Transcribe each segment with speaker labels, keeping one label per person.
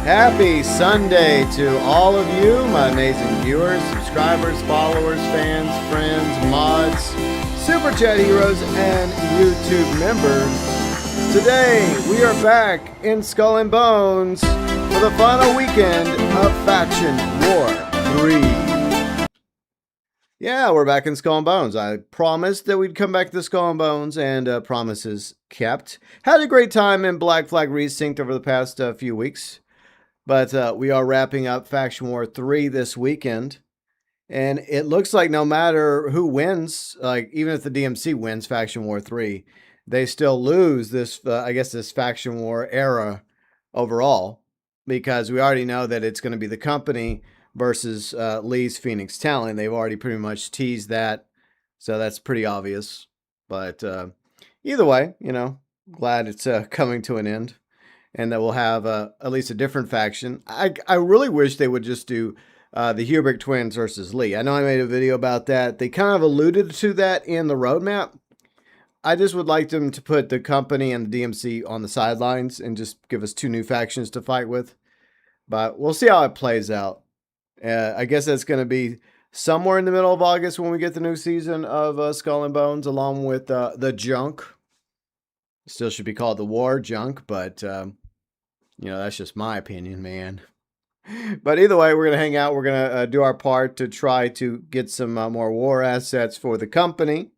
Speaker 1: Happy Sunday to all of you, my amazing viewers, subscribers, followers, fans, friends, mods, Super Chat heroes, and YouTube members. Today, we are back in Skull and Bones for the final weekend of Faction War 3. Yeah, we're back in Skull and Bones. I promised that we'd come back to Skull and Bones, and promises kept. Had a great time in Black Flag Resynced over the past few weeks. But we are wrapping up Faction War 3 this weekend. And it looks like no matter who wins, like even if the DMC wins Faction War 3, they still lose this, I guess, this Faction War era overall. Because we already know that it's going to be the company versus Lee's Phoenix Talent. They've already pretty much teased that. So that's pretty obvious. But either way, you know, glad it's coming to an end. And that we'll have at least a different faction. I really wish they would just do the Hubrick twins versus Lee. I know I made a video about that. They kind of alluded to that in the roadmap. I just would like them to put the company and the DMC on the sidelines and just give us two new factions to fight with. But we'll see how it plays out. I guess that's going to be somewhere in the middle of August when we get the new season of Skull and Bones along with the Junk. Still should be called the War Junk, but, you know, that's just my opinion, man. But either way, we're going to hang out. We're going to do our part to try to get some more war assets for the company.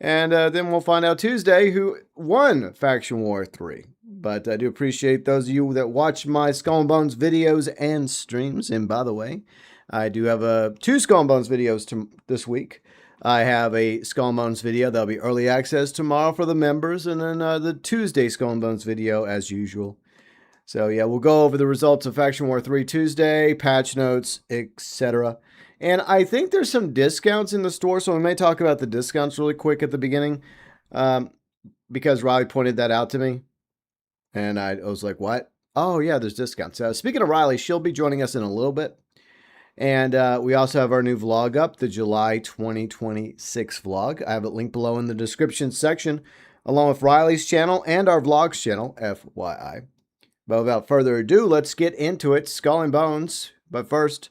Speaker 1: And then we'll find out Tuesday who won Faction War 3. But I do appreciate those of you that watch my Skull and Bones videos and streams. And by the way, I do have two Skull and Bones videos this week. I have a Skull and Bones video that'll be early access tomorrow for the members, and then the Tuesday Skull and Bones video as usual. So yeah, we'll go over the results of Faction War 3 Tuesday, patch notes, etc. And I think there's some discounts in the store, so we may talk about the discounts really quick at the beginning, because Riley pointed that out to me, and I was like, what? Oh yeah, there's discounts. Speaking of Riley, she'll be joining us in a little bit. And we also have our new vlog up, the July 2026 vlog. I have it linked below in the description section, along with Riley's channel and our vlogs channel, FYI. But without further ado, let's get into it, Skull and Bones. But first,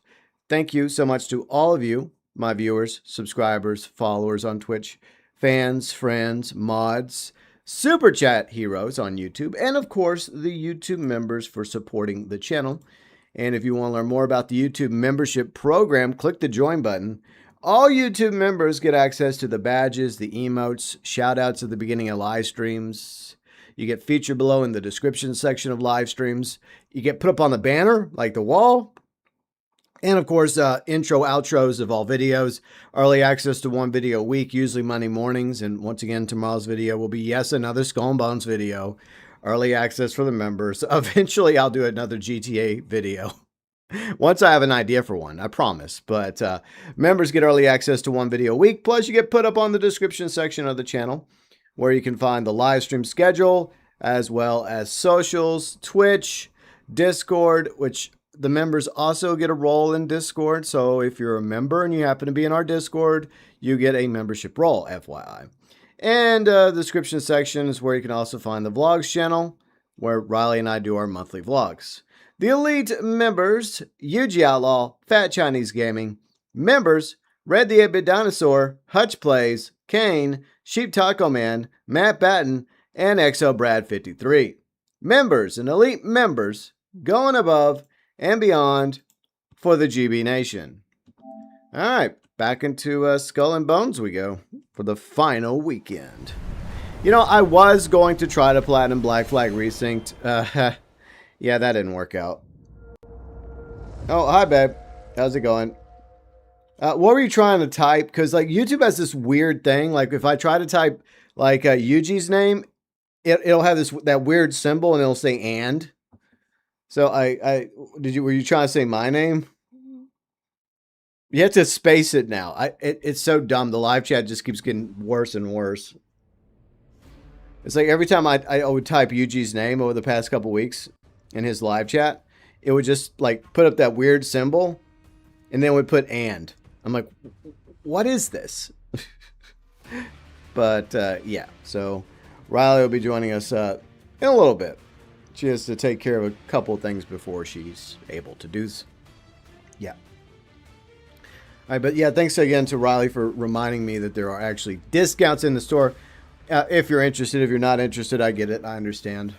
Speaker 1: thank you so much to all of you, my viewers, subscribers, followers on Twitch, fans, friends, mods, Super Chat heroes on YouTube, and of course, the YouTube members for supporting the channel. And if you want to learn more about the YouTube membership program, click the join button. All YouTube members get access to the badges, the emotes, shout outs at the beginning of live streams. You get featured below in the description section of live streams. You get put up on the banner, like the wall. And of course, intro, outros of all videos. Early access to one video a week, usually Monday mornings. And once again, tomorrow's video will be, yes, another Skull and Bones video. Early access for the members. Eventually, I'll do another GTA video. Once I have an idea for one, I promise. But members get early access to one video a week. Plus, you get put up on the description section of the channel, where you can find the live stream schedule, as well as socials, Twitch, Discord, which the members also get a role in Discord. So if you're a member and you happen to be in our Discord, you get a membership role, FYI. And the description section is where you can also find the vlogs channel, where Riley and I do our monthly vlogs. The elite members, Yuji Outlaw, Fat Chinese Gaming, members, Red the 8-Bit Dinosaur, Huttch Plays, Kane, Sheep Taco Man, Matt Batton, and Exo Brad 53. Members and elite members going above and beyond for the GB Nation. All right. Back into Skull and Bones we go for the final weekend. You know, I was going to try to Platinum Black Flag Resynced. Yeah, that didn't work out. Oh, hi, babe. How's it going? What were you trying to type? Because, like, YouTube has this weird thing. Like, if I try to type, like, Yuji's name, it'll have that weird symbol, and it'll say and. So, were you trying to say my name? You have to space it now. It's so dumb. The live chat just keeps getting worse and worse. It's like every time I would type Yuji's name over the past couple weeks in his live chat, it would just like put up that weird symbol and then it would put and. I'm like, what is this? But yeah, so Riley will be joining us in a little bit. She has to take care of a couple things before she's able to do so. Yeah. All right, but yeah, thanks again to Riley for reminding me that there are actually discounts in the store. If you're interested, if you're not interested, I get it. I understand.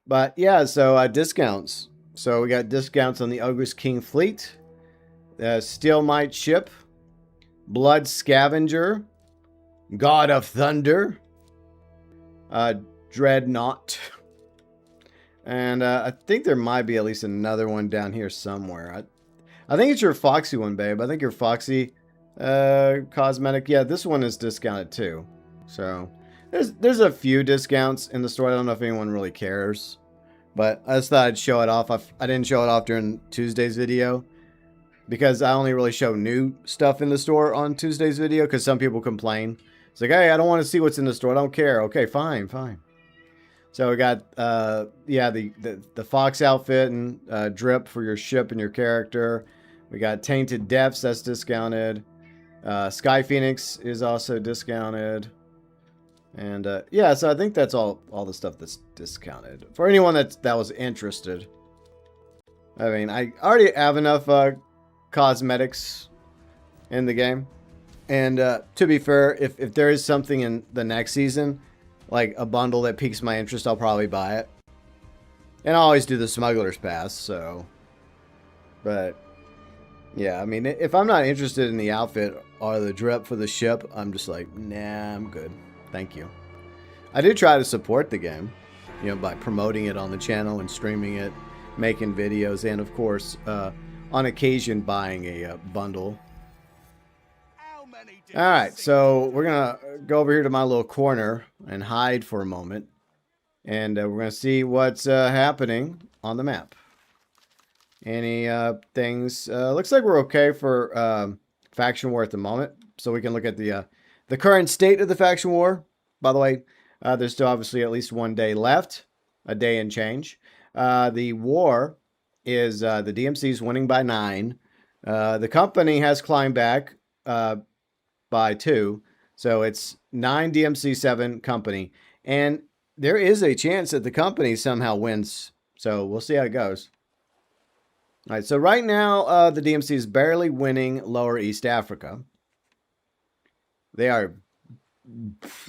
Speaker 1: But yeah, so discounts. So we got discounts on the Ogre's King Fleet, Steel Might Ship, Blood Scavenger, God of Thunder, Dreadnought. And I think there might be at least another one down here somewhere. I think it's your Foxy one, babe. I think your Foxy cosmetic. Yeah, this one is discounted too. So there's a few discounts in the store. I don't know if anyone really cares. But I just thought I'd show it off. I didn't show it off during Tuesday's video, because I only really show new stuff in the store on Tuesday's video, because some people complain. It's like, hey, I don't want to see what's in the store. I don't care. Okay, fine. So we got, yeah, the Fox outfit and drip for your ship and your character. We got Tainted Depths, that's discounted. Sky Phoenix is also discounted. And yeah, so I think that's all the stuff that's discounted. For anyone that was interested. I mean, I already have enough cosmetics in the game. And to be fair, if there is something in the next season, like a bundle that piques my interest, I'll probably buy it. And I always do the Smuggler's Pass, so. But, yeah, I mean, if I'm not interested in the outfit or the drip for the ship, I'm just like, nah, I'm good. Thank you. I do try to support the game, you know, by promoting it on the channel and streaming it, making videos, and of course, on occasion buying a bundle. All right, so we're gonna go over here to my little corner and hide for a moment, and we're gonna see what's happening on the map. Any things? Looks like we're okay for faction war at the moment, so we can look at the current state of the faction war. By the way, there's still obviously at least 1 day left, a day and change. The war is the DMC is winning by 9. The company has climbed back by 2, so it's 9 DMC, 7 company, and there is a chance that the company somehow wins. So we'll see how it goes. All right, so right now the DMC is barely winning Lower East Africa. They are.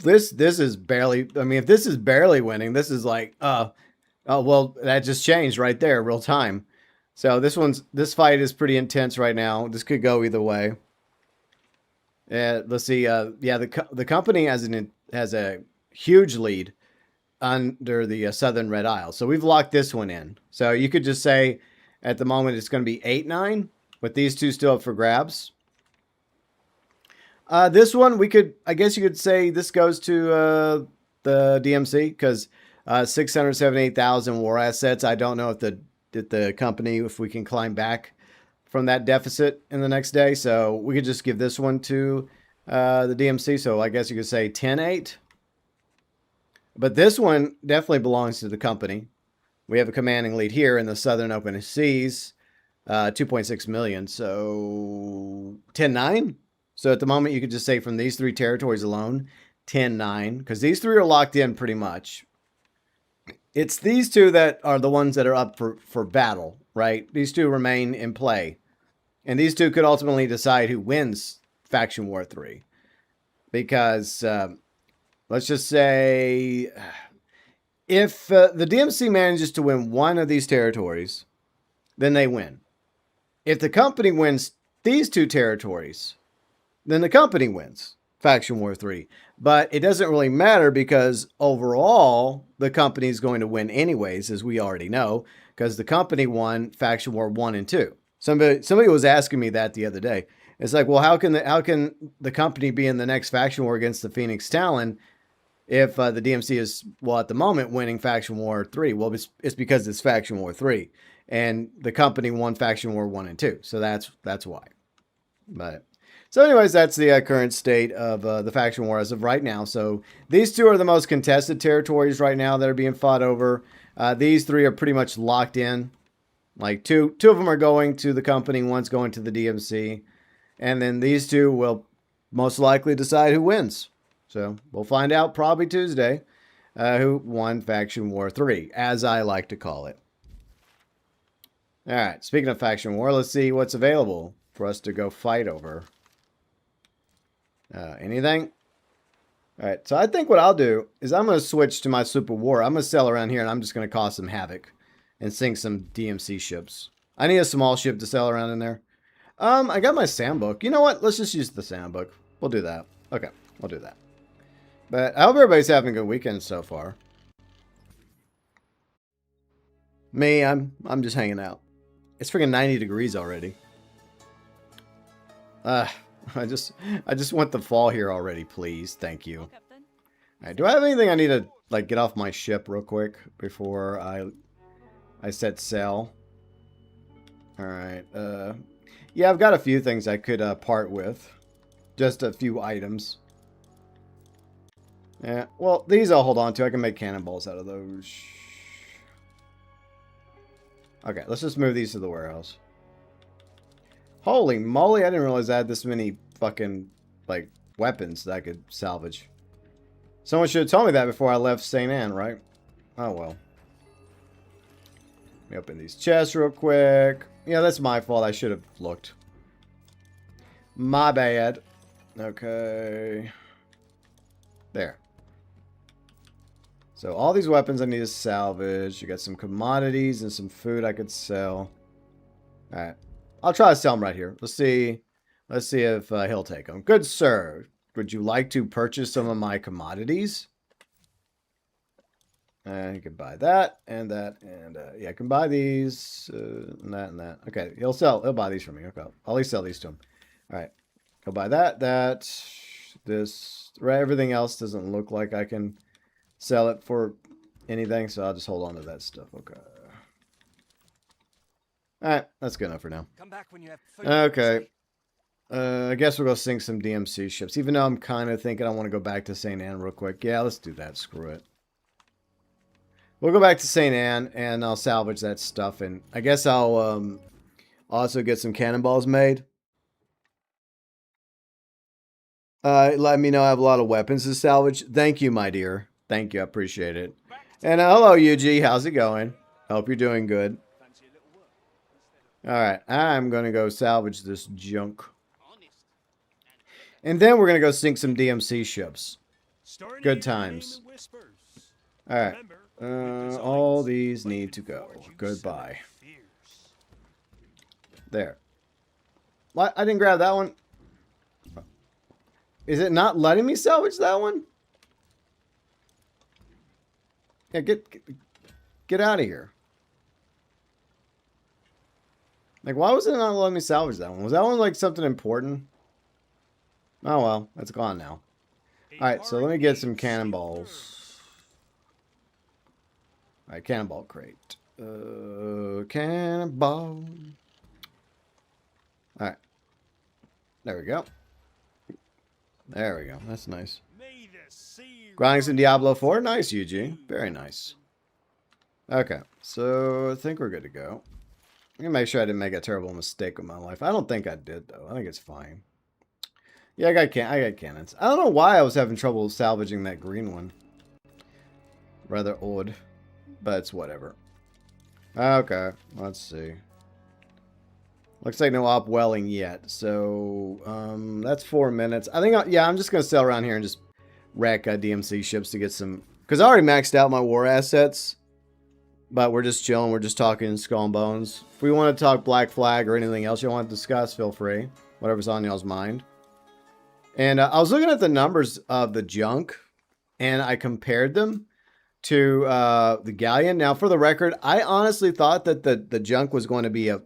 Speaker 1: This is barely. I mean, if this is barely winning, this is like, oh well, that just changed right there, real time. So this fight is pretty intense right now. This could go either way. Let's see. Yeah, the company has a huge lead under the Southern Red Isle. So we've locked this one in. So you could just say at the moment it's going to be 8-9 with these two still up for grabs. This one, I guess you could say this goes to the DMC, because 678,000 war assets. I don't know if the company, if we can climb back from that deficit in the next day. So we could just give this one to the DMC. So I guess you could say 10-8. But this one definitely belongs to the company. We have a commanding lead here in the Southern Open Seas, 2.6 million. So 10-9. So at the moment, you could just say from these 3 territories alone, 10-9, because these 3 are locked in pretty much. It's these 2 that are the ones that are up for battle, right? These 2 remain in play. And these 2 could ultimately decide who wins Faction War 3. Because, let's just say, if the DMC manages to win one of these territories, then they win. If the company wins these 2 territories, then the company wins Faction War 3. But it doesn't really matter, because overall, the company is going to win anyways, as we already know, because the company won Faction War 1 and 2. Somebody was asking me that the other day. It's like, well, how can the company be in the next Faction War against the Phoenix Talon if the DMC is, well, at the moment, winning Faction War 3? Well, it's because it's Faction War 3. And the company won Faction War 1 and 2. So that's why. But so anyways, that's the current state of the faction war as of right now. So these 2 are the most contested territories right now that are being fought over. These 3 are pretty much locked in. Like two of them are going to the company, one's going to the DMC. And then these 2 will most likely decide who wins. So we'll find out probably Tuesday. who won Faction War 3, as I like to call it. All right, speaking of Faction War, let's see what's available for us to go fight over. Anything? All right, so I think what I'll do is I'm going to switch to my Super War. I'm going to sail around here, and I'm just going to cause some havoc and sink some DMC ships. I need a small ship to sail around in there. I got my sandbook. You know what? Let's just use the sandbook. We'll do that. Okay, we'll do that. But I hope everybody's having a good weekend so far. Me, I'm just hanging out. It's freaking 90 degrees already. I just want the fall here already, please. Thank you. All right, do I have anything I need to like get off my ship real quick before I set sail? All right. Yeah, I've got a few things I could part with. Just a few items. Yeah, well, these I'll hold on to. I can make cannonballs out of those. Okay, let's just move these to the warehouse. Holy moly, I didn't realize I had this many fucking, like, weapons that I could salvage. Someone should have told me that before I left St. Anne, right? Oh, well. Let me open these chests real quick. Yeah, that's my fault. I should have looked. My bad. Okay. There. So all these weapons I need to salvage. You got some commodities and some food I could sell. Alright. I'll try to sell them right here. Let's see. Let's see if he'll take them. Good sir. Would you like to purchase some of my commodities? You can buy that and that and yeah, I can buy these and that and that. Okay, he'll buy these from me. Okay, I'll at least sell these to him. All right, he'll buy that, this, right? Everything else doesn't look like I can sell it for anything, so I'll just hold on to that stuff. Okay. All right, that's good enough for now.
Speaker 2: Come back when you have food.
Speaker 1: Okay. I guess we'll go sink some DMC ships, even though I'm kind of thinking I want to go back to St. Anne real quick. Yeah, let's do that. Screw it. We'll go back to St. Anne, and I'll salvage that stuff, and I guess I'll also get some cannonballs made. Let me know I have a lot of weapons to salvage. Thank you, my dear. Thank you. I appreciate it. And hello, UG. How's it going? Hope you're doing good. All right. I'm going to go salvage this junk. And then we're going to go sink some DMC ships. Good times. All right. All these need to go. Goodbye. There. What? I didn't grab that one. Is it not letting me salvage that one? Yeah, get out of here. Like, why was it not letting me salvage that one? Was that one like something important? Oh well, it's gone now. Alright, so let me get some cannonballs. Alright, cannonball crate. Cannonball. Alright. There we go. There we go. That's nice. Grinding some Diablo 4. Nice, Eugene. Very nice. Okay, so I think we're good to go. I'm going to make sure I didn't make a terrible mistake with my life. I don't think I did, though. I think it's fine. Yeah, I got cannons. I don't know why I was having trouble salvaging that green one. Rather odd. But it's whatever. Okay, let's see. Looks like no upwelling yet. So, that's 4 minutes. I think, yeah, I'm just going to sail around here and just wreck DMC ships to get some... Because I already maxed out my war assets. But we're just chilling. We're just talking Skull and Bones. If we want to talk Black Flag or anything else you want to discuss, feel free. Whatever's on y'all's mind. And I was looking at the numbers of the junk. And I compared them to the Galleon. Now, for the record, I honestly thought that the junk was going to be a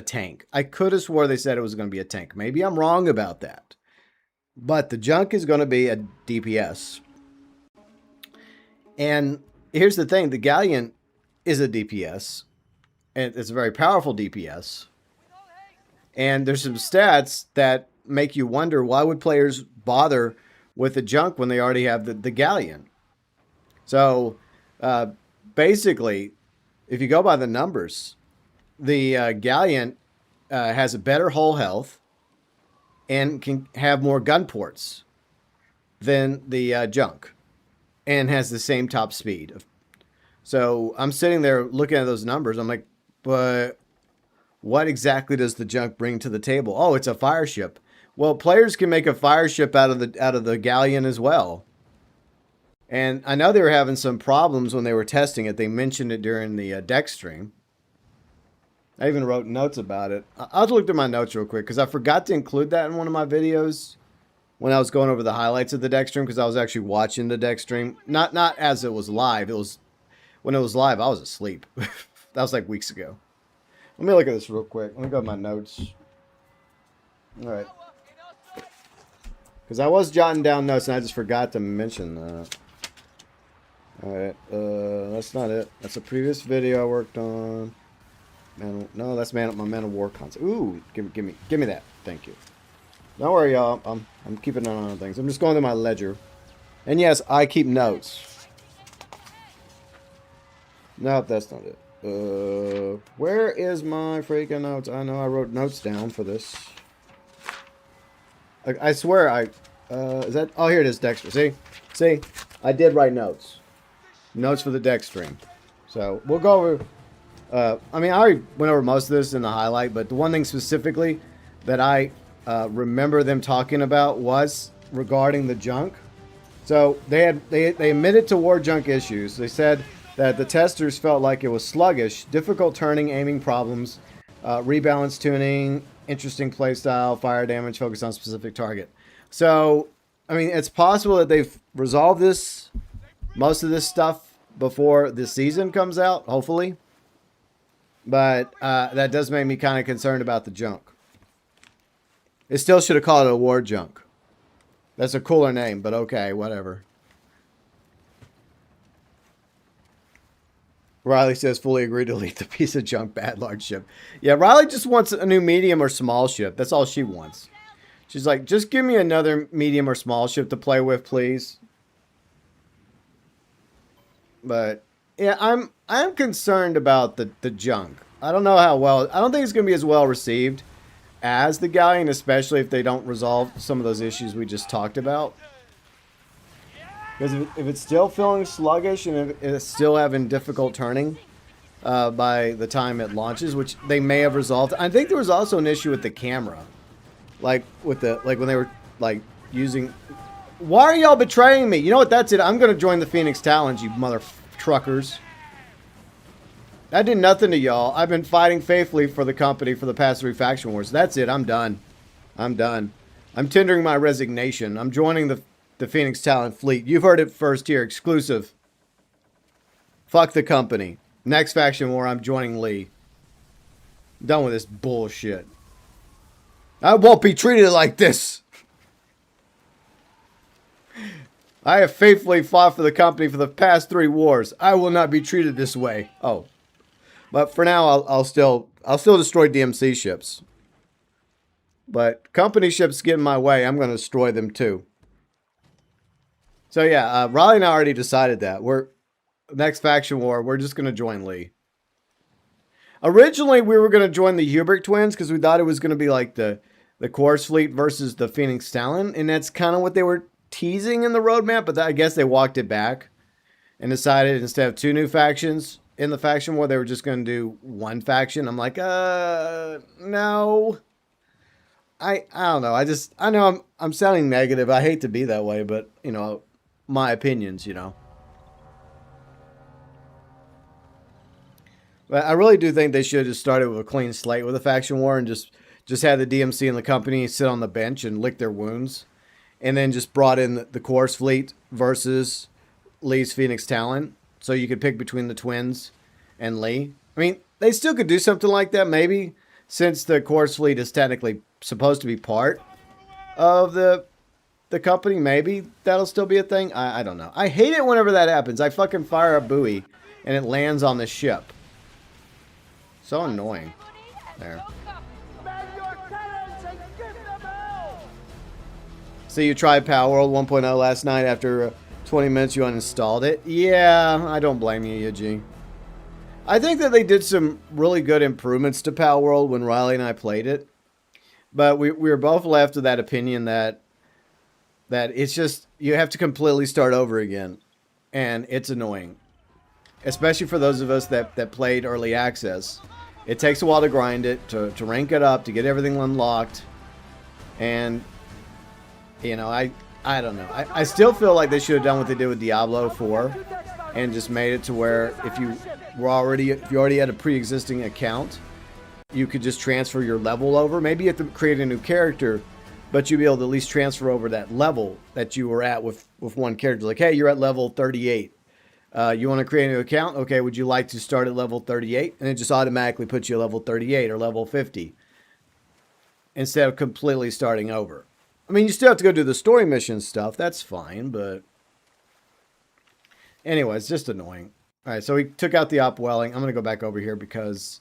Speaker 1: tank. I could have swore they said it was going to be a tank. Maybe I'm wrong about that. But the junk is going to be a DPS. And here's the thing. The Galleon is a DPS. And it's a very powerful DPS. And there's some stats that make you wonder, why would players bother with the junk when they already have the Galleon? So, basically, if you go by the numbers, the Galleon has a better hull health and can have more gun ports than the junk. and has the same top speed. So I'm sitting there looking at those numbers. I'm like, but what exactly does the junk bring to the table? Oh, it's a fire ship. Well, players can make a fire ship out of the galleon as well. And I know they were having some problems when they were testing it. They mentioned it during the deck stream. I even wrote notes about it. I'll look through my notes real quick because I forgot to include that in one of my videos when I was going over the highlights of the deck stream, because I was actually watching the deck stream. Not as it was live. It was when it was live, I was asleep. That was like weeks ago. Let me look at this real quick. Let me go to my notes. All right. Because I was jotting down notes and I just forgot to mention that. All right. That's not it. That's a previous video I worked on. No, that's my Man of War concept. Ooh, give me that. Thank you. Don't worry, y'all. I'm keeping an eye on things. I'm just going to my ledger. And yes, I keep notes. Nope, that's not it. Where is my freaking notes? I know I wrote notes down for this. I swear is that? Oh, here it is, Dexter. See, I did write notes. Notes for the deck stream. So we'll go over. I mean, I already went over most of this in the highlight, but the one thing specifically that I remember them talking about was regarding the junk. So they admitted to war junk issues. They said that the testers felt like it was sluggish, difficult turning, aiming problems, rebalance tuning, interesting playstyle, fire damage, focus on specific target. So, I mean, it's possible that they've resolved most of this stuff before the season comes out, hopefully. But that does make me kind of concerned about the junk. It still should have called it a war junk. That's a cooler name, but okay, whatever. Riley says, fully agree to delete the piece of junk bad large ship. Yeah, Riley just wants a new medium or small ship. That's all she wants. She's like, just give me another medium or small ship to play with, please. But yeah, I'm concerned about the junk. I don't know how well. I don't think it's going to be as well received as the galleon, especially if they don't resolve some of those issues we just talked about. Because if it's still feeling sluggish and if it's still having difficult turning by the time it launches, which they may have resolved. I think there was also an issue with the camera, like when they were like using. Why are y'all betraying me? You know what? That's it. I'm going to join the Phoenix Talons, you mother truckers. That did nothing to y'all. I've been fighting faithfully for the company for the past 3 faction wars. That's it. I'm done. I'm done. I'm tendering my resignation. I'm joining the Phoenix Talon fleet. You've heard it first here. Exclusive. Fuck the company. Next faction war, I'm joining Lee. Done with this bullshit. I won't be treated like this. I have faithfully fought for the company for the past 3 wars. I will not be treated this way. Oh. But for now, I'll still destroy DMC ships. But company ships get in my way, I'm going to destroy them too. So yeah, Riley and I already decided that. Next faction war, we're just going to join Lee. Originally, we were going to join the Hubert twins because we thought it was going to be like the Course Fleet versus the Phoenix Talon. And that's kind of what they were teasing in the roadmap. But I guess they walked it back and decided instead of 2 new factions in the faction war, they were just going to do 1 faction. I'm like, no. I don't know. I know I'm sounding negative. I hate to be that way, but, you know, my opinions, you know. But I really do think they should have just started with a clean slate with a faction war and just had the DMC and the company sit on the bench and lick their wounds. And then just brought in the Course Fleet versus Lee's Phoenix Talon. So you could pick between the twins and Lee. I mean, they still could do something like that, maybe, since the Course Fleet is technically supposed to be part of the company. Maybe that'll still be a thing. I don't know. I hate it whenever that happens. I fucking fire a buoy and it lands on the ship. So annoying. There. So you tried Power World 1.0 last night after 20 minutes you uninstalled it? Yeah, I don't blame you, Eugene. I think that they did some really good improvements to Power World when Riley and I played it. But we were both left with that opinion that it's just, you have to completely start over again. and it's annoying, especially for those of us that played early access. It takes a while to grind it, to rank it up, to get everything unlocked, and you know, I don't know. I still feel like they should have done what they did with Diablo 4 and just made it to where if you already had a pre-existing account, you could just transfer your level over. Maybe you have to create a new character, but you'd be able to at least transfer over that level that you were at with one character. Like, hey, you're at level 38. You want to create a new account? Okay, would you like to start at level 38? And it just automatically puts you at level 38 or level 50 instead of completely starting over. I mean, you still have to go do the story mission stuff. That's fine, but anyway, it's just annoying. All right, so we took out the upwelling. I'm going to go back over here because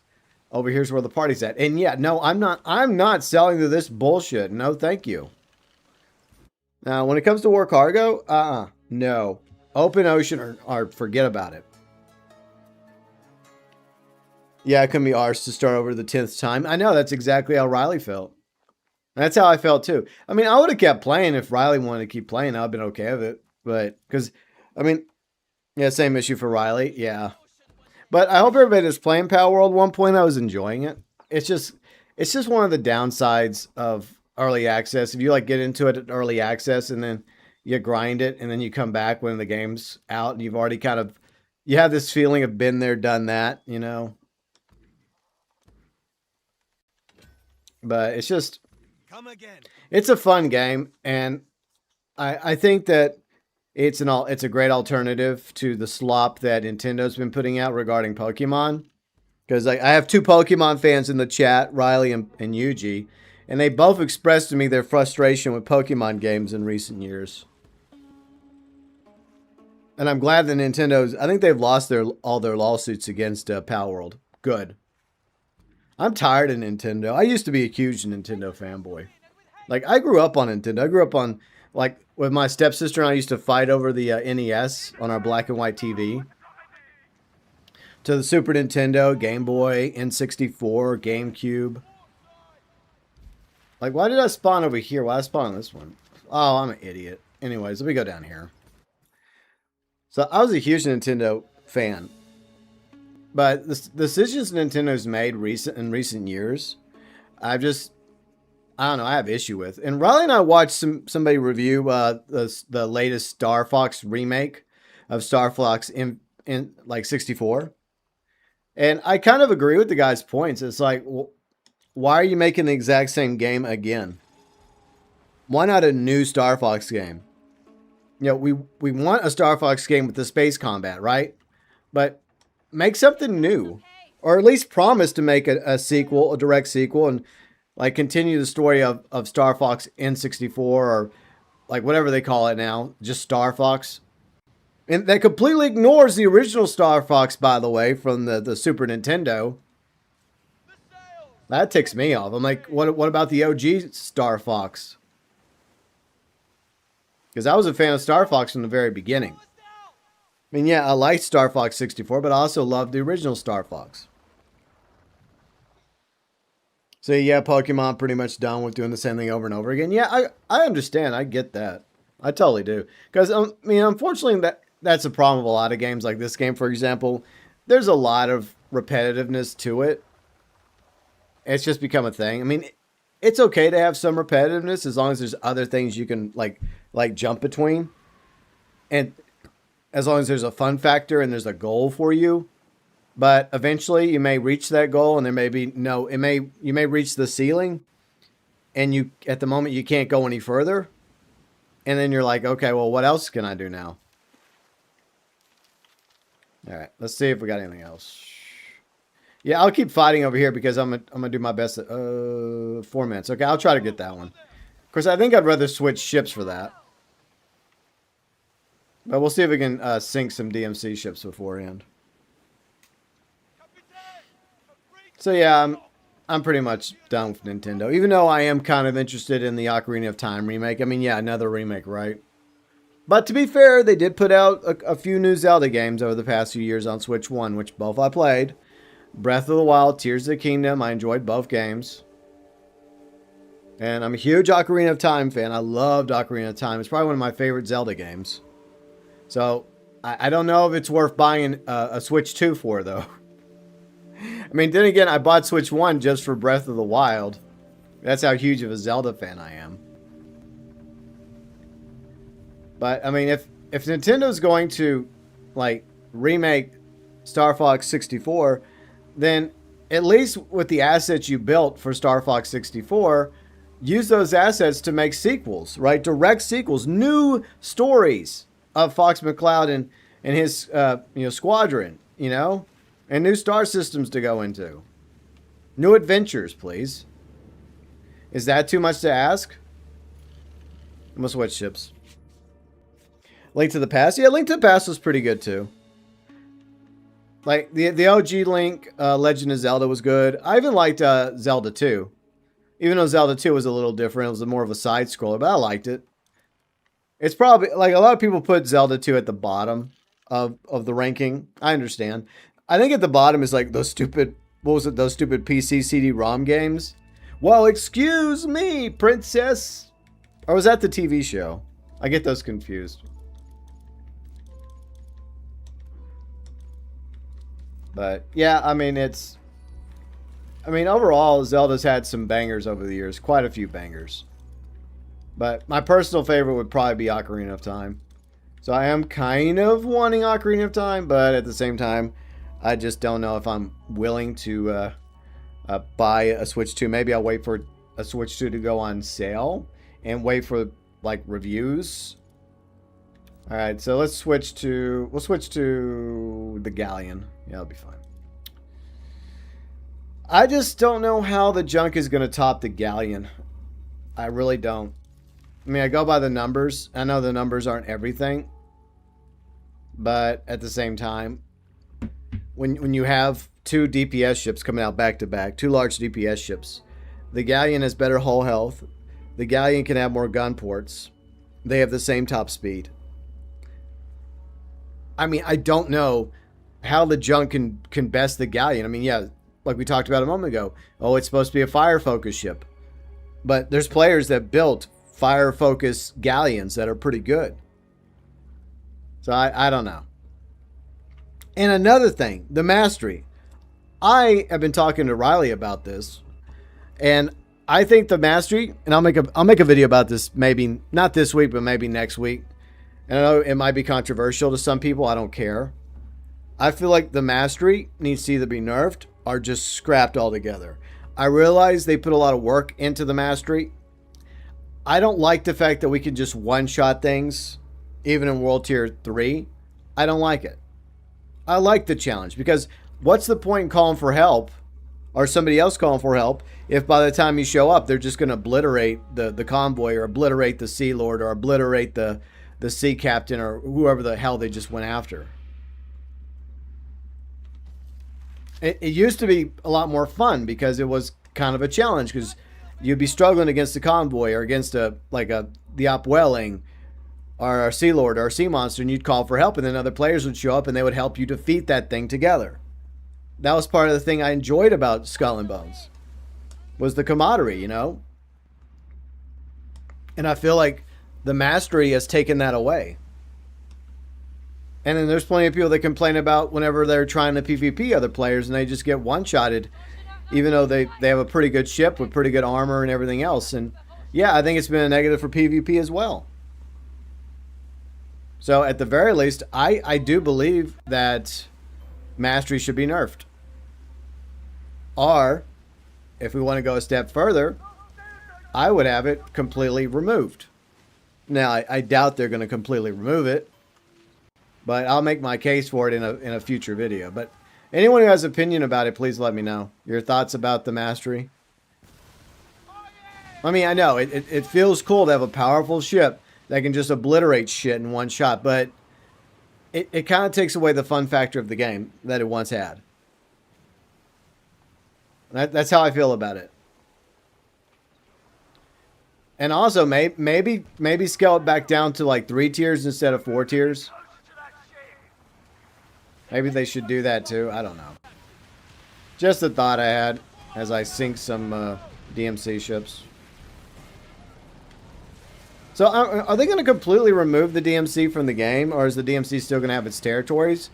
Speaker 1: over here's where the party's at. And yeah, no, I'm not selling to this bullshit. No, thank you. Now, when it comes to war cargo, no. Open ocean or forget about it. Yeah, it can be ours to start over the 10th time. I know, that's exactly how Riley felt. That's how I felt too. I mean, I would have kept playing if Riley wanted to keep playing. I'd been okay with it. But, because, I mean, yeah, same issue for Riley. Yeah. But I hope everybody that's playing Power World 1.0 is enjoying it. It's just one of the downsides of early access. If you like get into it at early access and then you grind it and then you come back when the game's out and you've already you have this feeling of been there, done that, you know. But it's just, it's a fun game, and I think that it's a great alternative to the slop that Nintendo's been putting out regarding Pokemon. Because I have two Pokemon fans in the chat, Riley and Yuji, and they both expressed to me their frustration with Pokemon games in recent years. And I'm glad that I think they've lost all their lawsuits against Power World. Good. I'm tired of Nintendo. I used to be a huge Nintendo fanboy. Like, I grew up on Nintendo. I grew up on, like, with my stepsister and I used to fight over the NES on our black and white TV. To the Super Nintendo, Game Boy, N64, GameCube. Like, why did I spawn over here? Why did I spawn on this one? Oh, I'm an idiot. Anyways, let me go down here. So, I was a huge Nintendo fan. But the decisions Nintendo's made in recent years, I don't know, I have issue with. And Riley and I watched somebody review the latest Star Fox remake of Star Fox in like 64. And I kind of agree with the guy's points. It's like, well, why are you making the exact same game again? Why not a new Star Fox game? You know, we want a Star Fox game with the space combat, right? But make something new, or at least promise to make a sequel, a direct sequel, and like continue the story of Star Fox N64 or like whatever they call it now, just Star Fox. And that completely ignores the original Star Fox, by the way, from the Super Nintendo. That ticks me off. I'm like, what about the OG Star Fox? Because I was a fan of Star Fox from the very beginning. I mean, yeah, I liked Star Fox 64, but I also loved the original Star Fox. So, yeah, Pokemon pretty much done with doing the same thing over and over again. Yeah, I understand. I get that. I totally do. Because, I mean, unfortunately, that's a problem with a lot of games. Like this game, for example, there's a lot of repetitiveness to it. It's just become a thing. I mean, it's okay to have some repetitiveness as long as there's other things you can, like jump between. And as long as there's a fun factor and there's a goal for you. But eventually you may reach that goal and there may be you may reach the ceiling and at the moment you can't go any further. And then you're like, okay, well, what else can I do now? All right, let's see if we got anything else. Yeah, I'll keep fighting over here because I'm gonna do my best at 4 minutes. Okay, I'll try to get that one. Of course, I think I'd rather switch ships for that. But we'll see if we can sink some DMC ships beforehand. So yeah, I'm pretty much done with Nintendo. Even though I am kind of interested in the Ocarina of Time remake. I mean, yeah, another remake, right? But to be fair, they did put out a few new Zelda games over the past few years on Switch 1, which both I played. Breath of the Wild, Tears of the Kingdom, I enjoyed both games. And I'm a huge Ocarina of Time fan. I loved Ocarina of Time. It's probably one of my favorite Zelda games. So, I don't know if it's worth buying a Switch 2 for, though. I mean, then again, I bought Switch 1 just for Breath of the Wild. That's how huge of a Zelda fan I am. But, I mean, if Nintendo's going to, like, remake Star Fox 64, then at least with the assets you built for Star Fox 64, use those assets to make sequels, right? Direct sequels, new stories of Fox McCloud and his squadron, and new star systems to go into. New adventures, please. Is that too much to ask? I'm gonna switch ships. Link to the Past? Yeah, Link to the Past was pretty good too. Like the OG Link, Legend of Zelda was good. I even liked Zelda 2. Even though Zelda 2 was a little different, it was more of a side scroller, but I liked it. It's probably, like, a lot of people put Zelda 2 at the bottom of the ranking. I understand. I think at the bottom is like those stupid, those stupid PC CD-ROM games. Well, excuse me, princess. Or was that the TV show? I get those confused. But yeah, I mean, overall, Zelda's had some bangers over the years. Quite a few bangers. But my personal favorite would probably be Ocarina of Time. So I am kind of wanting Ocarina of Time, but at the same time, I just don't know if I'm willing to buy a Switch 2. Maybe I'll wait for a Switch 2 to go on sale and wait for, like, reviews. All right, so we'll switch to the Galleon. Yeah, that'll be fine. I just don't know how the junk is going to top the Galleon. I really don't. I mean, I go by the numbers. I know the numbers aren't everything. But at the same time, when you have two DPS ships coming out back to back, two large DPS ships, the Galleon has better hull health. The Galleon can have more gun ports. They have the same top speed. I mean, I don't know how the junk can best the Galleon. I mean, yeah, like we talked about a moment ago. Oh, it's supposed to be a fire focus ship. But there's players that built fire focus galleons that are pretty good. So I don't know. And another thing, the mastery. I have been talking to Riley about this, and I think the mastery, and I'll make a video about this, maybe not this week, but maybe next week. And I know it might be controversial to some people. I don't care. I feel like the mastery needs to either be nerfed or just scrapped altogether. I realize they put a lot of work into the mastery. I don't like the fact that we can just one-shot things, even in World Tier 3. I don't like it. I like the challenge, because what's the point in calling for help, or somebody else calling for help, if by the time you show up, they're just going to obliterate the convoy, or obliterate the Sea Lord, or obliterate the Sea Captain, or whoever the hell they just went after. It used to be a lot more fun because it was kind of a challenge, because you'd be struggling against the convoy or against the upwelling or a Sea Lord or a sea monster, and you'd call for help, and then other players would show up and they would help you defeat that thing together. That was part of the thing I enjoyed about Skull and Bones, was the camaraderie, you know? And I feel like the mastery has taken that away. And then there's plenty of people that complain about whenever they're trying to PvP other players and they just get one-shotted, even though they have a pretty good ship with pretty good armor and everything else. And yeah, I think it's been a negative for PvP as well. So at the very least, I do believe that mastery should be nerfed. Or, if we want to go a step further, I would have it completely removed. Now, I doubt they're going to completely remove it, but I'll make my case for it in a future video. But anyone who has an opinion about it, please let me know. Your thoughts about the mastery. I mean, I know, it feels cool to have a powerful ship that can just obliterate shit in one shot, but it kind of takes away the fun factor of the game that it once had. That's how I feel about it. And also, maybe scale it back down to like 3 tiers instead of 4 tiers. Maybe they should do that too. I don't know. Just a thought I had as I sink some DMC ships. So are they going to completely remove the DMC from the game, or is the DMC still going to have its territories?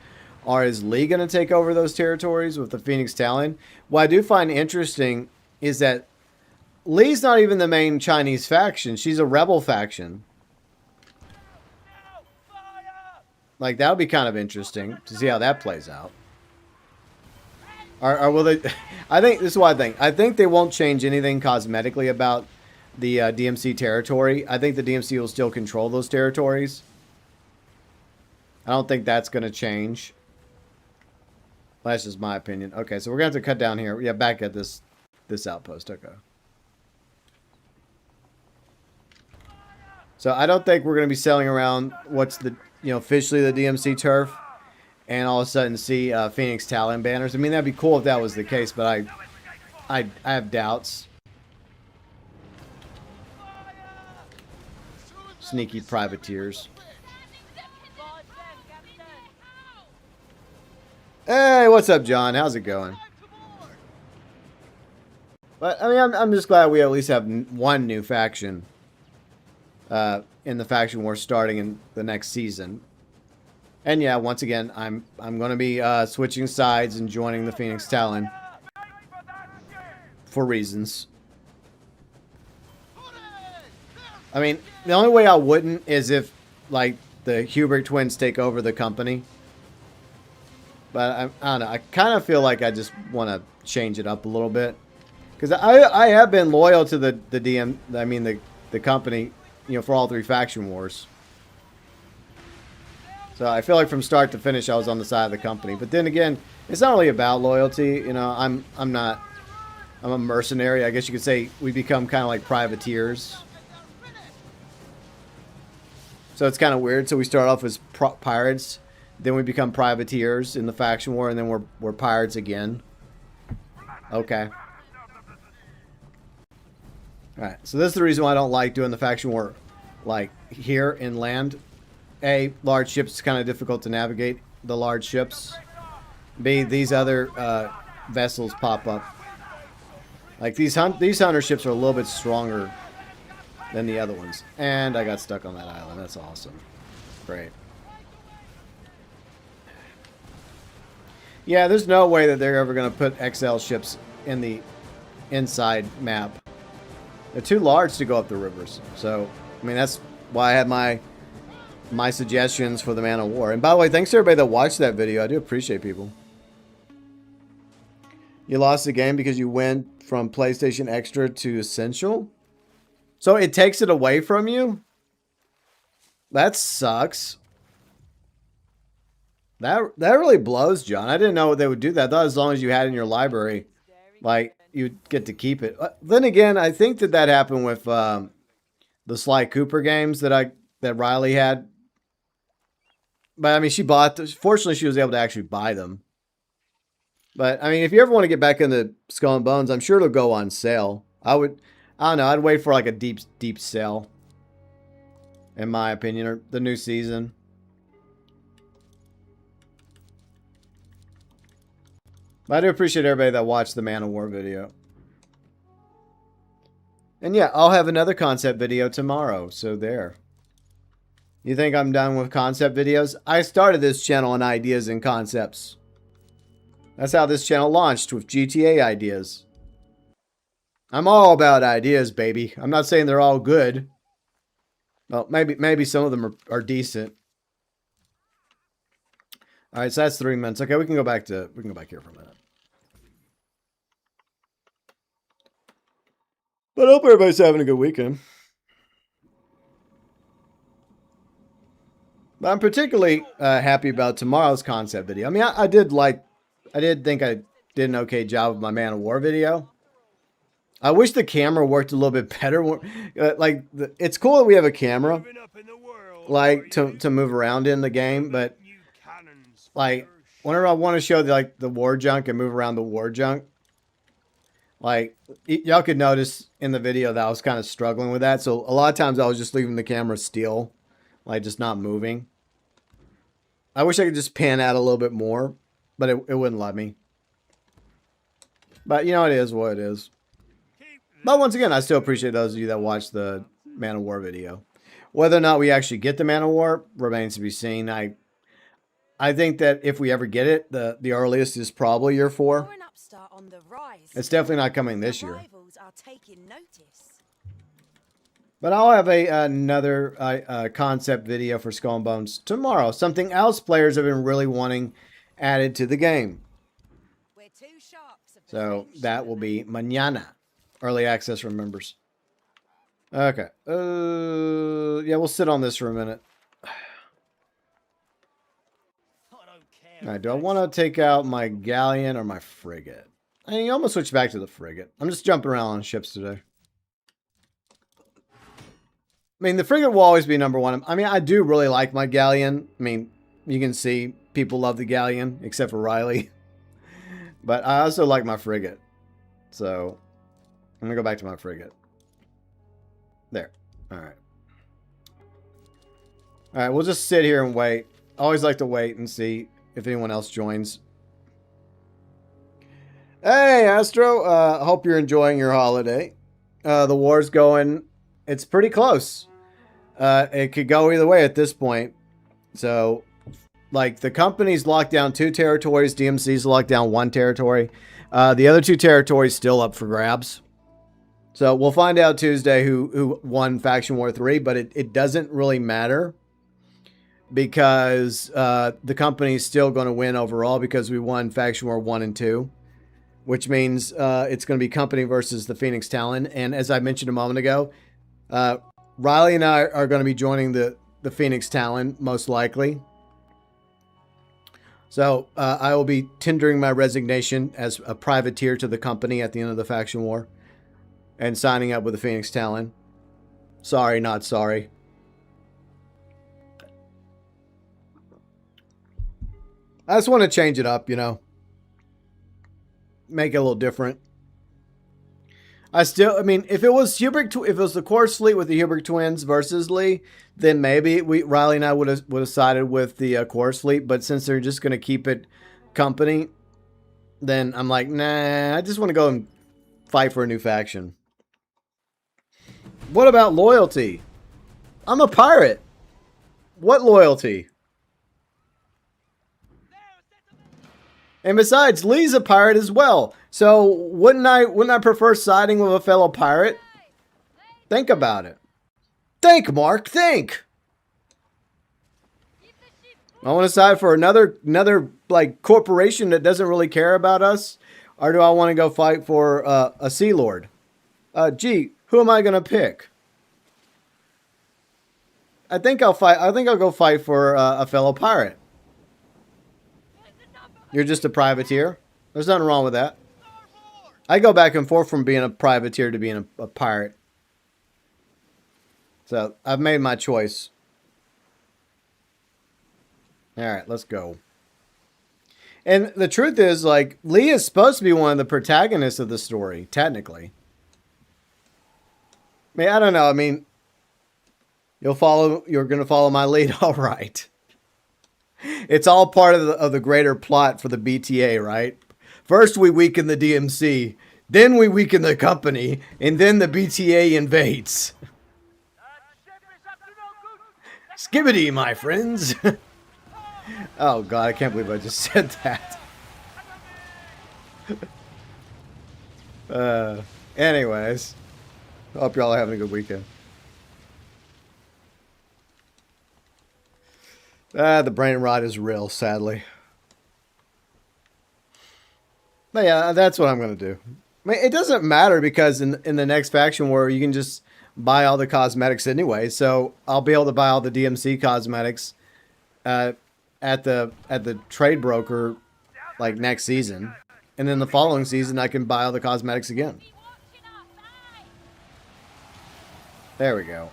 Speaker 1: Or is Lee going to take over those territories with the Phoenix Talon? What I do find interesting is that Lee's not even the main Chinese faction. She's a rebel faction. Like, that would be kind of interesting to see how that plays out. Or will they... I think, this is what I think. I think they won't change anything cosmetically about the DMC territory. I think the DMC will still control those territories. I don't think that's going to change. That's just my opinion. Okay, so we're going to have to cut down here. Yeah, back at this outpost. Okay. So I don't think we're going to be selling around what's the, officially the DMC turf and all of a sudden see Phoenix Talon banners. I mean, that'd be cool if that was the case, but I have doubts. Sneaky privateers. Hey, what's up, John? How's it going? But I mean, I'm just glad we at least have one new faction in the faction war starting in the next season. And yeah, once again, I'm going to be switching sides and joining the Phoenix Talon for reasons. I mean, the only way I wouldn't is if, like, the Hubert twins take over the company. But I don't know. I kind of feel like I just want to change it up a little bit, because I have been loyal to the company, for all three faction wars. So I feel like from start to finish, I was on the side of the company. But then again, it's not really about loyalty. I'm a mercenary. I guess you could say we become kind of like privateers. So it's kind of weird. So we start off as pirates. Then we become privateers in the faction war, and then we're pirates again. Okay. Alright, so this is the reason why I don't like doing the faction war, like, here in land. A, large ships is kind of difficult to navigate, the large ships. B, these other vessels pop up. Like, these hunter ships are a little bit stronger than the other ones. And I got stuck on that island. That's awesome. Great. Yeah, there's no way that they're ever going to put XL ships in the inside map. They're too large to go up the rivers. So, I mean, that's why I had my suggestions for the Man of War. And by the way, thanks to everybody that watched that video. I do appreciate people. You lost the game because you went from PlayStation Extra to Essential? So it takes it away from you? That sucks. That really blows, John. I didn't know they would do that. I thought as long as you had it in your library, like, you'd get to keep it. Then again, I think that happened with the Sly Cooper games that Riley had. But I mean, she bought those. Fortunately, she was able to actually buy them. But I mean, if you ever want to get back into Skull and Bones, I'm sure it'll go on sale. I don't know. I'd wait for like a deep sale, in my opinion, or the new season. But I do appreciate everybody that watched the Man of War video. And yeah, I'll have another concept video tomorrow, so there. You think I'm done with concept videos? I started this channel on ideas and concepts. That's how this channel launched, with GTA ideas. I'm all about ideas, baby. I'm not saying they're all good. Well, maybe some of them are decent. All right, so that's 3 minutes. Okay, we can go back here for a minute. But I hope everybody's having a good weekend. But I'm particularly happy about tomorrow's concept video. I mean, I did think I did an okay job with my Man of War video. I wish the camera worked a little bit better. It's cool that we have a camera, like, to move around in the game, but like, whenever I want to show the war junk and move around the war junk, like, y'all could notice in the video that I was kind of struggling with that. So a lot of times I was just leaving the camera still, like, just not moving. I wish I could just pan out a little bit more, but it wouldn't let me. But, it is what it is. But once again, I still appreciate those of you that watched the Man of War video. Whether or not we actually get the Man of War remains to be seen. I think that if we ever get it, the earliest is probably year 4. It's definitely not coming this year. But I'll have another concept video for Skull and Bones tomorrow. Something else players have been really wanting added to the game. So that will be mañana. Early access for members. Okay. Yeah, we'll sit on this for a minute. All right, do I want to take out my galleon or my frigate? I mean, you almost switch back to the frigate. I'm just jumping around on ships today. I mean, the frigate will always be number 1. I mean, I do really like my galleon. I mean, you can see people love the galleon, except for Riley. But I also like my frigate. So, I'm going to go back to my frigate. There. All right. All right, we'll just sit here and wait. I always like to wait and see if anyone else joins. Hey, Astro. Hope you're enjoying your holiday. The war's going. It's pretty close. It could go either way at this point. So, like, the company's locked down 2 territories. DMC's locked down 1 territory. The other 2 territories still up for grabs. So, we'll find out Tuesday who won Faction War 3. But it doesn't really matter. Because the company's still going to win overall. Because we won Faction War 1 and 2. Which means it's going to be company versus the Phoenix Talon. And as I mentioned a moment ago, Riley and I are going to be joining the Phoenix Talon, most likely. So I will be tendering my resignation as a privateer to the company at the end of the faction war. And signing up with the Phoenix Talon. Sorry, not sorry. I just want to change it up, you know. Make it a little different. I mean, if it was if it was the core fleet with the Hubert twins versus Lee, then maybe Riley and I would have sided with the core fleet. But since they're just going to keep it company, then I'm like, nah. I just want to go and fight for a new faction. What about loyalty? I'm a pirate. What loyalty? And besides, Lee's a pirate as well. So wouldn't I prefer siding with a fellow pirate? Think about it. Think, Mark. Think. I want to side for another like corporation that doesn't really care about us, or do I want to go fight for a Sea Lord? Gee, who am I gonna pick? I think I'll go fight for a fellow pirate. You're just a privateer. There's nothing wrong with that. I go back and forth from being a privateer to being a pirate. So, I've made my choice. Alright, let's go. And the truth is, like, Lee is supposed to be one of the protagonists of the story, technically. I mean, I don't know. I mean, you're going to follow my lead? All right. It's all part of the greater plot for the BTA, right? First we weaken the DMC, then we weaken the company, and then the BTA invades. Skibbity, my friends. Oh god, I can't believe I just said that. Anyways, hope y'all are having a good weekend. The brain rot is real, sadly. But yeah, that's what I'm going to do. I mean, it doesn't matter because in the next faction war, you can just buy all the cosmetics anyway. So I'll be able to buy all the DMC cosmetics at the trade broker like next season. And then the following season, I can buy all the cosmetics again. There we go.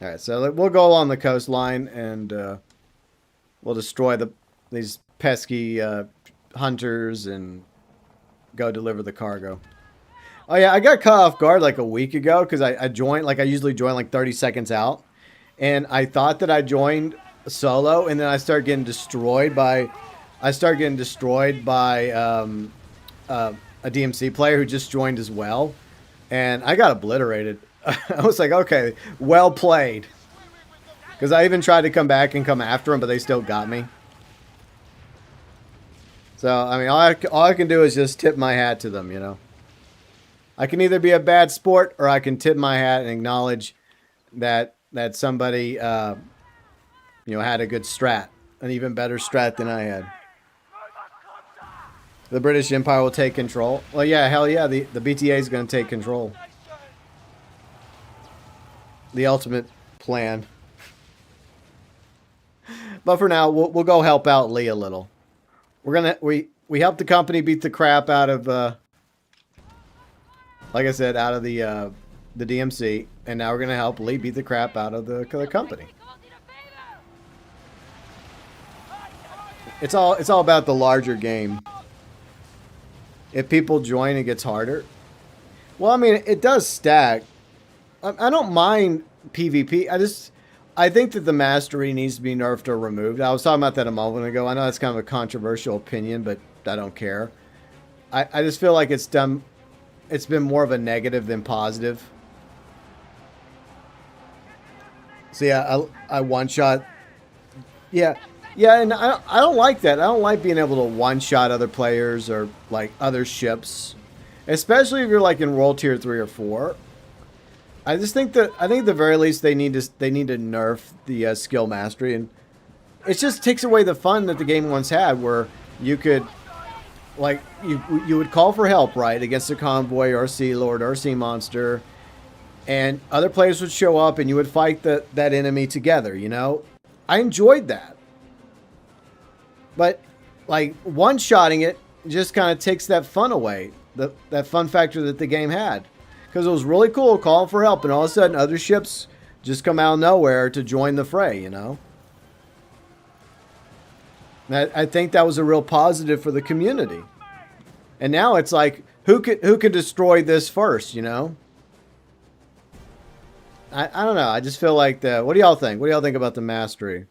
Speaker 1: Alright, so we'll go along the coastline and we'll destroy these pesky hunters and go deliver the cargo. Oh yeah, I got caught off guard like a week ago because I joined, like I usually join like 30 seconds out. And I thought that I joined solo and then I start getting destroyed by a DMC player who just joined as well. And I got obliterated. I was like, okay, well played. Because I even tried to come back and come after them, but they still got me. So, I mean, all I can do is just tip my hat to them, you know. I can either be a bad sport or I can tip my hat and acknowledge that somebody, had a good strat. An even better strat than I had. The British Empire will take control. Well, yeah, hell yeah, the BTA is going to take control. The ultimate plan. But for now, we'll go help out Lee a little. We helped the company beat the crap out of, like I said, out of the DMC, and now we're gonna help Lee beat the crap out of the company. It's all about the larger game. If people join, it gets harder. Well, I mean, it does stack. I don't mind PvP. I think that the mastery needs to be nerfed or removed. I was talking about that a moment ago. I know that's kind of a controversial opinion, but I don't care. I just feel like it's been more of a negative than positive. So yeah, I one-shot. Yeah, and I don't like that. I don't like being able to one-shot other players or like other ships, especially if you're like in World Tier 3 or 4. I think at the very least they need to nerf the skill mastery, and it just takes away the fun that the game once had, where you could, like, you would call for help, right, against a convoy or a sea lord or a sea monster, and other players would show up and you would fight that enemy together. You know, I enjoyed that, but like one-shotting it just kind of takes that fun away, that fun factor that the game had. Because it was really cool calling for help, and all of a sudden other ships just come out of nowhere to join the fray, you know? And I think that was a real positive for the community. And now it's like, who could destroy this first, you know? I don't know. I just feel like what do y'all think? What do y'all think about the mastery?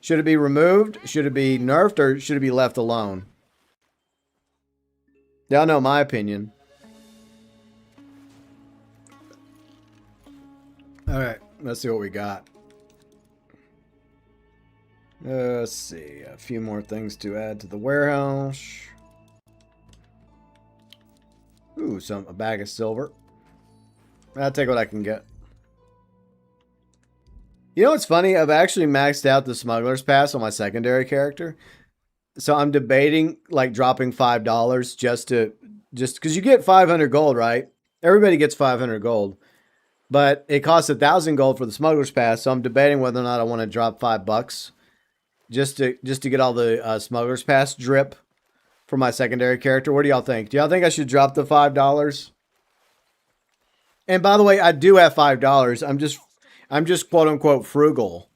Speaker 1: Should it be removed? Should it be nerfed? Or should it be left alone? Y'all know my opinion. All right, let's see what we got. Let's see, a few more things to add to the warehouse. Ooh, a bag of silver. I'll take what I can get. You know what's funny? I've actually maxed out the smuggler's pass on my secondary character. So I'm debating like dropping $5 just because you get 500 gold, right? Everybody gets 500 gold. But it costs 1,000 gold for the smuggler's pass, so I'm debating whether or not I want to drop $5 just to get all the smuggler's pass drip for my secondary character. What do y'all think? Do y'all think I should drop the $5? And by the way, I do have $5. I'm just quote unquote frugal.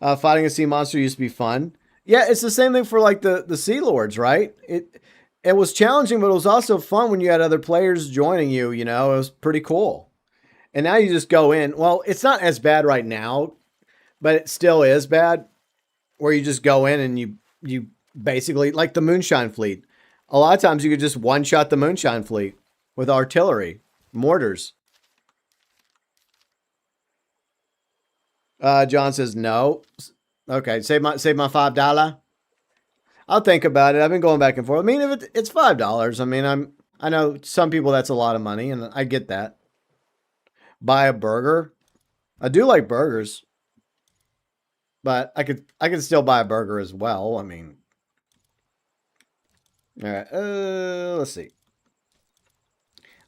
Speaker 1: Fighting a sea monster used to be fun. Yeah, it's the same thing for like the Sea Lords, right? It was challenging, but it was also fun when you had other players joining you, you know? It was pretty cool. And now you just go in. Well, it's not as bad right now, but it still is bad, where you just go in and you basically, like the Moonshine Fleet. A lot of times you could just one-shot the Moonshine Fleet with artillery, mortars. John says no. Okay, save my $5. I'll think about it. I've been going back and forth. I mean, if it's $5, I mean, I know some people that's a lot of money, and I get that. Buy a burger. I do like burgers, but I could still buy a burger as well. I mean, all right. Let's see.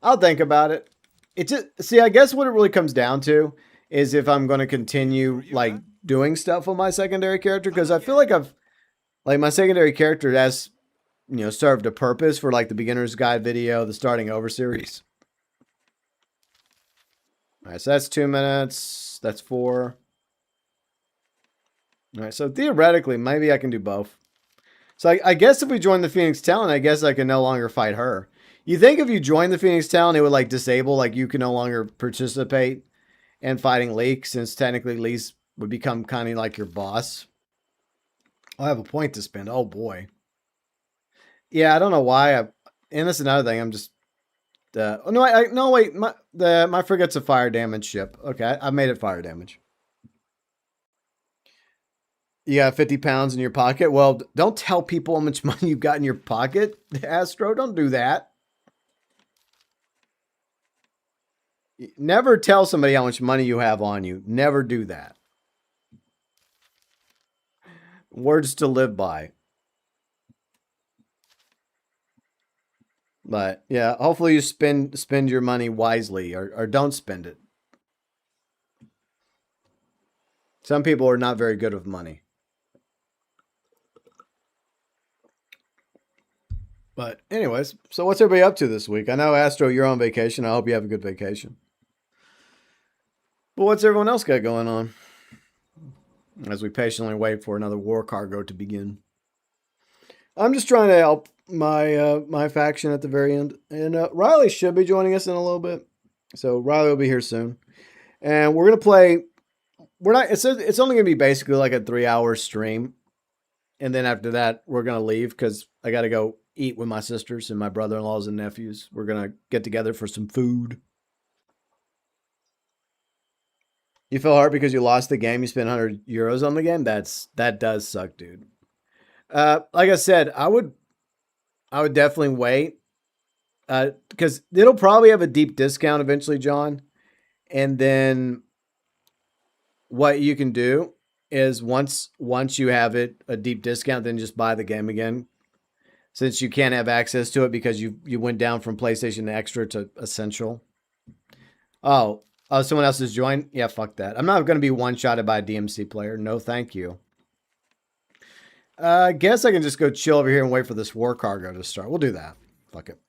Speaker 1: I'll think about it. I guess what it really comes down to is if I'm going to continue like doing stuff with my secondary character, because I feel like my secondary character has, served a purpose for like the beginner's guide video, the starting over series. All right, so that's 2 minutes. That's 4. All right, so theoretically, maybe I can do both. So I guess if we join the Phoenix Talon, I guess I can no longer fight her. You think if you join the Phoenix Talon, it would like disable, like you can no longer participate in fighting Leek, since technically Lee's would become kind of like your boss. I have a point to spend. Oh boy. Yeah, I don't know why. And that's another thing. I'm just. Oh no! No wait. My frigate's a fire damage ship. Okay, I made it fire damage. You got 50 pounds in your pocket. Well, don't tell people how much money you've got in your pocket, Astro. Don't do that. Never tell somebody how much money you have on you. Never do that. Words to live by. But yeah, hopefully you spend your money wisely, or don't spend it. Some people are not very good with money. But anyways, so what's everybody up to this week? I know, Astro, you're on vacation. I hope you have a good vacation. But what's everyone else got going on? As we patiently wait for another war cargo to begin. I'm just trying to help my faction at the very end. And Riley should be joining us in a little bit. So Riley will be here soon. And we're going to play... It's only going to be basically like a 3-hour stream. And then after that, we're going to leave because I got to go eat with my sisters and my brother-in-laws and nephews. We're going to get together for some food. You feel hurt because you lost the game. You spent €100 on the game. That does suck, dude. Like I said, I would definitely wait because it'll probably have a deep discount eventually, John. And then what you can do is once you have it a deep discount, then just buy the game again. Since you can't have access to it because you went down from PlayStation Extra to Essential. Oh, someone else has joined? Yeah, fuck that. I'm not going to be one-shotted by a DMC player. No, thank you. I guess I can just go chill over here and wait for this war cargo to start. We'll do that. Fuck it.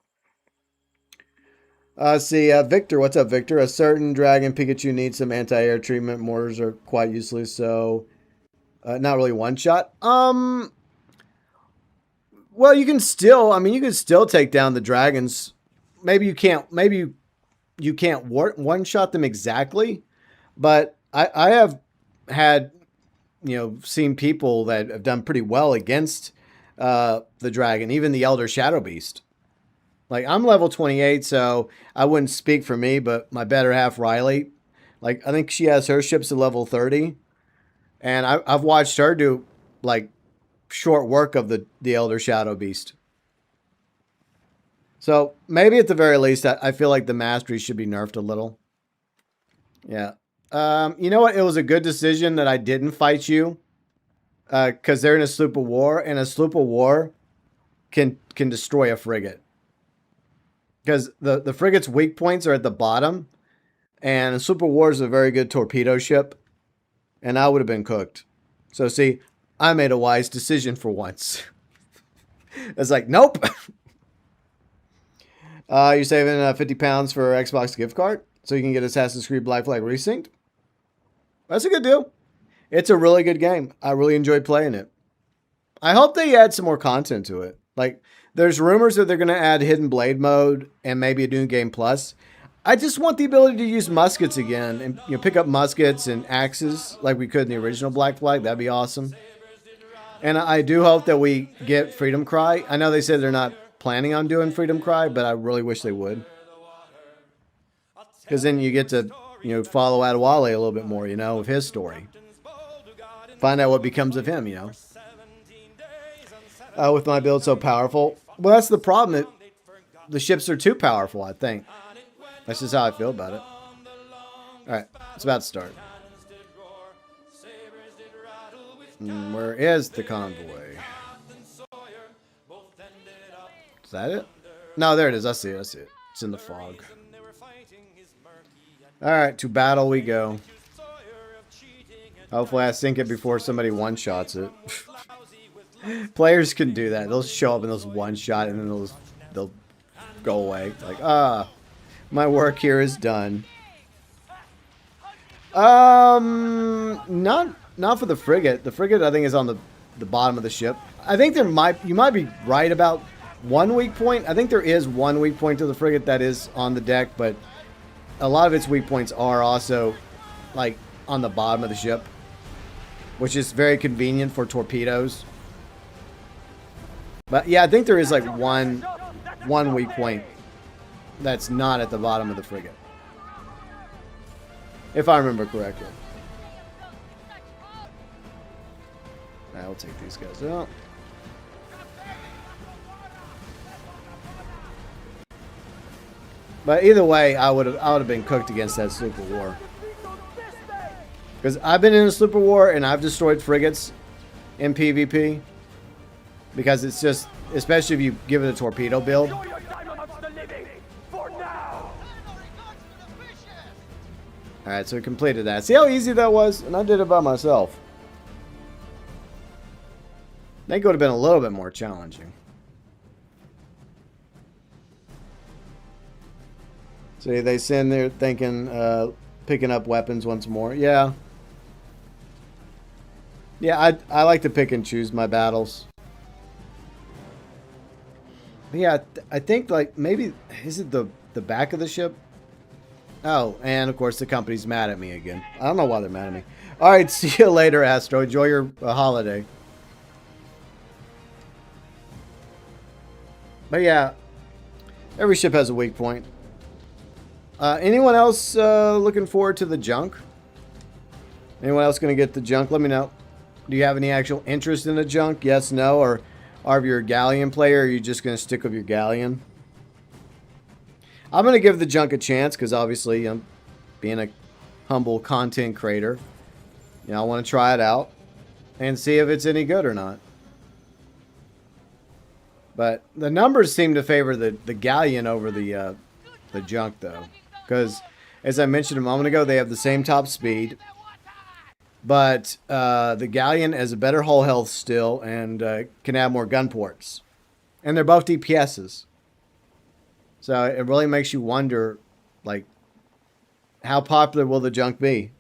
Speaker 1: See, Victor. What's up, Victor? A certain dragon Pikachu needs some anti-air treatment. Mortars are quite useless, so not really one-shot. Well, you can still take down the dragons. Maybe you can't one-shot them exactly, but I have had, seen people that have done pretty well against the dragon, even the Elder Shadow Beast. Like, I'm level 28, so I wouldn't speak for me, but my better half, Riley, like, I think she has her ships at level 30, and I've watched her do, like, short work of the Elder Shadow Beast. So maybe at the very least, I feel like the mastery should be nerfed a little. Yeah. You know what? It was a good decision that I didn't fight you. Because they're in a sloop of war. And a sloop of war can destroy a frigate. Because the frigate's weak points are at the bottom. And a sloop of war is a very good torpedo ship. And I would have been cooked. So see, I made a wise decision for once. It's like, nope. You're saving 50 pounds for Xbox gift card so you can get Assassin's Creed Black Flag Resynced. That's a good deal. It's a really good game. I really enjoyed playing it. I hope they add some more content to it. Like, there's rumors that they're going to add Hidden Blade mode and maybe a new game plus. I just want the ability to use muskets again and pick up muskets and axes like we could in the original Black Flag. That'd be awesome. And I do hope that we get Freedom Cry. I know they said they're not planning on doing Freedom Cry, but I really wish they would. Because then you get to, follow Adewale a little bit more, of his story. Find out what becomes of him, with my build so powerful. Well, that's the problem. The ships are too powerful, I think. That's just how I feel about it. Alright, it's about to start. Where is the convoy? Is that it? No, there it is. I see it. It's in the fog. Alright, to battle we go. Hopefully I sink it before somebody one-shots it. Players can do that. They'll show up and they'll one-shot and then they'll go away. Like, my work here is done. Not for the frigate. The frigate, I think, is on the bottom of the ship. I think you might be right about one weak point. I think there is one weak point to the frigate that is on the deck, but a lot of its weak points are also, like, on the bottom of the ship, which is very convenient for torpedoes. But yeah, I think there is like one weak point that's not at the bottom of the frigate, if I remember correctly. I'll take these guys out. But either way, I would have been cooked against that Super War. Because I've been in a Super War and I've destroyed frigates in PvP. Because it's just, especially if you give it a torpedo build. Alright, so we completed that. See how easy that was? And I did it by myself. I think it would have been a little bit more challenging. See, they send there thinking, picking up weapons once more. Yeah. Yeah, I like to pick and choose my battles. But yeah, I think, like, maybe, is it the back of the ship? Oh, and of course the company's mad at me again. I don't know why they're mad at me. Alright, see you later, Astro. Enjoy your holiday. But yeah, every ship has a weak point. Anyone else looking forward to the junk? Anyone else going to get the junk? Let me know. Do you have any actual interest in the junk? Yes, no? Or are you a galleon player? Or are you just going to stick with your galleon? I'm going to give the junk a chance because obviously I'm being a humble content creator. You know, I want to try it out and see if it's any good or not. But the numbers seem to favor the galleon over the junk, though. Because, as I mentioned a moment ago, they have the same top speed. But the galleon has a better hull health still and can have more gun ports. And they're both DPSs. So it really makes you wonder, like, how popular will the junk be?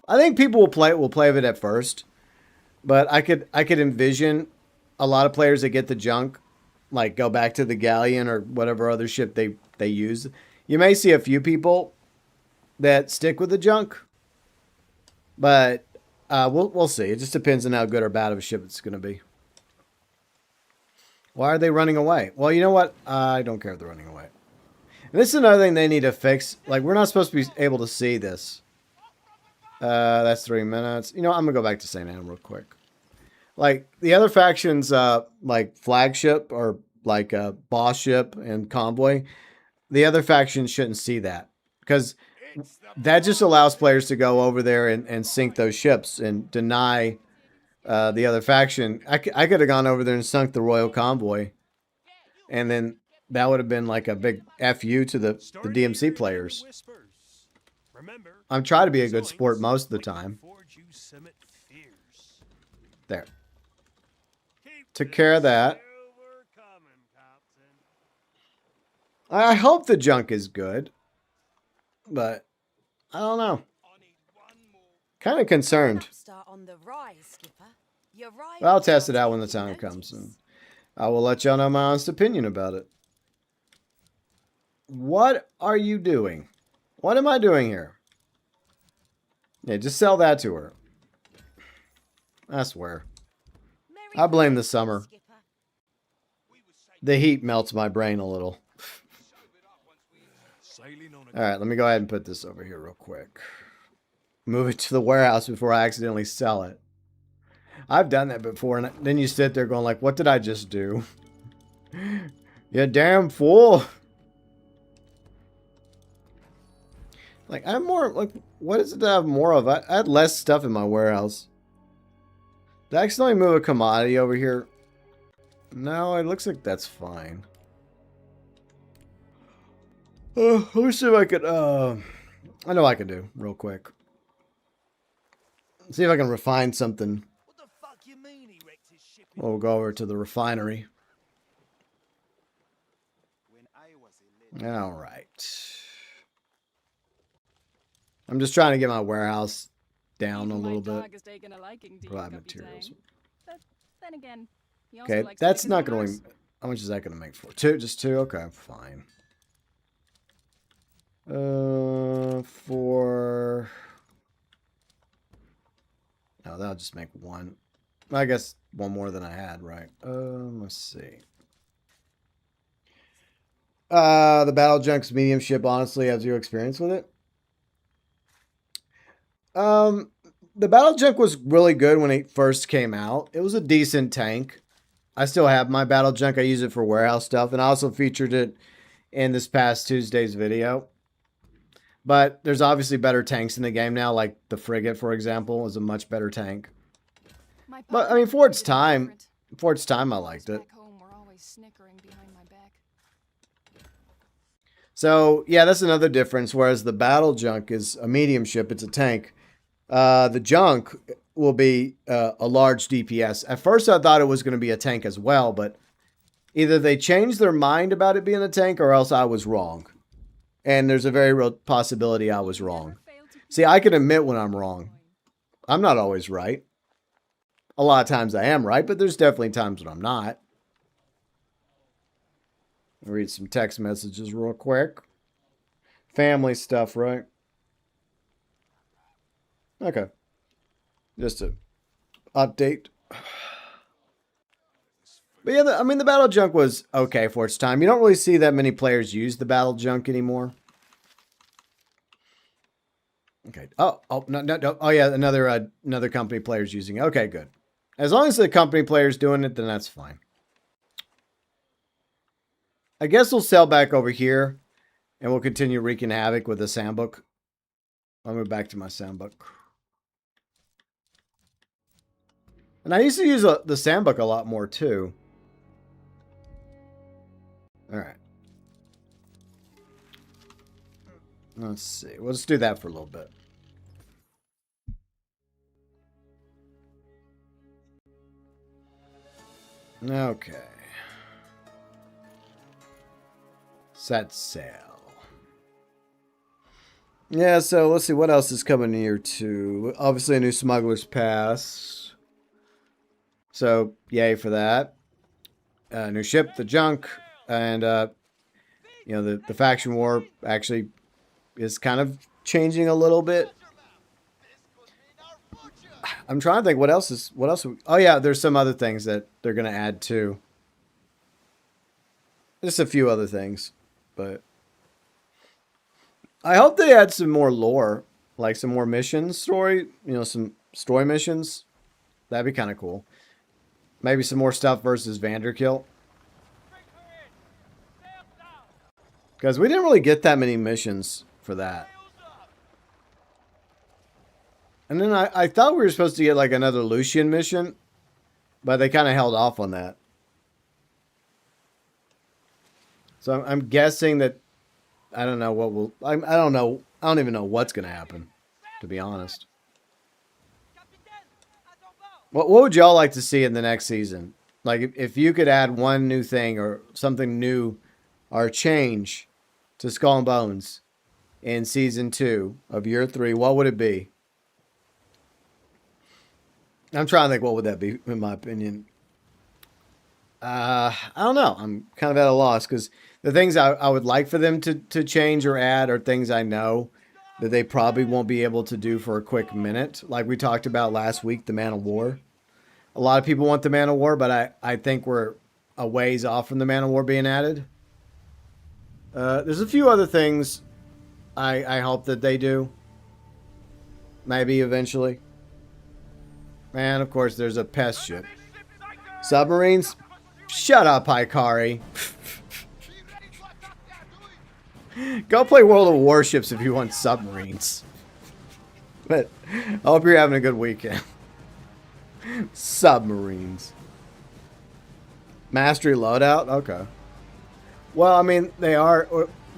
Speaker 1: I think people will play with it at first. But I could envision a lot of players that get the junk, like, go back to the galleon or whatever other ship they use. You may see a few people that stick with the junk, but we'll see. It just depends on how good or bad of a ship it's going to be. Why are they running away? Well, you know what? I don't care if they're running away. And this is another thing they need to fix. Like, we're not supposed to be able to see this. That's 3 minutes. You know, I'm going to go back to St. Anne real quick. Like, the other factions, like Flagship or like Boss Ship and Convoy, the other factions shouldn't see that. Because that just allows players to go over there and sink those ships and deny the other faction. I could have gone over there and sunk the Royal Convoy. And then that would have been like a big FU to the DMC players. I'm trying to be a good sport most of the time. There. Took care of that. I hope the junk is good. But I don't know. Kind of concerned. Well, I'll test it out when the time comes. And I will let y'all know my honest opinion about it. What are you doing? What am I doing here? Yeah, just sell that to her. I swear. I blame the summer. The heat melts my brain a little. Alright, let me go ahead and put this over here real quick. Move it to the warehouse before I accidentally sell it. I've done that before, and then you sit there going like, what did I just do? You damn fool. Like, I have more, like, what is it that I have more of? I had less stuff in my warehouse. Did I accidentally move a commodity over here? No, it looks like that's fine. Let me see if I could, I know I can do, real quick. See if I can refine something.
Speaker 2: What the fuck you mean he wrecked his ship?
Speaker 1: We'll go over to the refinery. Alright. I'm just trying to get my warehouse down a little bit. Provide materials.
Speaker 3: Then again,
Speaker 1: okay, that's not going to... How much is that going to make for? Two? Just two? Okay, fine. For... No, that'll just make one. I guess one more than I had, right? Let's see. The Battle Junk's medium ship, honestly, I have zero experience with it. The Battle Junk was really good when it first came out. It was a decent tank. I still have my Battle Junk. I use it for warehouse stuff, and I also featured it in this past Tuesday's video. But there's obviously better tanks in the game now, like the Frigate, for example, is a much better tank. But I mean, for its time, I liked it. So yeah, that's another difference. Whereas the Battle Junk is a medium ship, it's a tank. The Junk will be a large DPS. At first, I thought it was going to be a tank as well, but either they changed their mind about it being a tank, or else I was wrong. And there's a very real possibility I was wrong. See, I can admit when I'm wrong. I'm not always right. A lot of times I am right, but there's definitely times when I'm not. I'll read some text messages real quick. Family stuff, right? Okay. Just to update. But yeah, I mean, the Battle Junk was okay for its time. You don't really see that many players use the Battle Junk anymore. Okay. Oh, no. Oh, yeah, another company player's using it. Okay, good. As long as the company player's doing it, then that's fine. I guess we'll sail back over here, and we'll continue wreaking havoc with the soundbook. I'll move back to my soundbook. And I used to use the soundbook a lot more, too. All right. Let's see. We'll just do that for a little bit. Okay. Set sail. Yeah, so let's see what else is coming here too. Obviously a new Smuggler's Pass. So, yay for that. New ship, the Junk, and you know, the faction war actually is kind of changing a little bit. I'm trying to think what else. Oh yeah, there's some other things that they're going to add too. Just a few other things, but I hope they add some more lore, like some more missions story, you know, some story missions. That'd be kind of cool. Maybe some more stuff versus Vanderkill. Because we didn't really get that many missions for that. And then I thought we were supposed to get like another Lucian mission, but they kind of held off on that. So I'm guessing that I don't know what will. I don't know. I don't even know what's going to happen, to be honest. What would y'all like to see in the next season? Like if you could add one new thing or something new or change to Skull and Bones in season 2 of year 3, what would it be? I'm trying to think what would that be, in my opinion. I don't know. I'm kind of at a loss because the things I would like for them to change or add are things I know that they probably won't be able to do for a quick minute. Like we talked about last week, the Man of War. A lot of people want the Man of War, but I think we're a ways off from the Man of War being added. There's a few other things I hope that they do. Maybe eventually. And, of course, there's a pest ship. Submarines? Shut up, Hikari. Go play World of Warships if you want submarines. But I hope you're having a good weekend. Submarines. Mastery loadout? Okay. Well, I mean, they are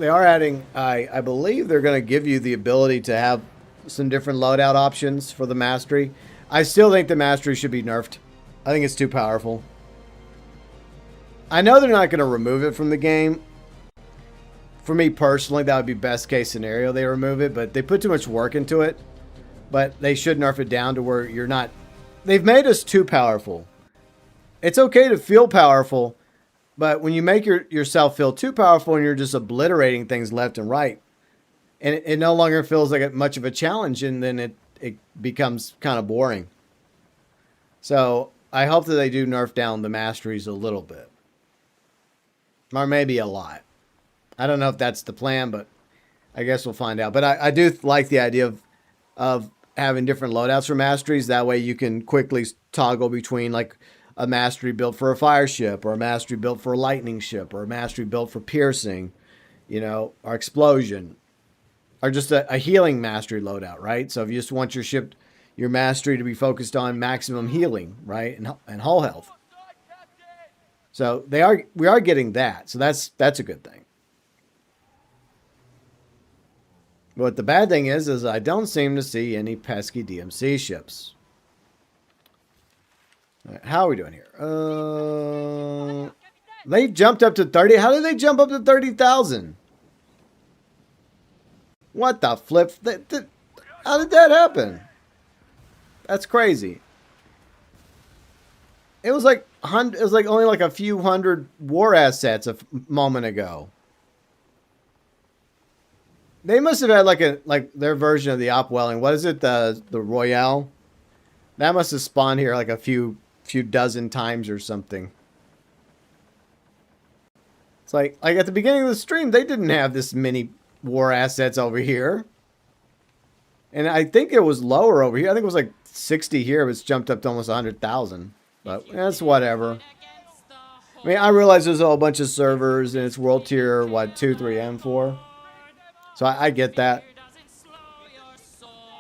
Speaker 1: adding, I believe they're going to give you the ability to have some different loadout options for the Mastery. I still think the Mastery should be nerfed. I think it's too powerful. I know they're not going to remove it from the game. For me personally, that would be best case scenario. They remove it, but they put too much work into it. But they should nerf it down to where you're not... They've made us too powerful. It's okay to feel powerful, but when you make yourself feel too powerful and you're just obliterating things left and right, and it no longer feels like much of a challenge, and then it becomes kind of boring. So I hope that they do nerf down the masteries a little bit. Or maybe a lot. I don't know if that's the plan, but I guess we'll find out. But I do like the idea of having different loadouts for masteries. That way you can quickly toggle between like a mastery built for a fire ship, or a mastery built for a lightning ship, or a mastery built for piercing, you know, or explosion, or just a healing mastery loadout, right? So if you just want your ship, your mastery to be focused on maximum healing, right, and hull health. So we are getting that. So that's a good thing. But the bad thing is I don't seem to see any pesky DMC ships. All right, how are we doing here? They jumped up to 30. How did they jump up to 30,000? What the flip? How did that happen? That's crazy. It was like only like a few hundred war assets a moment ago. They must have had like their version of the Opwelling. What is it? The Royale? That must have spawned here like a few dozen times or something. It's like at the beginning of the stream, they didn't have this many war assets over here. And I think it was lower over here. I think it was like 60 here, but it's jumped up to almost 100,000. But that's whatever. I mean, I realize there's a whole bunch of servers and it's world tier, what, 2, 3, and 4. So I get that.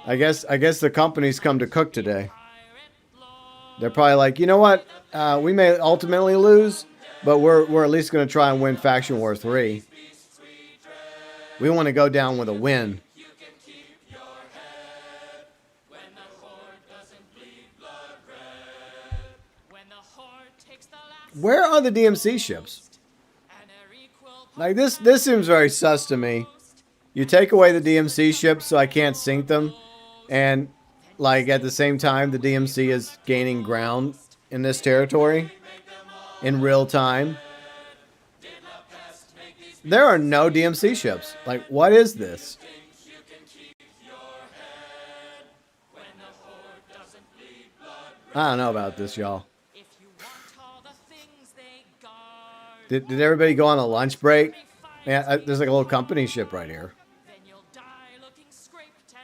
Speaker 1: I guess the company's come to cook today. They're probably like, you know what? We may ultimately lose, but we're at least going to try and win Faction War 3. We want to go down with a win. Where are the DMC ships? Like this seems very sus to me. You take away the DMC ships so I can't sink them, and like at the same time the DMC is gaining ground in this territory in real time. There are no DMC ships. Like, what is this? I don't know about this, y'all. Did everybody go on a lunch break? Yeah, there's like a little company ship right here.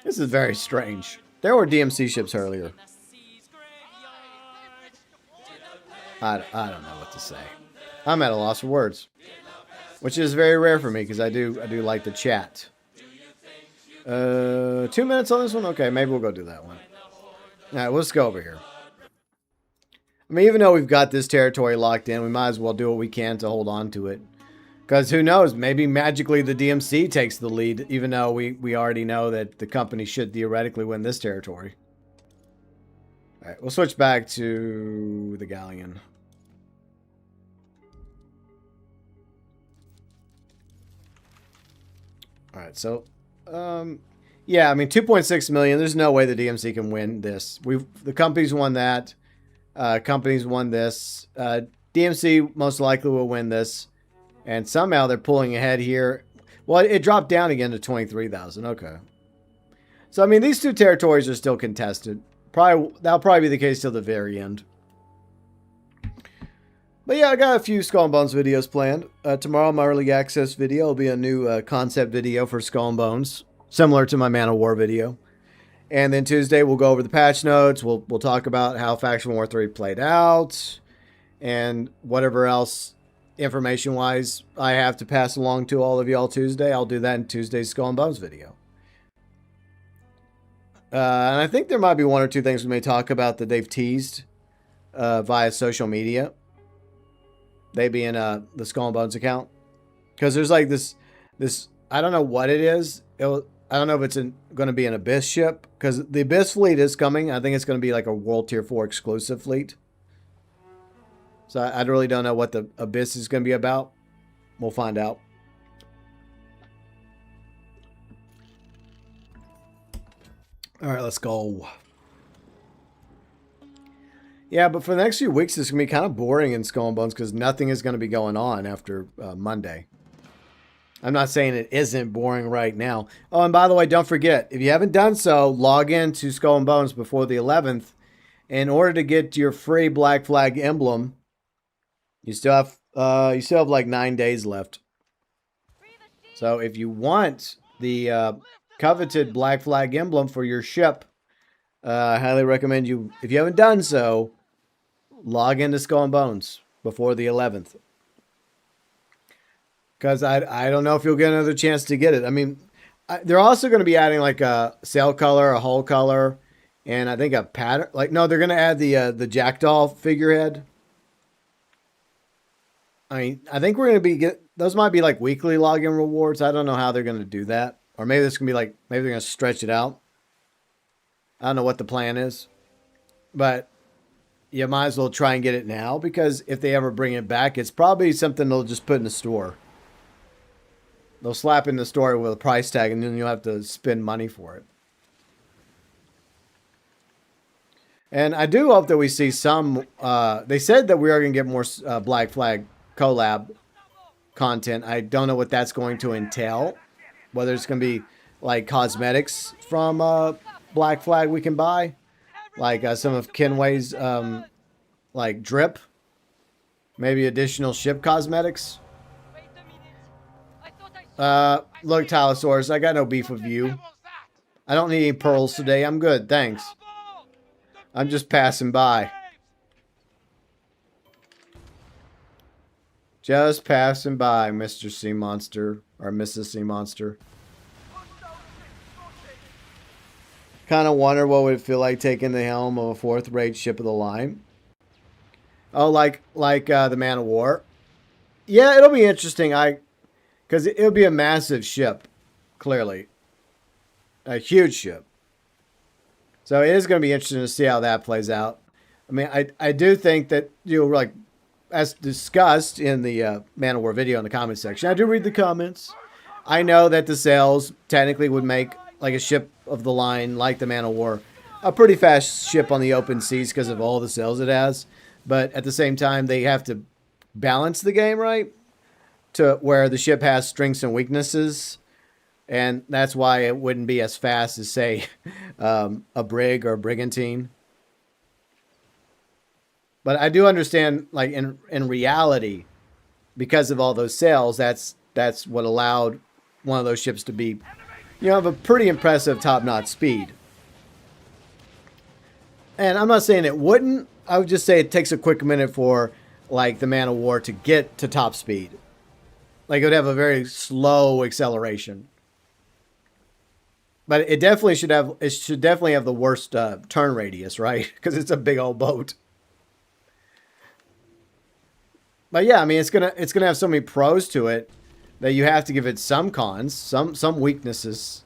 Speaker 1: This is very strange. There were DMC ships earlier. I don't know what to say. I'm at a loss for words, which is very rare for me because I do like to chat. 2 minutes on this one? Okay, maybe we'll go do that one. All right, let's go over here. I mean, even though we've got this territory locked in, we might as well do what we can to hold on to it. Because who knows, maybe magically the DMC takes the lead, even though we already know that the company should theoretically win this territory. All right, we'll switch back to the Galleon. All right, so, yeah, I mean, 2.6 million, there's no way the DMC can win this. The company's won that. Companies won this. DMC most likely will win this. And somehow they're pulling ahead here. Well, it dropped down again to 23,000. Okay. So, I mean, these two territories are still contested. That'll probably be the case till the very end. But yeah, I got a few Skull and Bones videos planned. Tomorrow, my early access video will be a new concept video for Skull and Bones, similar to my Man of War video. And then Tuesday, we'll go over the patch notes. We'll talk about how Faction War 3 played out and whatever else information-wise I have to pass along to all of y'all Tuesday. I'll do that in Tuesday's Skull and Bones video. And I think there might be one or two things we may talk about that they've teased via social media. They being the Skull and Bones account. Because there's like this, I don't know what it is. I don't know if it's going to be an Abyss ship. Because the Abyss fleet is coming. I think it's going to be like a World Tier 4 exclusive fleet. So I really don't know what the Abyss is going to be about. We'll find out. All right, let's go. Yeah, but for the next few weeks, it's going to be kind of boring in Skull and Bones because nothing is going to be going on after Monday. I'm not saying it isn't boring right now. Oh, and by the way, don't forget, if you haven't done so, log in to Skull and Bones before the 11th in order to get your free Black Flag emblem, you still have like 9 days left. So if you want the coveted Black Flag emblem for your ship, I highly recommend you, if you haven't done so, log into Skull and Bones before the 11th. Because I don't know if you'll get another chance to get it. I mean, they're also going to be adding like a sail color, a hull color, and I think a pattern. Like, no, they're going to add the Jackdaw figurehead. I mean, I think we're going to be those might be like weekly login rewards. I don't know how they're going to do that. Or maybe this can be like, maybe they're going to stretch it out. I don't know what the plan is. But you might as well try and get it now, because if they ever bring it back, it's probably something they'll just put in the store. They'll slap in the store with a price tag, and then you'll have to spend money for it. And I do hope that we see some... they said that we are going to get more Black Flag collab content. I don't know what that's going to entail. Whether it's going to be like cosmetics from Black Flag we can buy. Like some of Kenway's like drip. Maybe additional ship cosmetics. Look, Tylosaurus, I got no beef with you. I don't need any pearls today. I'm good, thanks. I'm just passing by. Just passing by, Mr. Sea Monster. Or Mrs. Sea Monster. Kind of wonder what would it feel like taking the helm of a fourth-rate ship of the line. Oh, like the Man of War. Yeah, it'll be interesting. Because it'll be a massive ship, clearly. A huge ship. So it is going to be interesting to see how that plays out. I mean, I do think that, you know, like, as discussed in the Man of War video in the comment section, I do read the comments. I know that the sails technically would make, like, a ship of the line, like the Man of War, a pretty fast ship on the open seas because of all the sails it has. But at the same time, they have to balance the game, right? To where the ship has strengths and weaknesses, and that's why it wouldn't be as fast as, say, a brig or a brigantine. But I do understand, like, in reality, because of all those sails, that's what allowed one of those ships to be, you know, have a pretty impressive top-notch speed. And I'm not saying it wouldn't. I would just say it takes a quick minute for, like, the Man of War to get to top speed. Like, it would have a very slow acceleration. But it definitely should have, it should definitely have the worst turn radius, right? Because it's a big old boat. But yeah, I mean, it's gonna have so many pros to it that you have to give it some cons, some weaknesses.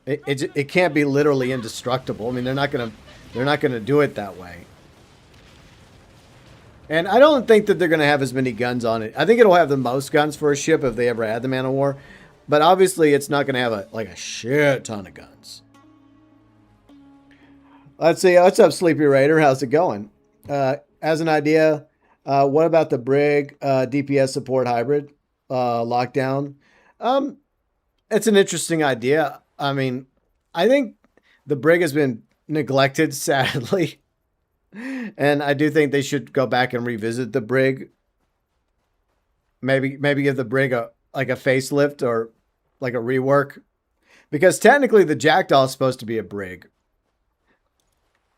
Speaker 1: It can't be literally indestructible. I mean, they're not gonna do it that way. And I don't think that they're going to have as many guns on it. I think it'll have the most guns for a ship if they ever had the Man of War. But obviously, it's not going to have a shit ton of guns. Let's see. What's up, Sleepy Raider? How's it going? As an idea, what about the Brig DPS support hybrid lockdown? It's an interesting idea. I mean, I think the Brig has been neglected, sadly. And I do think they should go back and revisit the Brig. Maybe give the Brig a facelift or like a rework. Because technically the Jackdaw is supposed to be a Brig.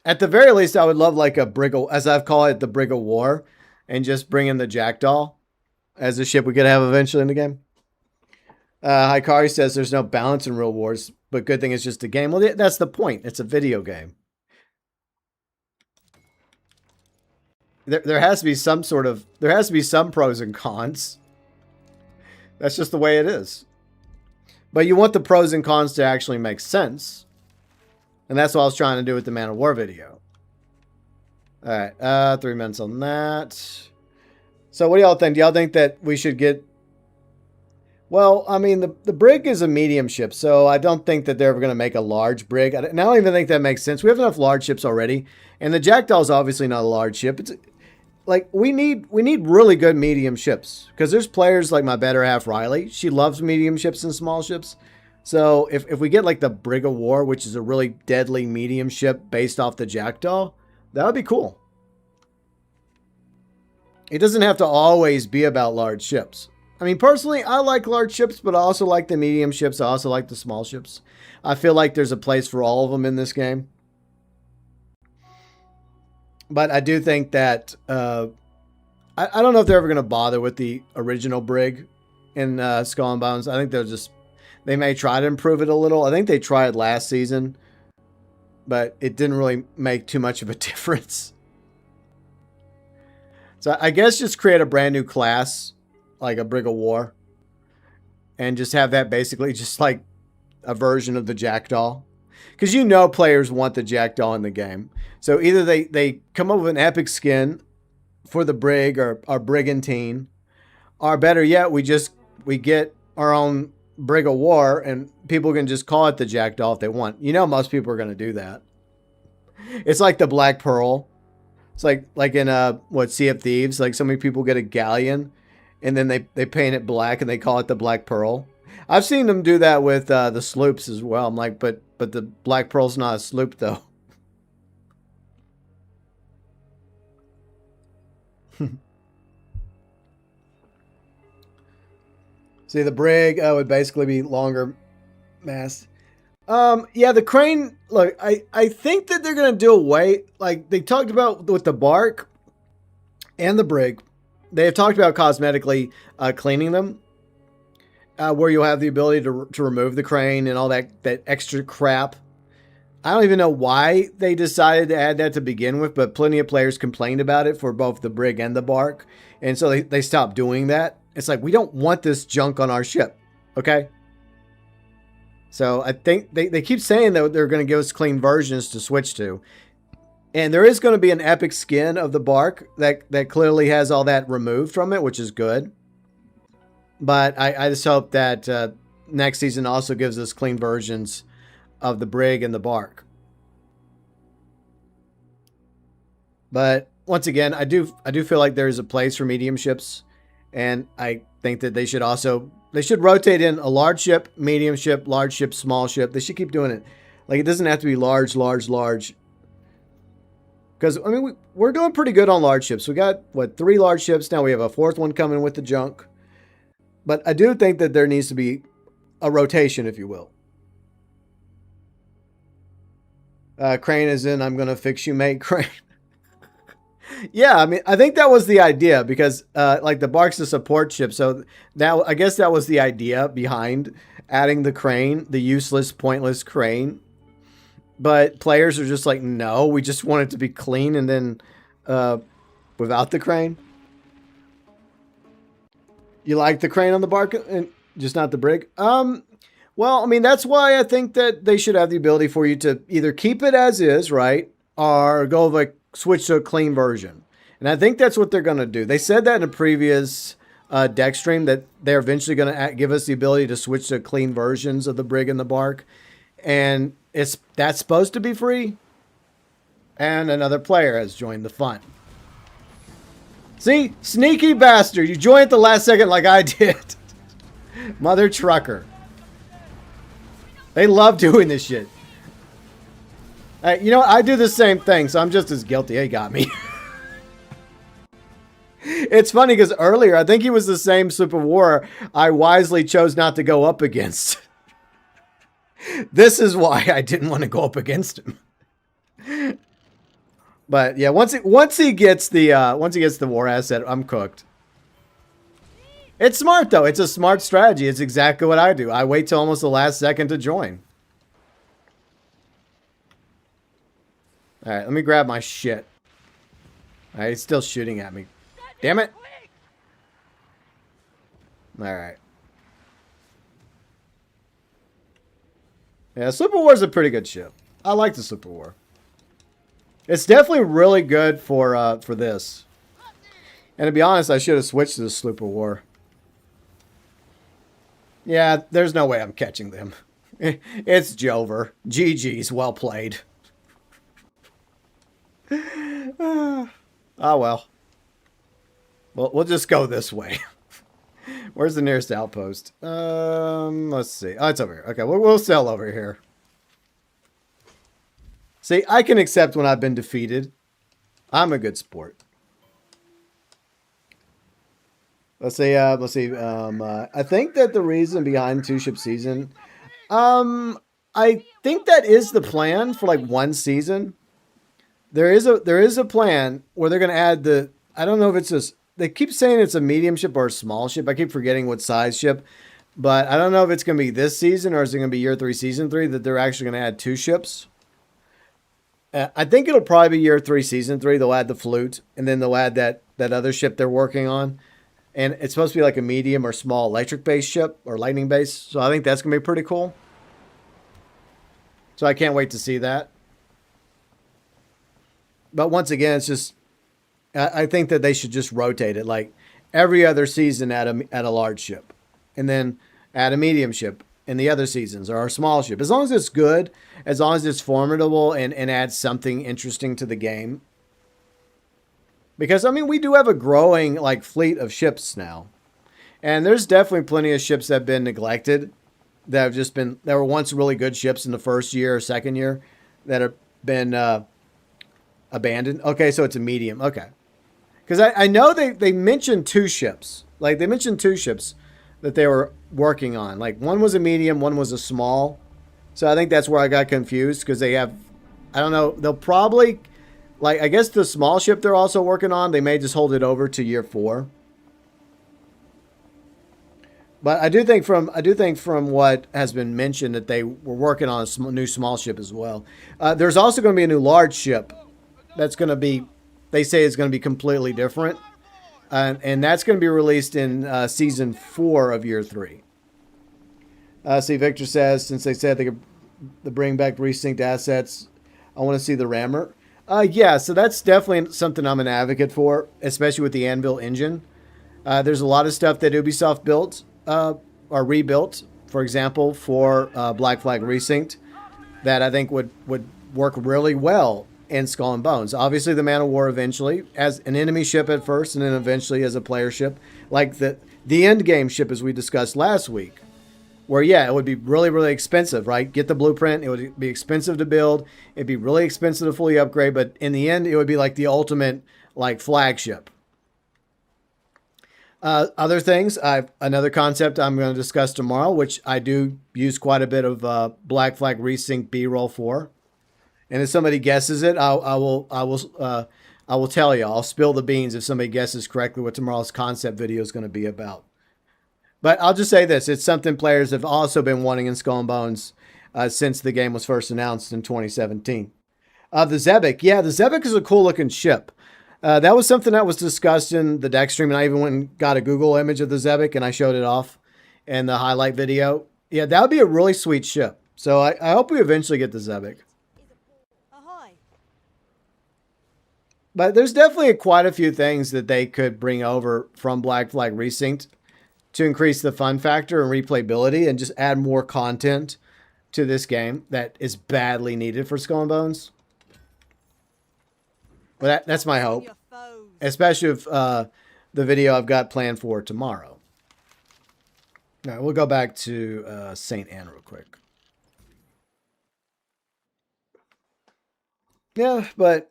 Speaker 1: At the very least, I would love like a Brig, as I've called it, the Brig of War. And just bring in the Jackdaw as a ship we could have eventually in the game. Hikari says there's no balance in Real Wars. But good thing it's just a game. Well, that's the point. It's a video game. There has to be some pros and cons. That's just the way it is. But you want the pros and cons to actually make sense. And that's what I was trying to do with the Man of War video. Alright, 3 minutes on that. So what do y'all think? Do y'all think that we should get... Well, I mean, the Brig is a medium ship, so I don't think that they're ever going to make a large Brig. And I don't even think that makes sense. We have enough large ships already. And the Jackdaw is obviously not a large ship. It's like we need really good medium ships, because there's players like my better half Riley. She loves medium ships and small ships. So if we get like the Brig of War, which is a really deadly medium ship based off the Jackdaw, that would be cool. It doesn't have to always be about large ships. I mean, personally, I like large ships, but I also like the medium ships. I also like the small ships. I feel like there's a place for all of them in this game. But I do think that I don't know if they're ever going to bother with the original Brig in Skull and Bones. I think they may try to improve it a little. I think they tried last season, but it didn't really make too much of a difference. So I guess just create a brand new class, like a Brig of War, and just have that basically just like a version of the Jackdaw. Because you know players want the Jackdaw in the game. So either they come up with an epic skin for the Brig or Brigantine, or better yet, we get our own Brig of War and people can just call it the Jackdaw if they want. You know most people are going to do that. It's like the Black Pearl. It's like in Sea of Thieves, like so many people get a galleon and then they paint it black and they call it the Black Pearl. I've seen them do that with the sloops as well. I'm like, but the Black Pearl's not a sloop though. See, the Brig would basically be longer mast. Yeah, the crane, look, I think that they're going to do away, like they talked about with the bark and the Brig. They have talked about cosmetically cleaning them, where you'll have the ability to remove the crane and all that extra crap. I don't even know why they decided to add that to begin with, but plenty of players complained about it for both the Brig and the bark. And so they stopped doing that. It's like, we don't want this junk on our ship. Okay. So I think they keep saying that they're going to give us clean versions to switch to. And there is going to be an epic skin of the bark that clearly has all that removed from it, which is good. But I just hope that next season also gives us clean versions of the Brig and the bark. But once again, I do feel like there's a place for medium ships. And I think that they should rotate in a large ship, medium ship, large ship, small ship. They should keep doing it. Like, it doesn't have to be large. Because, I mean, we're doing pretty good on large ships. We got, 3 large ships. Now we have a 4th one coming with the junk. But I do think that there needs to be a rotation, if you will. Crane is in, I'm going to fix you, mate, Crane. Yeah, I mean, I think that was the idea because, like, the bark's a support ship. So now I guess that was the idea behind adding the crane, the useless, pointless crane. But players are just like, no, we just want it to be clean and then without the crane. You like the crane on the bark and just not the Brig? Well, I mean, that's why I think that they should have the ability for you to either keep it as is, right? Or go like switch to a clean version. And I think that's what they're going to do. They said that in a previous deck stream that they're eventually going to give us the ability to switch to clean versions of the Brig and the bark. And that's supposed to be free. And another player has joined the fun. See? Sneaky bastard. You joined at the last second like I did. Mother trucker. They love doing this shit. You know, I do the same thing, so I'm just as guilty. He got me. It's funny because earlier, I think he was the same Super War I wisely chose not to go up against. This is why I didn't want to go up against him. But yeah, once he gets the war asset, I'm cooked. It's smart though. It's a smart strategy. It's exactly what I do. I wait till almost the last second to join. All right, let me grab my shit. All right, he's still shooting at me. Damn it. All right. Yeah, Super War is a pretty good ship. I like the Super War. It's definitely really good for this. And to be honest, I should have switched to the Super War. Yeah, there's no way I'm catching them. It's Jover. GG's, well played. Oh well. Well, we'll just go this way. Where's the nearest outpost? Let's see. Oh, it's over here. Okay, we'll sail over here. See, I can accept when I've been defeated. I'm a good sport. Let's see. Let's see. I think that the reason behind two-ship season, I think that is the plan for like one season. There is a plan where they're going to add the. I don't know if it's a. They keep saying it's a medium ship or a small ship. I keep forgetting what size ship, but I don't know if it's going to be this season or is it going to be year 3, season 3 that they're actually going to add 2 ships. I think it'll probably be year 3, season 3. They'll add the flute, and then they'll add that other ship they're working on. And it's supposed to be like a medium or small electric-based ship or lightning-based. So I think that's going to be pretty cool. So I can't wait to see that. But once again, it's just... I think that they should just rotate it. Like every other season at a large ship. And then add a medium ship in the other seasons or a small ship. As long as it's good, as long as it's formidable and adds something interesting to the game. Because, I mean, we do have a growing, like, fleet of ships now. And there's definitely plenty of ships that have been neglected. That have just been, that were once really good ships in the first year or second year. That have been abandoned. Okay, so it's a medium. Okay. Because I know they mentioned 2 ships. Like, they mentioned 2 ships that they were working on. Like, one was a medium, one was a small. So I think that's where I got confused. Because they have, I don't know, they'll probably... Like, I guess the small ship they're also working on, they may just hold it over to year 4. But I do think from what has been mentioned that they were working on a new small ship as well. There's also going to be a new large ship that's going to be, they say it's going to be completely different. And that's going to be released in season 4 of year 3. See, Victor says, since they said they could bring back resynced assets, I want to see the rammer. Yeah, so that's definitely something I'm an advocate for, especially with the Anvil engine. There's a lot of stuff that Ubisoft built or rebuilt, for example, for Black Flag Resynced, that I think would work really well in Skull and Bones. Obviously, the Man of War eventually, as an enemy ship at first, and then eventually as a player ship, like the end game ship as we discussed last week. Where, yeah, it would be really, really expensive, right? Get the blueprint. It would be expensive to build. It'd be really expensive to fully upgrade. But in the end, it would be like the ultimate, like, flagship. Other things, another concept I'm going to discuss tomorrow, which I do use quite a bit of Black Flag Resync B-roll for. And if somebody guesses it, I will tell you. I'll spill the beans if somebody guesses correctly what tomorrow's concept video is going to be about. But I'll just say this. It's something players have also been wanting in Skull and Bones since the game was first announced in 2017. The Zebek. Yeah, the Zebek is a cool-looking ship. That was something that was discussed in the deck stream, and I even went and got a Google image of the Zebek, and I showed it off in the highlight video. Yeah, that would be a really sweet ship. So I hope we eventually get the Zebek. But there's definitely quite a few things that they could bring over from Black Flag Resynced to increase the fun factor and replayability and just add more content to this game that is badly needed for Skull and Bones. But that's my hope. Especially with the video I've got planned for tomorrow. All right, we'll go back to St. Anne real quick. Yeah, but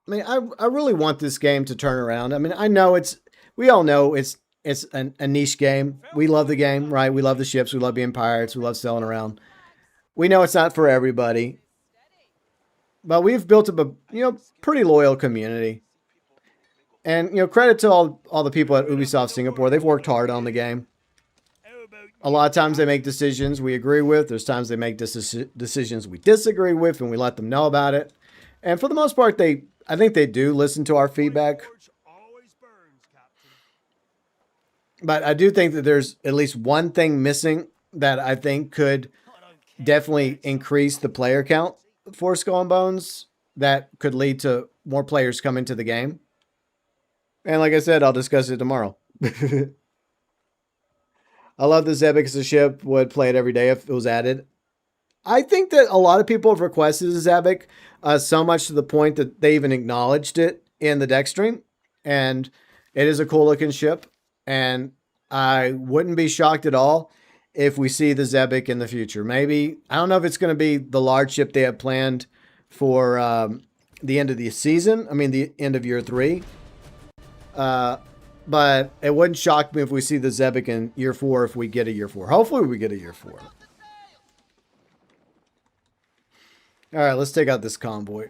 Speaker 1: I mean, I really want this game to turn around. I mean, I know we all know it's a niche game. We love the game, right? We love the ships. We love being pirates. We love sailing around. We know it's not for everybody. But we've built up a, pretty loyal community. And, credit to all the people at Ubisoft Singapore. They've worked hard on the game. A lot of times they make decisions we agree with. There's times they make decisions we disagree with, and we let them know about it. And for the most part, I think they do listen to our feedback. But I do think that there's at least one thing missing that I think could definitely increase the player count for Skull and Bones that could lead to more players coming to the game. And like I said, I'll discuss it tomorrow. I love the Zebek as a ship. Would play it every day if it was added. I think that a lot of people have requested the Zebek so much to the point that they even acknowledged it in the deck stream. And it is a cool looking ship. And I wouldn't be shocked at all if we see the Zebek in the future. Maybe, I don't know if it's going to be the large ship they have planned for the end of the season. I mean, the end of year 3. But it wouldn't shock me if we see the Zebek in year 4 if we get a year 4. Hopefully we get a year 4. All right, let's take out this convoy.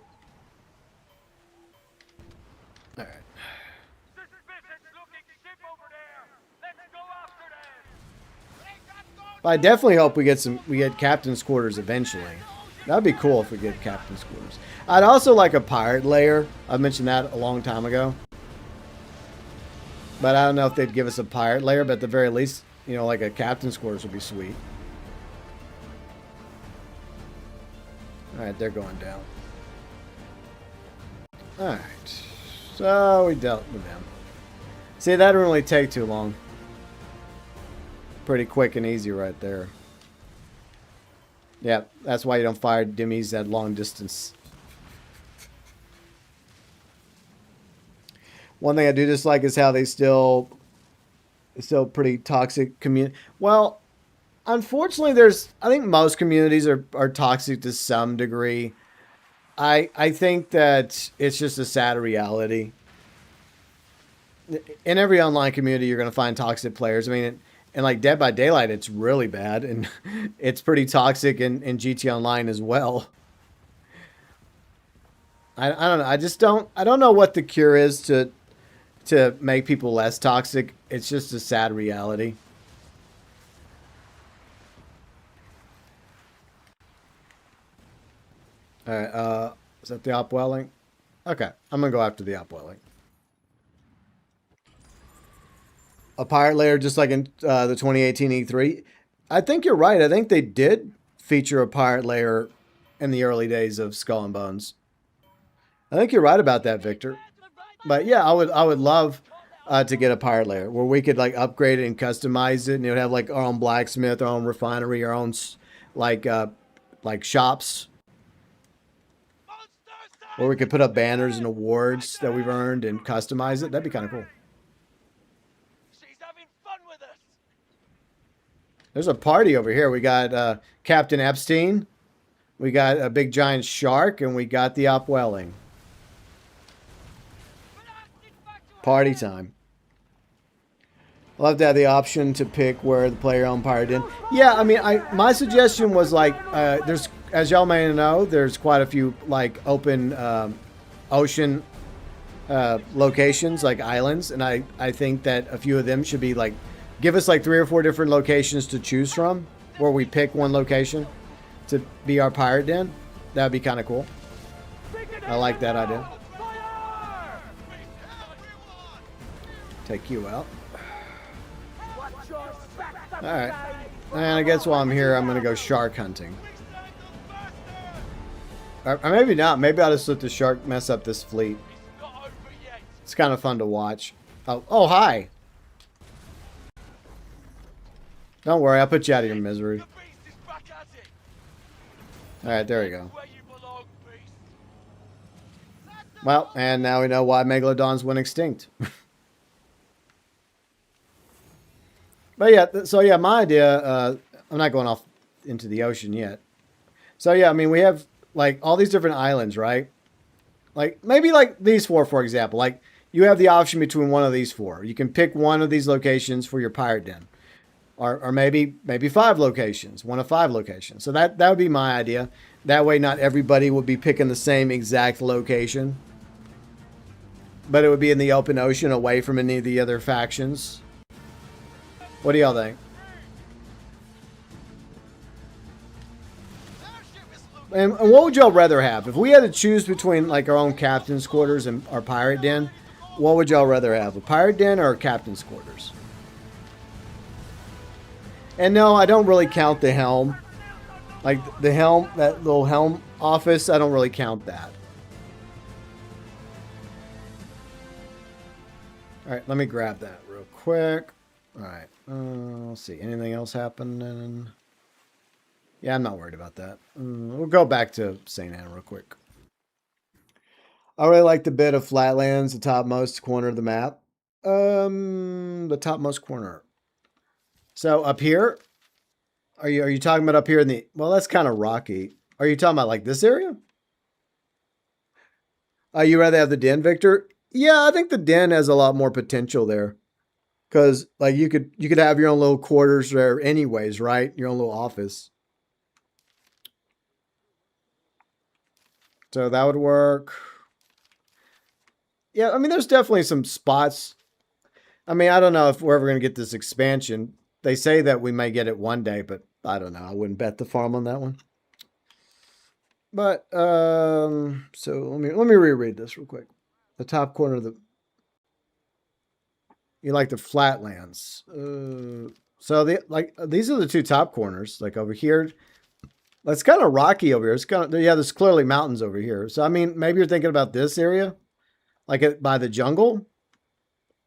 Speaker 1: All right. But I definitely hope we get captain's quarters eventually. That'd be cool if we get captain's quarters. I'd also like a pirate lair. I mentioned that a long time ago. But I don't know if they'd give us a pirate lair, but at the very least, you know, like a captain's quarters would be sweet. Alright, they're going down. Alright. So we dealt with them. See, that didn't really take too long. Pretty quick and easy right there. Yeah, that's why you don't fire dimmies at long distance. One thing I do dislike is how they still pretty toxic community. Well, unfortunately, I think most communities are toxic to some degree. I think that it's just a sad reality. In every online community, you're going to find toxic players. I mean, and like Dead by Daylight, it's really bad, and it's pretty toxic in GT Online as well. I don't know. I don't know what the cure is to make people less toxic. It's just a sad reality. All right, is that the upwelling? Okay, I'm gonna go after the upwelling. A pirate layer, just like in the 2018 E3. I think you're right. I think they did feature a pirate layer in the early days of Skull and Bones. I think you're right about that, Victor. But yeah, I would love to get a pirate layer where we could like upgrade it and customize it, and it would have like our own blacksmith, our own refinery, our own like shops, where we could put up banners and awards that we've earned and customize it. That'd be kind of cool. There's a party over here. We got Captain Epstein. We got a big giant shark, and we got the upwelling. Party time. I'll have to have the option to pick where the player owned pirate in. Yeah, I mean, my suggestion was like, there's, as y'all may know, there's quite a few like open ocean locations, like islands, and I think that a few of them should be like, give us like 3 or 4 different locations to choose from, where we pick one location to be our pirate den. That'd be kind of cool. I like that idea. Take you out. Alright. And I guess while I'm here, I'm going to go shark hunting. Or maybe not. Maybe I'll just let the shark mess up this fleet. It's kind of fun to watch. Oh, hi. Don't worry, I'll put you out of your misery. Alright, there we go. Well, and now we know why Megalodons went extinct. But yeah, so yeah, my idea, I'm not going off into the ocean yet. So yeah, I mean, we have like all these different islands, right? Like maybe like these 4, for example. Like you have the option between one of these 4. You can pick one of these locations for your pirate den. Or maybe 5 locations, 1 of 5 locations. So that would be my idea. That way not everybody would be picking the same exact location. But it would be in the open ocean away from any of the other factions. What do y'all think? And what would y'all rather have? If we had to choose between like our own captain's quarters and our pirate den, what would y'all rather have? A pirate den or a captain's quarters? And no, I don't really count the helm. Like the helm, that little helm office, I don't really count that. Alright, let me grab that real quick. Alright, let's see. Anything else happening? Yeah, I'm not worried about that. We'll go back to St. Anne real quick. I really like the bit of flatlands, the topmost corner of the map. The topmost corner. So up here, are you talking about up here in the? Well, that's kind of rocky. Are you talking about like this area? You rather have the den, Victor? Yeah, I think the den has a lot more potential there. Because like you could have your own little quarters there anyways, right? Your own little office. So that would work. Yeah, I mean, there's definitely some spots. I mean, I don't know if we're ever going to get this expansion. They say that we may get it one day, but I don't know. I wouldn't bet the farm on that one. But so let me reread this real quick. The top corner of the. You like the flatlands. So these are the two top corners, like over here. It's kind of rocky over here. It's kind of, yeah, there's clearly mountains over here. So I mean, maybe you're thinking about this area, like by the jungle.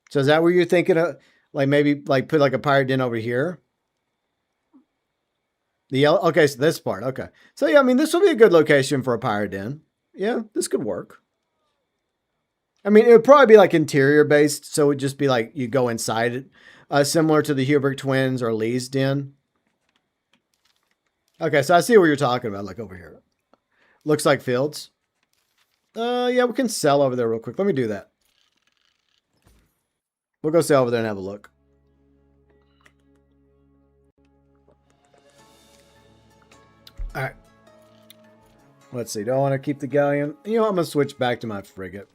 Speaker 1: So is that where you're thinking of, like maybe like put like a pirate den over here? The yellow. Okay, so this part. Okay, so yeah, I mean, this would be a good location for a pirate den. Yeah, this could work. I mean, it would probably be like interior based, so it would just be like you go inside it, similar to the Hubert twins or Lee's den. Okay, so I see what you're talking about, like over here. Looks like fields. Yeah, we can sell over there real quick. Let me do that. We'll go sell over there and have a look. All right. Let's see. Do I want to keep the galleon? You know, I'm going to switch back to my frigate.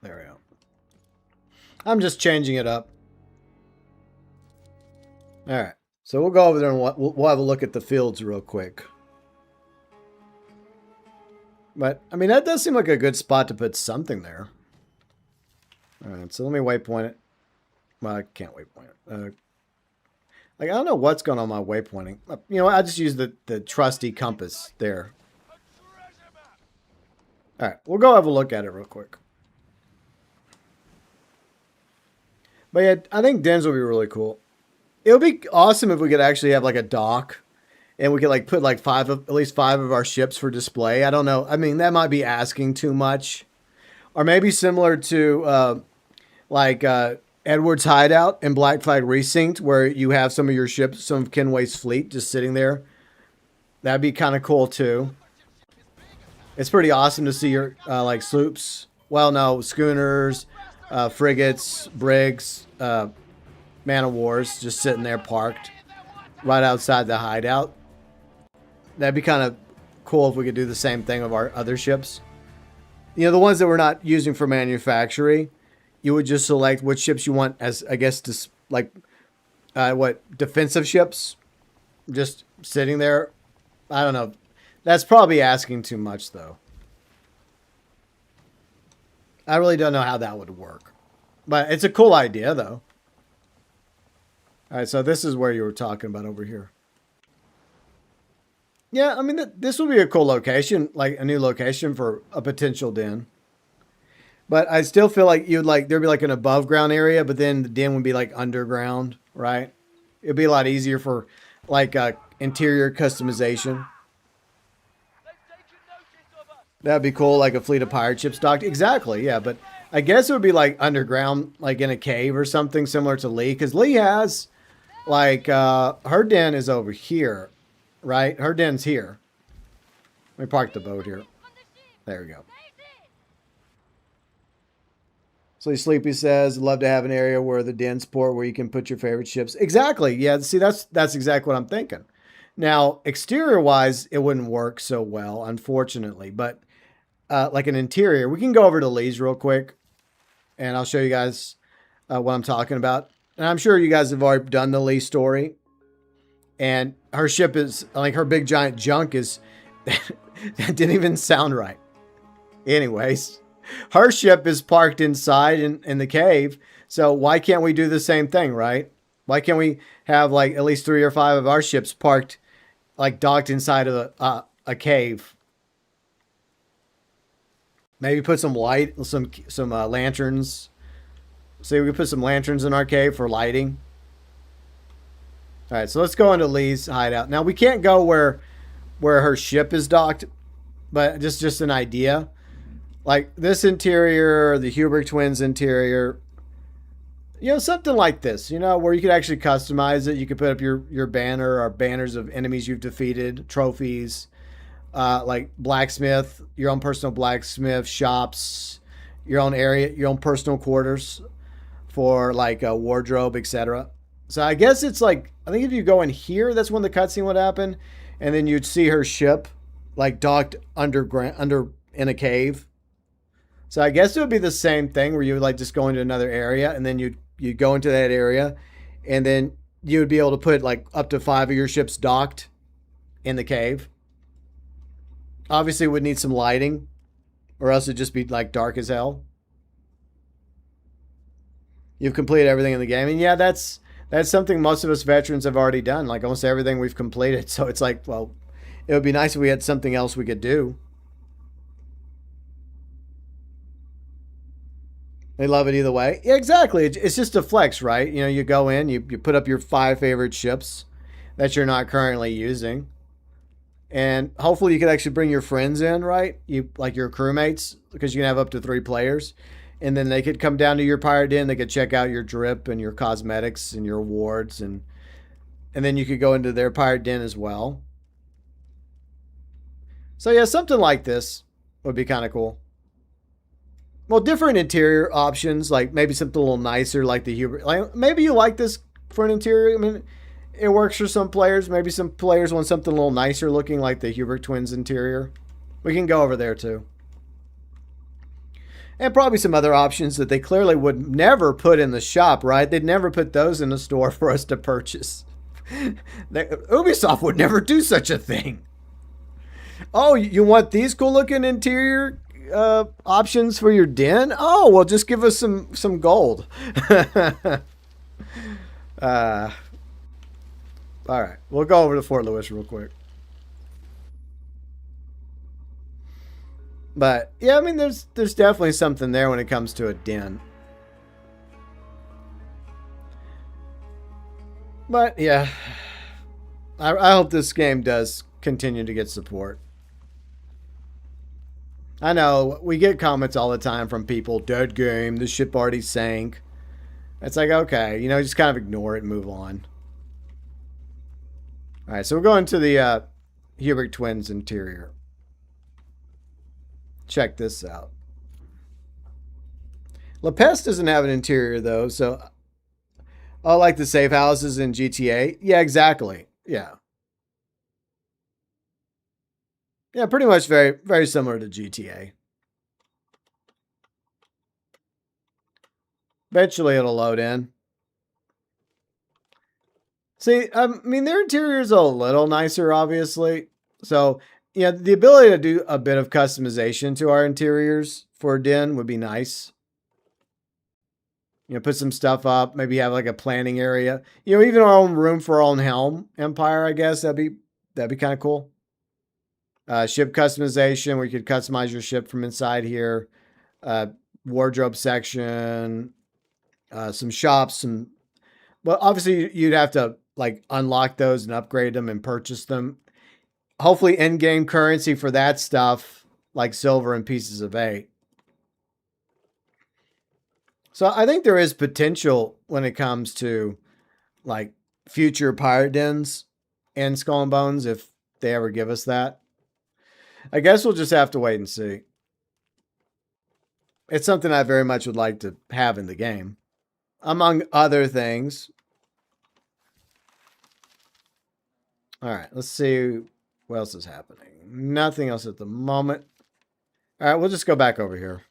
Speaker 1: There we go. I'm just changing it up. All right. So we'll go over there and we'll have a look at the fields real quick. But, I mean, that does seem like a good spot to put something there. All right, so let me waypoint it. Well, I can't waypoint it. Like, I don't know what's going on my waypointing. You know, I just use the trusty compass there. All right, we'll go have a look at it real quick. But yeah, I think dens will be really cool. It would be awesome if we could actually have like a dock and we could like put like at least five of our ships for display. I don't know. I mean, that might be asking too much. Or maybe similar to Edward's Hideout and Black Flag Precinct, where you have some of your ships, some of Kenway's fleet just sitting there. That'd be kind of cool too. It's pretty awesome to see your like sloops. Well, no, schooners, frigates, brigs, man of wars just sitting there parked right outside the hideout. That'd be kind of cool if we could do the same thing with our other ships. You know, the ones that we're not using for manufacturing, you would just select which ships you want as, I guess, defensive ships. Just sitting there. I don't know. That's probably asking too much, though. I really don't know how that would work. But it's a cool idea, though. All right, so this is where you were talking about over here. Yeah, I mean, this would be a cool location, like a new location for a potential den. But I still feel like there'd be like an above ground area, but then the den would be like underground, right? It'd be a lot easier for like interior customization. That'd be cool, like a fleet of pirate ships docked. Exactly, yeah, but I guess it would be like underground, like in a cave or something similar to Lee, because Lee has like her den is over here, right? Her den's here. Let me park the boat here. There we go. So Sleepy says, love to have an area where the den's port where you can put your favorite ships. Exactly. Yeah, see, that's exactly what I'm thinking. Now, exterior-wise, it wouldn't work so well, unfortunately. But like an interior, we can go over to Lee's real quick, and I'll show you guys what I'm talking about. And I'm sure you guys have already done the Lee story. And her ship is, like her big giant junk is, that didn't even sound right. Anyways, her ship is parked inside in the cave. So why can't we do the same thing, right? Why can't we have like at least 3 or 5 of our ships parked, like docked inside of a cave? Maybe put some light, some lanterns. See, we can put some lanterns in our cave for lighting. All right, so let's go into Lee's hideout. Now we can't go where her ship is docked, but just an idea. Like this interior, the Hubert twins interior, something like this, where you could actually customize it. You could put up your banner or banners of enemies you've defeated, trophies, like blacksmith, your own personal blacksmith shops, your own area, your own personal quarters for like a wardrobe, etc. So I guess it's like, I think if you go in here, that's when the cutscene would happen, and then you'd see her ship like docked underground, under in a cave. So I guess it would be the same thing where you would like just go into another area, and then you'd go into that area, and then you would be able to put like up to 5 of your ships docked in the cave. Obviously, it would need some lighting, or else it'd just be like dark as hell. You've completed everything in the game, and yeah, that's something most of us veterans have already done. Like almost everything we've completed. So it's like, well, it would be nice if we had something else we could do. They love it either way. Yeah, exactly. It's just a flex, right? You go in, you put up your 5 favorite ships that you're not currently using. And hopefully you could actually bring your friends in, right? You like your crewmates, because you can have up to 3 players. And then they could come down to your pirate den. They could check out your drip and your cosmetics and your awards. And then you could go into their pirate den as well. So yeah, something like this would be kind of cool. Well, different interior options, like maybe something a little nicer, like the Hubert. Like maybe you like this for an interior. I mean, it works for some players. Maybe some players want something a little nicer looking, like the Hubert twins interior. We can go over there too. And probably some other options that they clearly would never put in the shop, right? They'd never put those in the store for us to purchase. Ubisoft would never do such a thing. Oh, you want these cool looking interior options for your den? Oh, well, just give us some gold. All right, we'll go over to Fort Lewis real quick. But yeah, I mean, there's definitely something there when it comes to a den. But yeah, I hope this game does continue to get support. I know we get comments all the time from people, dead game, the ship already sank. It's like, okay, just kind of ignore it and move on. All right, so we're going to the Hubert twins interior. Check this out. La Peste doesn't have an interior though, so like the safe houses in GTA. Yeah, exactly. Yeah. Yeah, pretty much very, very similar to GTA. Eventually it'll load in. See, I mean, their interior is a little nicer, obviously. So, yeah, the ability to do a bit of customization to our interiors for a den would be nice. Put some stuff up. Maybe have like a planning area. Even our own room for our own helm empire, I guess. That'd be kind of cool. Ship customization, where you could customize your ship from inside here. Wardrobe section. Some shops. Well, obviously, you'd have to like unlock those and upgrade them and purchase them. Hopefully, in-game currency for that stuff, like silver and pieces of 8. So I think there is potential when it comes to like future pirate dens in Skull and Bones if they ever give us that. I guess we'll just have to wait and see. It's something I very much would like to have in the game, among other things. All right, let's see what else is happening. Nothing else at the moment. All right, we'll just go back over here.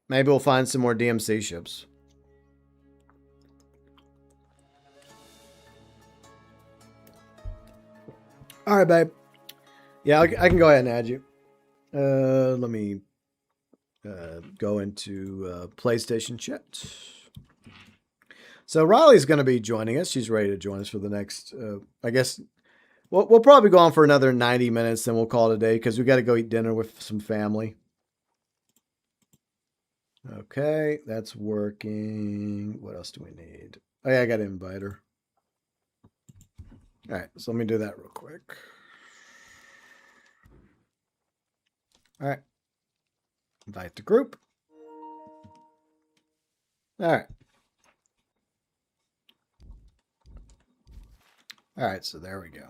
Speaker 1: Maybe we'll find some more DMC ships. All right, babe. Yeah, I can go ahead and add you. Let me go into PlayStation chat. So Riley's going to be joining us. She's ready to join us for the next, I guess, we'll probably go on for another 90 minutes, then we'll call it a day because we got to go eat dinner with some family. Okay, that's working. What else do we need? Oh, yeah, I got to invite her. All right, so let me do that real quick. All right. Invite the group. All right. All right, so there we go.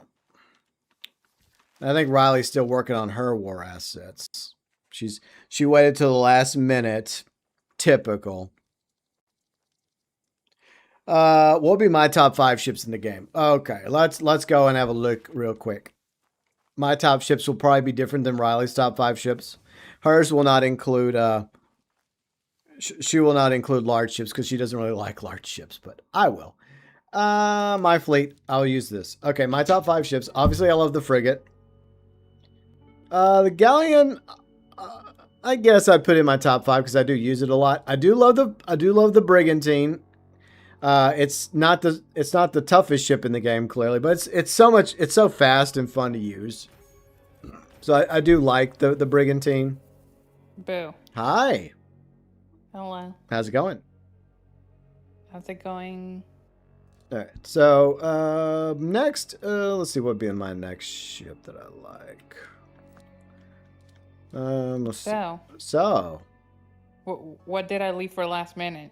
Speaker 1: I think Riley's still working on her war assets. She waited till the last minute. Typical. What would be my top 5 ships in the game? Okay, let's go and have a look real quick. My top ships will probably be different than Riley's top 5 ships. Hers will not include she will not include large ships because she doesn't really like large ships, but I will. My fleet, I'll use this. Okay, my top 5 ships. Obviously, I love the frigate. The galleon, I guess I'd put in my top 5 because I do use it a lot. I do love the brigantine. It's not the toughest ship in the game, clearly, but it's so fast and fun to use. So I do like the brigantine.
Speaker 4: Boo.
Speaker 1: Hi.
Speaker 4: Hello.
Speaker 1: How's it going?
Speaker 4: How's it going?
Speaker 1: All right. So next, let's see what would be in my next ship that I like. Let's see. So.
Speaker 4: What did I leave for last minute?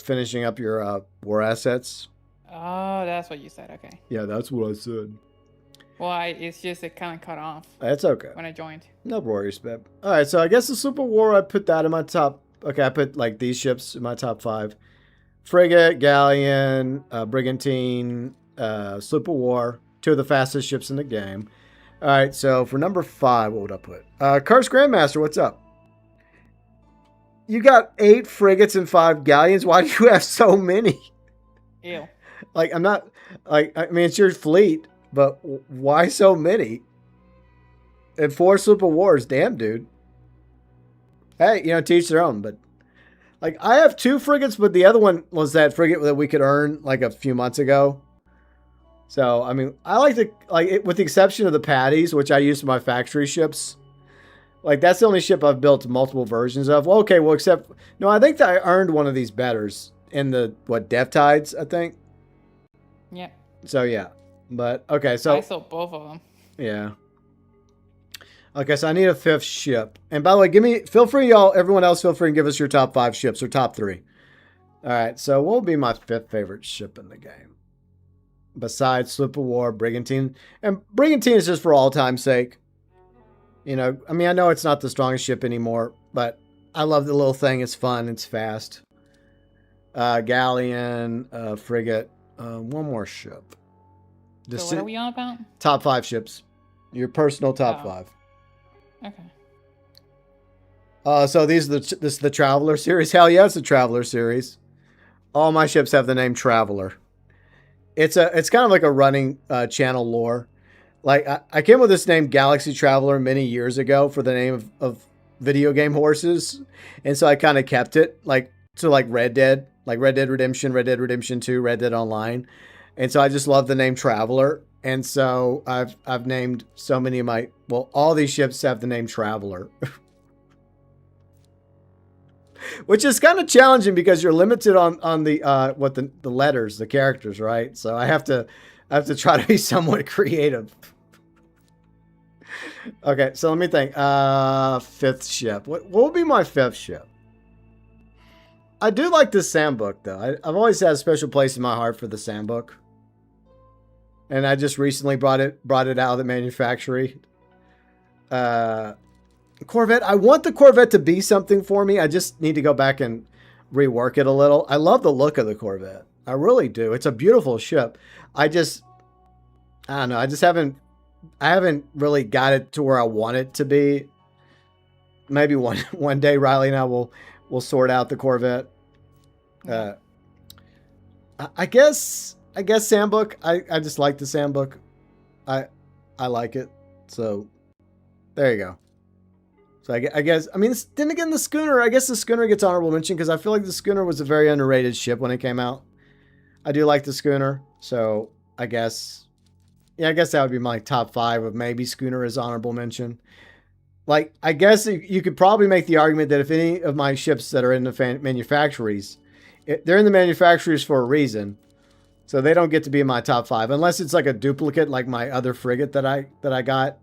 Speaker 1: Finishing up your war assets.
Speaker 4: Oh, that's what you said. Okay.
Speaker 1: Yeah, that's what I said.
Speaker 4: Well, it's just it kind of cut off.
Speaker 1: That's okay.
Speaker 4: When I joined.
Speaker 1: No worries, babe. All right, so I guess the Super War, I put that in my top. Okay, I put like these ships in my top 5. Frigate, galleon, brigantine, Super War, 2 of the fastest ships in the game. All right, so for number 5, what would I put? Cursed Grandmaster, what's up? You got 8 frigates and 5 galleons. Why do you have so many?
Speaker 4: Ew.
Speaker 1: Like, I'm not, like, I mean, it's your fleet, but why so many? And 4 Super Wars, damn, dude. Hey, teach their own, but, like, I have 2 frigates, but the other one was that frigate that we could earn, like, a few months ago. So, I mean, I like to, like, with the exception of the Patties, which I use for my factory ships. Like, that's the only ship I've built multiple versions of. Well, okay, well, except... No, I think that I earned one of these betters in the, Death Tides, I think.
Speaker 4: Yeah.
Speaker 1: So, yeah. But, okay, so...
Speaker 4: I sold both of them.
Speaker 1: Yeah. Okay, so I need a 5th ship. And by the way, feel free, y'all, everyone else, feel free and give us your top 5 ships or top 3. All right, so what will be my 5th favorite ship in the game? Besides Slip of War, Brigantine. And Brigantine is just for all time's sake. I mean, I know it's not the strongest ship anymore, but I love the little thing. It's fun. It's fast. Galleon, frigate, one more ship.
Speaker 4: So what are we on about?
Speaker 1: Top 5 ships. Your personal top 5.
Speaker 4: Okay.
Speaker 1: So this is the Traveler series. Hell yeah, it's the Traveler series. All my ships have the name Traveler. It's kind of like a running channel lore. Like, I came with this name Galaxy Traveler many years ago for the name of video game horses. And so I kind of kept it, like, to like Red Dead Redemption, Red Dead Redemption 2, Red Dead Online. And so I just love the name Traveler. And so I've named so many of all these ships have the name Traveler. Which is kind of challenging because you're limited on the letters, the characters, right? So I have to try to be somewhat creative. Okay, so let me think. 5th ship. What would be my 5th ship? I do like the Sandbook, though. I've always had a special place in my heart for the Sandbook. And I just recently brought it out of the manufactory. Corvette. I want the Corvette to be something for me. I just need to go back and rework it a little. I love the look of the Corvette. I really do. It's a beautiful ship. I don't know. I haven't really got it to where I want it to be. Maybe one day Riley and I will sort out the Corvette. I guess Sandbook. I just like the Sandbook. I like it. So there you go. So I guess, I mean, then again, the Schooner, I guess the Schooner gets honorable mention because I feel like the Schooner was a very underrated ship when it came out. I do like the Schooner. So I guess that would be my top 5 of maybe Schooner as honorable mention. Like, I guess you could probably make the argument that if any of my ships that are in the manufactories, they're in the manufactories for a reason. So they don't get to be in my top 5 unless it's like a duplicate, like my other frigate that I got.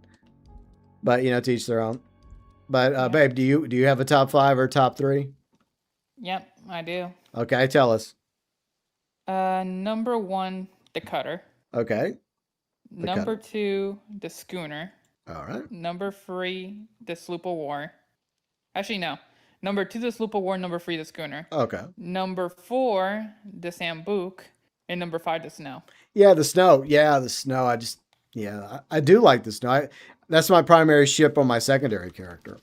Speaker 1: But, to each their own. But, babe, do you have a top 5 or top 3?
Speaker 4: Yep, I do.
Speaker 1: Okay, tell us.
Speaker 4: Number 1, the Cutter.
Speaker 1: Okay.
Speaker 4: Number 2, the schooner.
Speaker 1: All right.
Speaker 4: Number 3, the sloop of war. Actually, no. Number 2, the sloop of war. Number 3, the schooner.
Speaker 1: Okay.
Speaker 4: Number 4, the sambuc. And number 5, the snow.
Speaker 1: Yeah, the snow. Yeah, the snow. I do like the snow. That's my primary ship on my secondary character.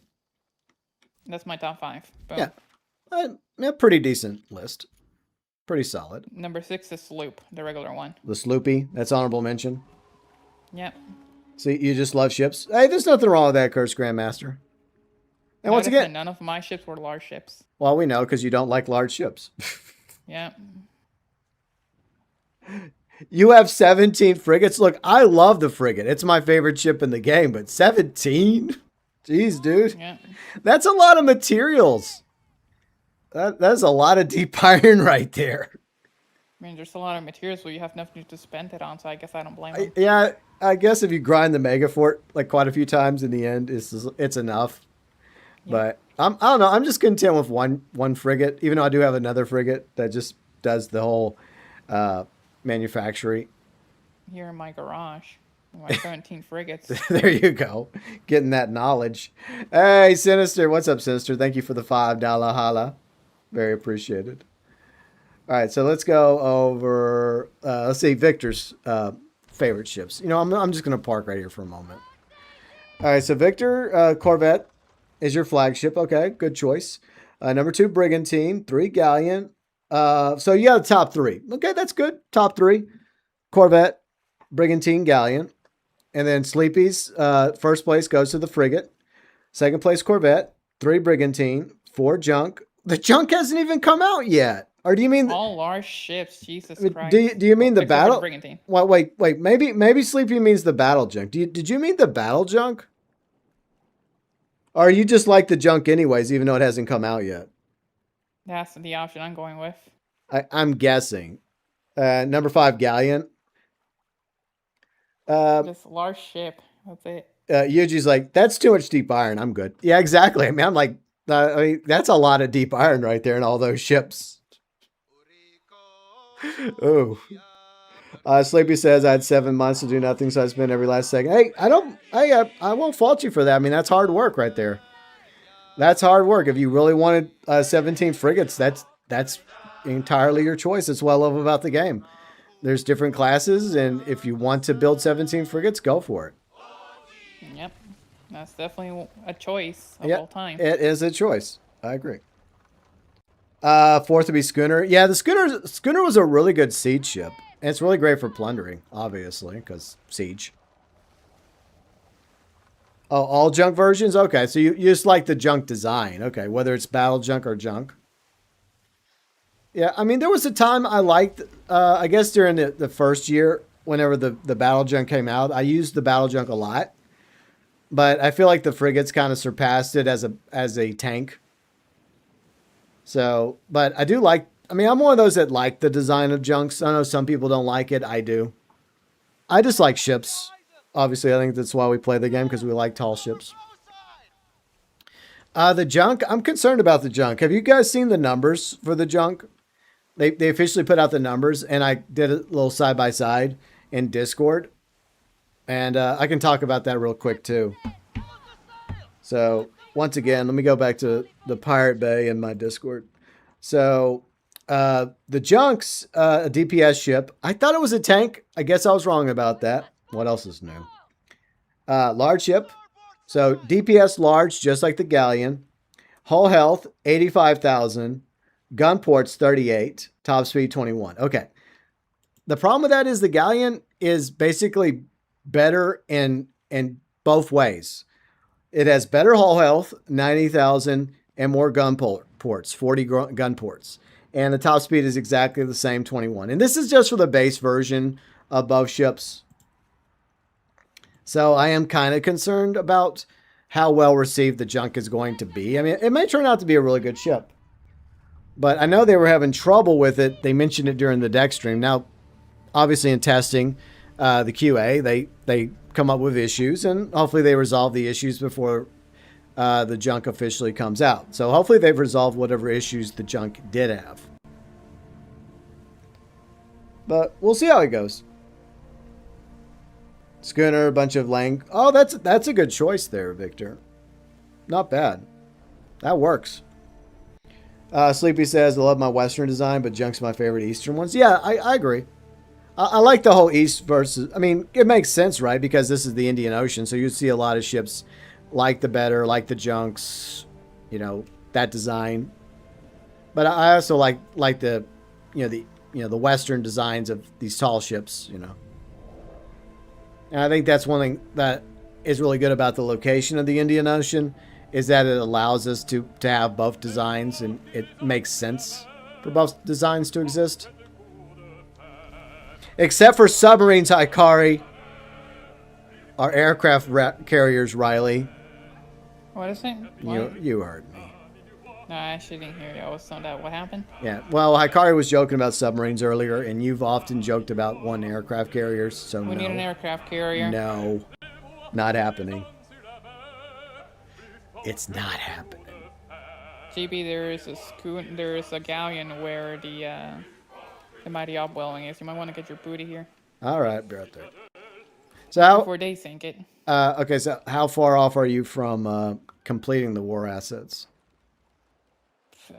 Speaker 4: That's my top 5. Boom.
Speaker 1: Yeah, pretty decent list. Pretty solid.
Speaker 4: Number 6, the sloop, the regular one.
Speaker 1: The Sloopy. That's honorable mention.
Speaker 4: Yep.
Speaker 1: See, you just love ships. Hey, there's nothing wrong with that, Curse Grandmaster. And once again,
Speaker 4: none of my ships were large ships.
Speaker 1: Well, we know because you don't like large ships.
Speaker 4: Yeah.
Speaker 1: You have 17 frigates. Look, I love the frigate. It's my favorite ship in the game, but 17? Jeez, dude.
Speaker 4: Yeah.
Speaker 1: That's a lot of materials. That's a lot of deep iron right there.
Speaker 4: I mean, there's a lot of materials where you have nothing to spend it on, so I guess I don't blame them.
Speaker 1: Yeah, I guess if you grind the Mega Fort like quite a few times in the end, it's enough. Yeah. But I don't know. I'm just content with one frigate, even though I do have another frigate that just does the whole manufacturing.
Speaker 4: Here in my garage, my 17 frigates.
Speaker 1: There you go, getting that knowledge. Hey, Sinister, what's up, Sinister? Thank you for the $5 holla, very appreciated. All right, so let's go over. Let's see Victor's favorite ships. You know, I'm just gonna park right here for a moment. All right, so Victor, Corvette is your flagship. Okay, good choice. Number 2, Brigantine. 3, Galleon. So you got a top 3. Okay, that's good. Top 3, Corvette, Brigantine, Galleon. And then Sleepy's first place goes to the frigate. Second place, Corvette. 3, Brigantine. 4, Junk. The Junk hasn't even come out yet. Or do you mean
Speaker 4: all large ships? Jesus Christ.
Speaker 1: Do you mean the battle?
Speaker 4: Brigantine.
Speaker 1: Wait. Maybe Sleepy means the battle junk. Did you mean the battle junk? Or you just like the junk anyways, even though it hasn't come out yet?
Speaker 4: That's the option I'm going with.
Speaker 1: I'm guessing. Number 5, Galleon.
Speaker 4: Just large ship. That's it.
Speaker 1: Yuji's like, that's too much deep iron. I'm good. Yeah, exactly. I mean, I'm like, that's a lot of deep iron right there in all those ships. Oh. Sleepy says I had 7 months to do nothing, so I spent every last second. Hey, I won't fault you for that. I mean, that's hard work right there. That's hard work. If you really wanted 17 frigates, that's entirely your choice. It's what I love about the game. There's different classes, and if you want to build 17 frigates, go for it.
Speaker 4: Yep. That's definitely a choice of all time.
Speaker 1: It is a choice. I agree. 4th would be Schooner. Yeah, the Schooner was a really good siege ship. And it's really great for plundering, obviously, because siege. Oh, all junk versions? Okay, so you just like the junk design. Okay, whether it's battle junk or junk. Yeah, I mean, there was a time I liked, I guess during the first year, whenever the battle junk came out, I used the battle junk a lot. But I feel like the frigates kind of surpassed it as a tank. So, but I do like, I mean, I'm one of those that like the design of junks. I know some people don't like it. I do. I just like ships. Obviously, I think that's why we play the game, because we like tall ships. The junk, I'm concerned about the junk. Have you guys seen the numbers for the junk? They officially put out the numbers, and I did a little side-by-side in Discord. And I can talk about that real quick, too. So, once again, let me go back to the Pirate Bay in my Discord. So, the junk's a DPS ship. I thought it was a tank. I guess I was wrong about that. What else is new? Large ship. So, DPS large, just like the Galleon. Hull health, 85,000. Gun ports, 38. Top speed, 21. Okay. The problem with that is the Galleon is basically better in both ways. It has better hull health, 90,000, and more gun ports, 40 gun ports. And the top speed is exactly the same, 21. And this is just for the base version of both ships. So I am kind of concerned about how well received the junk is going to be. I mean, it may turn out to be a really good ship. But I know they were having trouble with it. They mentioned it during the deck stream. Now, obviously in testing, the QA, they come up with issues, and hopefully they resolve the issues before the junk officially comes out. So hopefully they've resolved whatever issues the junk did have. But we'll see how it goes. Schooner, a bunch of lang. Oh, that's a good choice there, Victor. Not bad. That works. Sleepy says, I love my Western design, but Junk's my favorite Eastern ones. Yeah, I agree. I like the whole East versus... I mean, it makes sense, right? Because this is the Indian Ocean, so you'd see a lot of ships like the Better, like the Junks, you know, that design. But I also like the, the Western designs of these tall ships, you know. And I think that's one thing that is really good about the location of the Indian Ocean is that it allows us to have both designs, and it makes sense for both designs to exist. Except for submarines, Hikari. Our aircraft carriers, Riley.
Speaker 4: What is it? What?
Speaker 1: You heard me.
Speaker 4: No, I actually didn't hear you. I was on that. What happened?
Speaker 1: Yeah, well, Hikari was joking about submarines earlier, and you've often joked about one aircraft carriers, so
Speaker 4: We need an aircraft carrier.
Speaker 1: No, not happening. It's not happening.
Speaker 4: GB, there is a galleon where the mighty upwelling is. You might want to get your booty here.
Speaker 1: All right, be right there. So
Speaker 4: before they sink it.
Speaker 1: Okay, so how far off are you from completing the war assets?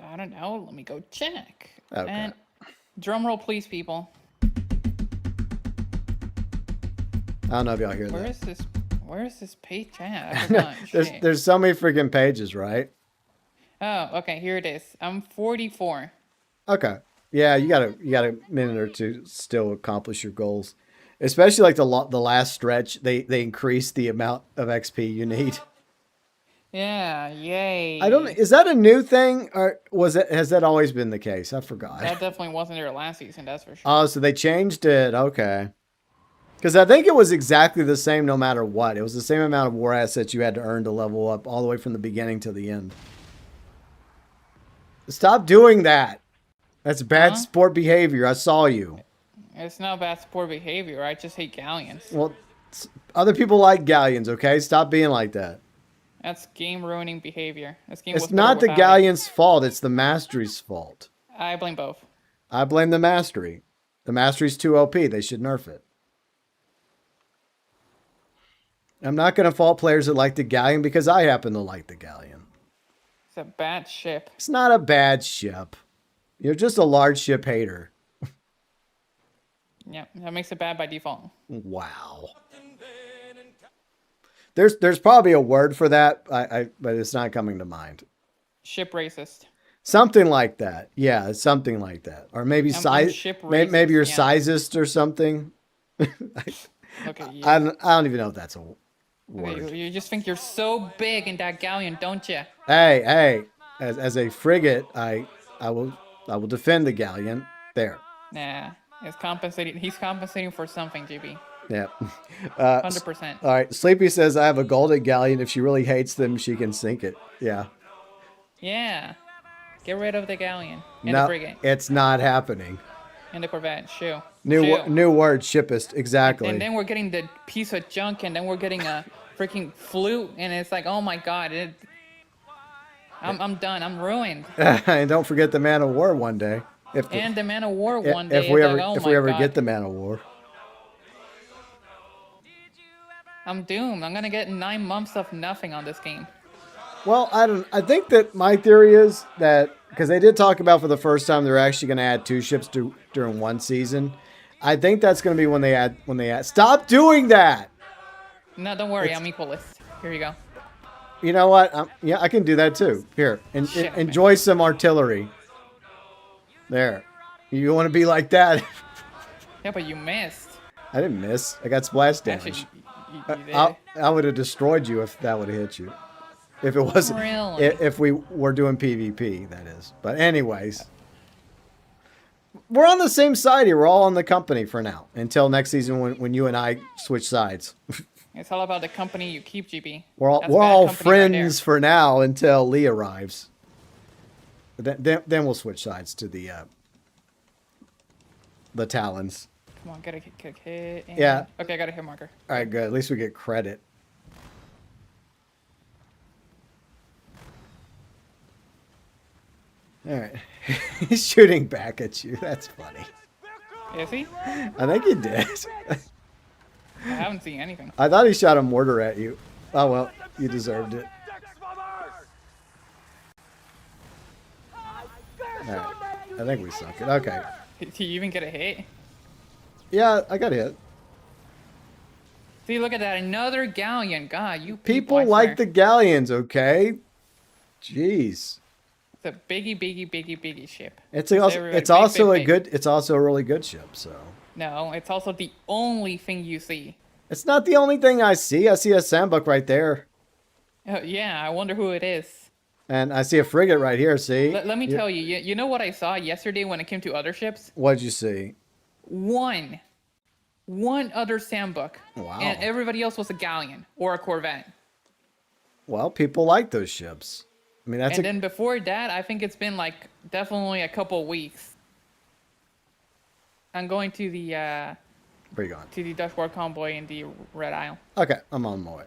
Speaker 4: I don't know. Let me go check.
Speaker 1: Okay.
Speaker 4: And drum roll, please, people.
Speaker 1: I don't know if y'all hear
Speaker 4: Where
Speaker 1: that.
Speaker 4: is this? Where is this page at? I forgot.
Speaker 1: there's so many freaking pages, right?
Speaker 4: Oh, okay. Here it is. I'm 44.
Speaker 1: Okay. Yeah, you got a minute or two to still accomplish your goals. Especially like the last stretch, they increase the amount of XP you need.
Speaker 4: Yeah, yay.
Speaker 1: I don't. Is that a new thing, or has that always been the case? I forgot.
Speaker 4: That definitely wasn't there last season. That's for sure.
Speaker 1: Oh, so they changed it. Okay. Because I think it was exactly the same no matter what. It was the same amount of war assets you had to earn to level up all the way from the beginning to the end. Stop doing that. That's bad sport behavior. I saw you.
Speaker 4: It's not bad sport behavior. I just hate galleons.
Speaker 1: Well, other people like galleons, okay? Stop being like that.
Speaker 4: That's game-ruining behavior. This game
Speaker 1: It's
Speaker 4: was
Speaker 1: not the
Speaker 4: without
Speaker 1: galleon's fault. It's the mastery's fault.
Speaker 4: it. I blame both.
Speaker 1: I blame the mastery. The mastery's too OP. They should nerf it. I'm not going to fault players that like the galleon because I happen to like the galleon.
Speaker 4: It's a bad ship.
Speaker 1: It's not a bad ship. You're just a large ship hater.
Speaker 4: Yeah, that makes it bad by default.
Speaker 1: Wow. There's probably a word for that, but it's not coming to mind.
Speaker 4: Ship racist.
Speaker 1: Something like that. Yeah, something like that. Or maybe size.
Speaker 4: ship
Speaker 1: Maybe you're
Speaker 4: racist, yeah.
Speaker 1: sizist or something.
Speaker 4: Okay, yeah.
Speaker 1: I don't even know if that's a word.
Speaker 4: Okay, you just think you're so big in that galleon, don't you?
Speaker 1: Hey, as a frigate, I will defend the galleon. There.
Speaker 4: Nah, it's compensating. He's compensating for something, GB.
Speaker 1: Yeah.
Speaker 4: 100%.
Speaker 1: All right. Sleepy says I have a golden galleon. If she really hates them, she can sink it. Yeah.
Speaker 4: Yeah. Get rid of the galleon and
Speaker 1: No,
Speaker 4: the frigate
Speaker 1: it's not happening.
Speaker 4: and the corvette. Shoo.
Speaker 1: New
Speaker 4: Shoo.
Speaker 1: new word, shipist. Exactly.
Speaker 4: And then we're getting the piece of junk, and then we're getting a freaking flute, and it's like, oh my god, I'm done. I'm ruined.
Speaker 1: And don't forget the Man of War one day.
Speaker 4: And the Man of War one day.
Speaker 1: If we
Speaker 4: it's
Speaker 1: ever
Speaker 4: like, oh
Speaker 1: if
Speaker 4: my
Speaker 1: we ever
Speaker 4: God.
Speaker 1: get the Man of War.
Speaker 4: I'm doomed. I'm gonna get 9 months of nothing on this game.
Speaker 1: Well, I think that my theory is that because they did talk about for the first time they're actually going to add 2 ships during one season. I think that's going to be when they add. Stop doing that.
Speaker 4: No, don't worry. I'm equalist. Here you go.
Speaker 1: You know what? Yeah, I can do that too. Here,
Speaker 4: Shit,
Speaker 1: enjoy some artillery. There. You want to be like that?
Speaker 4: Yeah, but you missed.
Speaker 1: I didn't miss. I got splash damage.
Speaker 4: Actually, you did.
Speaker 1: I would have destroyed you if that would have hit you. If it wasn't,
Speaker 4: Really?
Speaker 1: if we were doing PvP, that is. But anyways, we're on the same side here. We're all on the company for now until next season when you and I switch sides.
Speaker 4: It's all about the company you keep, GB.
Speaker 1: We're all
Speaker 4: That's bad company
Speaker 1: friends for now until Lee arrives. But then we'll switch sides to the Talons.
Speaker 4: Come on, get a hit. And...
Speaker 1: Yeah.
Speaker 4: Okay, I got a hit marker.
Speaker 1: All right, good. At least we get credit. All right. He's shooting back at you. That's funny.
Speaker 4: Is he?
Speaker 1: I think he did.
Speaker 4: I haven't seen anything.
Speaker 1: I thought he shot a mortar at you. Oh, well, you deserved it. All right. I think we sunk it. Okay.
Speaker 4: Did you even get a hit?
Speaker 1: Yeah, I got hit.
Speaker 4: See, look at that. Another galleon. God, you
Speaker 1: People
Speaker 4: I
Speaker 1: like
Speaker 4: swear.
Speaker 1: the galleons, okay? Jeez.
Speaker 4: It's a biggie ship.
Speaker 1: It's
Speaker 4: Just
Speaker 1: also
Speaker 4: everybody,
Speaker 1: it's also
Speaker 4: big,
Speaker 1: a
Speaker 4: big.
Speaker 1: good it's also a really good ship, so.
Speaker 4: No, it's also the only thing you see.
Speaker 1: It's not the only thing I see. I see a sandbuck right there.
Speaker 4: Yeah, I wonder who it is.
Speaker 1: And I see a frigate right here, see?
Speaker 4: Let me tell you, you know what I saw yesterday when it came to other ships?
Speaker 1: What'd you see?
Speaker 4: One other sandbook.
Speaker 1: Wow.
Speaker 4: And everybody else was a galleon or a corvette.
Speaker 1: Well, people like those ships. I mean, that's
Speaker 4: And then before that, I think it's been like definitely a couple weeks. I'm going to the
Speaker 1: where you going?
Speaker 4: to the Dutch War convoy in the Red Isle.
Speaker 1: Okay, I'm on my way.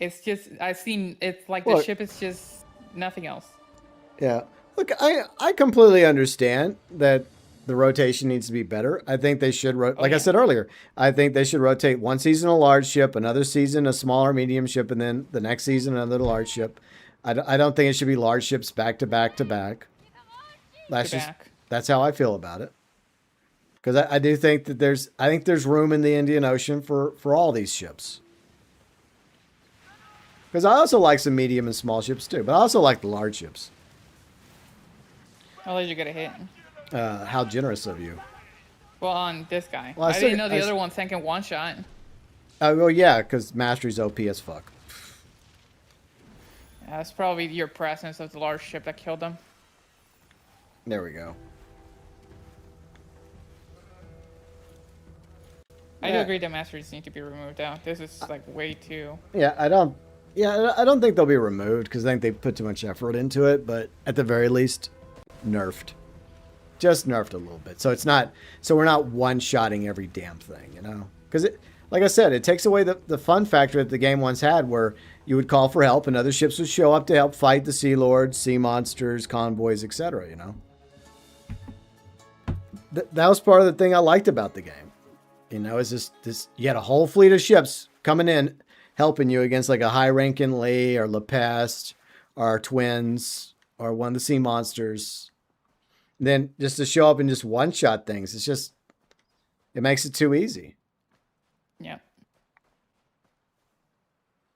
Speaker 4: It's just it's like
Speaker 1: Look.
Speaker 4: the ship is just nothing else.
Speaker 1: Yeah. Look, I completely understand that the rotation needs to be better. I think they should, like I
Speaker 4: yeah.
Speaker 1: said earlier, I think they should rotate one season a large ship, another season a smaller medium ship, and then the next season another large ship. I don't think it should be large ships back to back to back. That's how I feel about it. Because I do think that there's room in the Indian Ocean for all these ships. Because I also like some medium and small ships too, but I also like the large ships.
Speaker 4: I'll let you get a hit.
Speaker 1: How generous of you.
Speaker 4: Well, on this guy.
Speaker 1: Well,
Speaker 4: I didn't know the other one sank in one shot.
Speaker 1: Well, yeah, because Mastery's OP as fuck.
Speaker 4: That's probably your presence of the large ship that killed them.
Speaker 1: There we go.
Speaker 4: I do agree that masters need to be removed out. This is like way too.
Speaker 1: Yeah, I don't think they'll be removed because I think they put too much effort into it. But at the very least, nerfed, just nerfed a little bit. So it's not. So we're not one-shotting every damn thing, you know? Because it, like I said, it takes away the fun factor that the game once had, where you would call for help and other ships would show up to help fight the sea lords, sea monsters, convoys, etc. You know. That was part of the thing I liked about the game. You know, is this you had a whole fleet of ships coming in, helping you against like a high-ranking Lee or La Peste or Twins or one of the sea monsters. And then just to show up and just one-shot things, it makes it too easy.
Speaker 4: Yeah.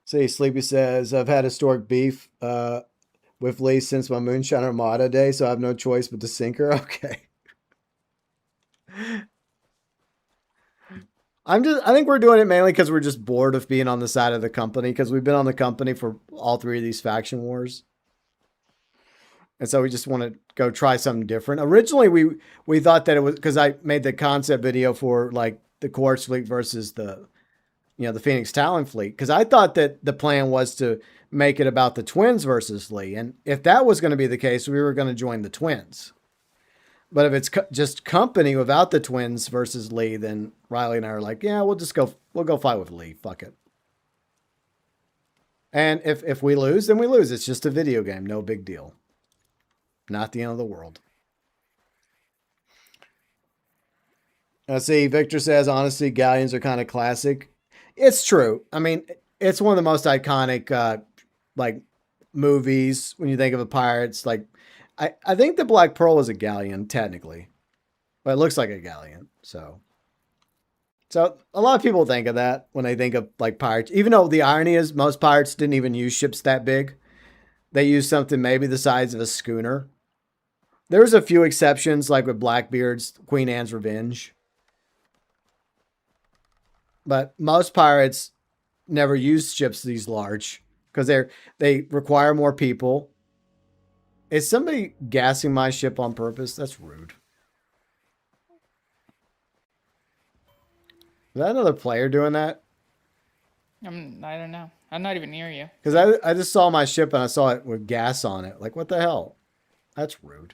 Speaker 1: See, Sleepy says, I've had historic beef with Lee since my Moonshine Armada day, so I have no choice but to sink her. Okay. I think we're doing it mainly because we're just bored of being on the side of the company, because we've been on the company for all three of these faction wars. And so we just want to go try something different. Originally, we thought that it was because I made the concept video for like the Quartz fleet versus the Phoenix Talon fleet. Because I thought that the plan was to make it about the Twins versus Lee. And if that was going to be the case, we were going to join the Twins. But if it's just company without the Twins versus Lee, then Riley and I are like, yeah, we'll go fight with Lee. Fuck it. And if we lose, then we lose. It's just a video game. No big deal. Not the end of the world. Let's see. Victor says, honestly, galleons are kind of classic. It's true. I mean, it's one of the most iconic, movies when you think of the pirates. Like, I think the Black Pearl is a galleon, technically. But it looks like a galleon, so a lot of people think of that when they think of, like, pirates. Even though the irony is most pirates didn't even use ships that big. They used something maybe the size of a schooner. There's a few exceptions, like with Blackbeard's Queen Anne's Revenge. But most pirates never used ships these large because they require more people. Is somebody gassing my ship on purpose? That's rude. Is that another player doing that?
Speaker 4: I don't know. I'm not even near you.
Speaker 1: Because I just saw my ship and I saw it with gas on it. Like, what the hell? That's rude.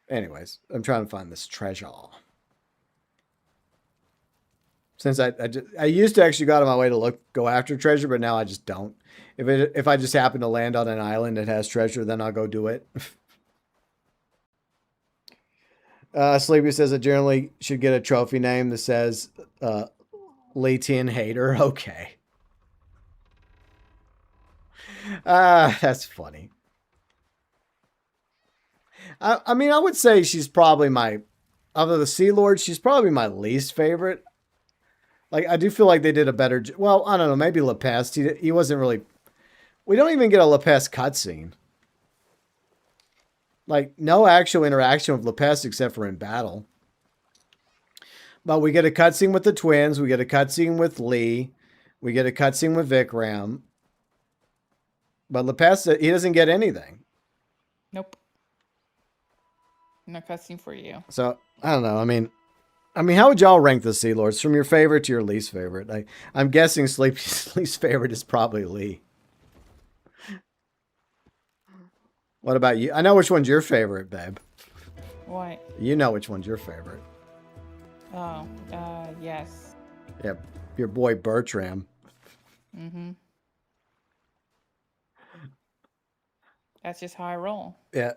Speaker 1: Anyways, I'm trying to find this treasure. Since I used to actually go out of my way to go after treasure, but now I just don't. If I just happen to land on an island that has treasure, then I'll go do it. Sleepy says I generally should get a trophy name that says Latian Hater. Okay. That's funny. I mean, I would say she's probably of the Sea Lords, she's probably my least favorite. Like, I do feel like they did a better... Well, I don't know. Maybe Lepest. He wasn't really... We don't even get a Lepest cutscene. Like, no actual interaction with Lepest except for in battle. But we get a cutscene with the twins. We get a cutscene with Lee. We get a cutscene with Vikram. But Lepest, he doesn't get anything.
Speaker 4: Nope. No cutscene for you.
Speaker 1: So, I don't know. I mean, how would y'all rank the Sea Lords from your favorite to your least favorite? I'm guessing Sleepy's least favorite is probably Lee. What about you? I know which one's your favorite, babe.
Speaker 4: What?
Speaker 1: You know which one's your favorite.
Speaker 4: Oh, yes.
Speaker 1: Yeah, your boy Bertram.
Speaker 4: Mm-hmm. That's just how I roll.
Speaker 1: Yeah.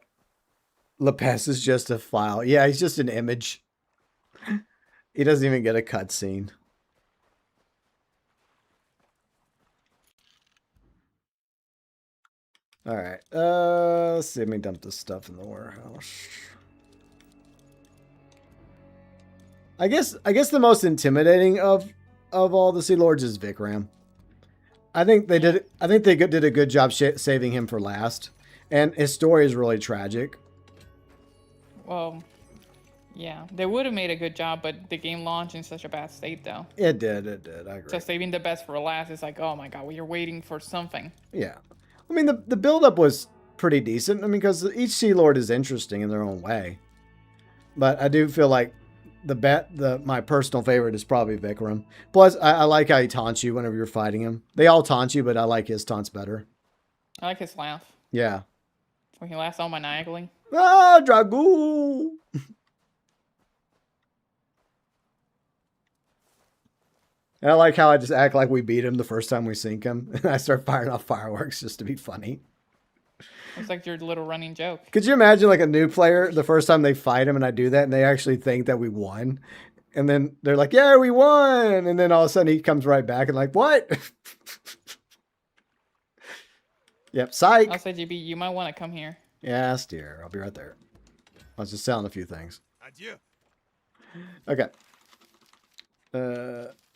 Speaker 1: Lepest is just a file. Yeah, he's just an image. He doesn't even get a cutscene. All right. Let's see. Let me dump this stuff in the warehouse. I guess the most intimidating of all the Sea Lords is Vikram. I think they did a good job saving him for last, and his story is really tragic.
Speaker 4: Well, yeah, they would have made a good job, but the game launched in such a bad state, though.
Speaker 1: It did. I agree.
Speaker 4: So saving the best for last is like, oh my god, well, you're waiting for something.
Speaker 1: Yeah. I mean, the build-up was pretty decent. I mean, because each Sea Lord is interesting in their own way. But I do feel like my personal favorite is probably Vikram. Plus, I like how he taunts you whenever you're fighting him. They all taunt you, but I like his taunts better.
Speaker 4: I like his laugh.
Speaker 1: Yeah.
Speaker 4: When he laughs all maniacally.
Speaker 1: Ah, Dragoo! And I like how I just act like we beat him the first time we sink him. And I start firing off fireworks just to be funny.
Speaker 4: It's like your little running joke.
Speaker 1: Could you imagine like a new player, the first time they fight him and I do that and they actually think that we won? And then they're like, yeah, we won. And then all of a sudden he comes right back and like, what? Yep, psych.
Speaker 4: I'll say, GB, you might want to come here.
Speaker 1: Yes, dear. I'll be right there. I was just selling a few things.
Speaker 2: Adieu.
Speaker 1: Okay.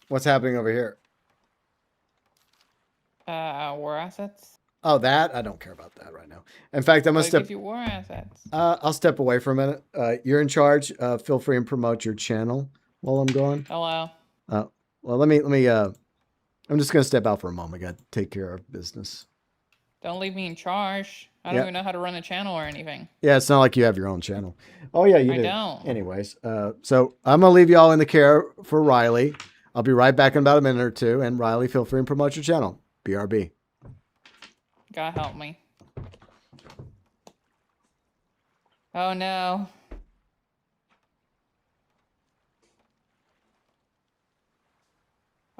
Speaker 1: What's happening over here?
Speaker 4: War assets.
Speaker 1: Oh, that? I don't care about that right now. In fact, I'm going to
Speaker 4: Give you war assets.
Speaker 1: I'll step away for a minute. You're in charge. Feel free and promote your channel while I'm gone.
Speaker 4: Hello.
Speaker 1: Well, let me, I'm just going to step out for a moment. I got to take care of business.
Speaker 4: Don't leave me in charge. I don't even know how to run a channel or anything.
Speaker 1: Yeah, it's not like you have your own channel. Oh, yeah, you do.
Speaker 4: I don't.
Speaker 1: Anyways, so I'm going to leave you all in the care for Riley. I'll be right back in about a minute or two. And Riley, feel free and promote your channel. BRB.
Speaker 4: God help me. Oh, no.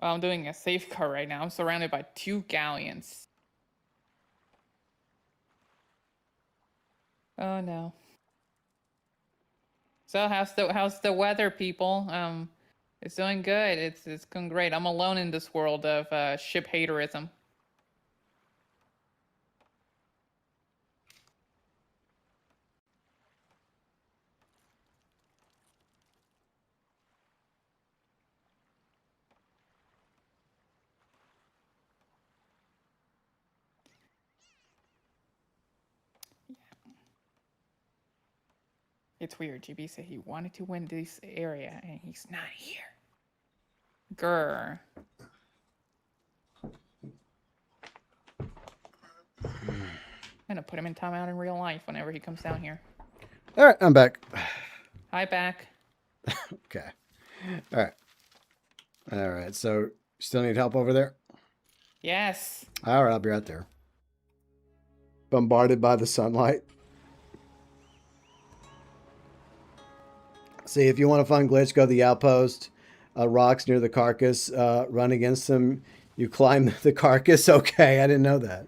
Speaker 4: Well, I'm doing a safeguard right now. I'm surrounded by 2 galleons. Oh no. So how's the weather, people? It's doing good. It's going great. I'm alone in this world of ship haterism. It's weird. GB said he wanted to win this area, and he's not here. Grr. I'm gonna put him in timeout in real life whenever he comes down here.
Speaker 1: All right, I'm back.
Speaker 4: Hi, back.
Speaker 1: Okay. All right. So, still need help over there?
Speaker 4: Yes.
Speaker 1: All right, I'll be right there. Bombarded by the sunlight. See, if you want to find glitch, go to the outpost. Rocks near the carcass. Run against them. You climb the carcass. Okay, I didn't know that.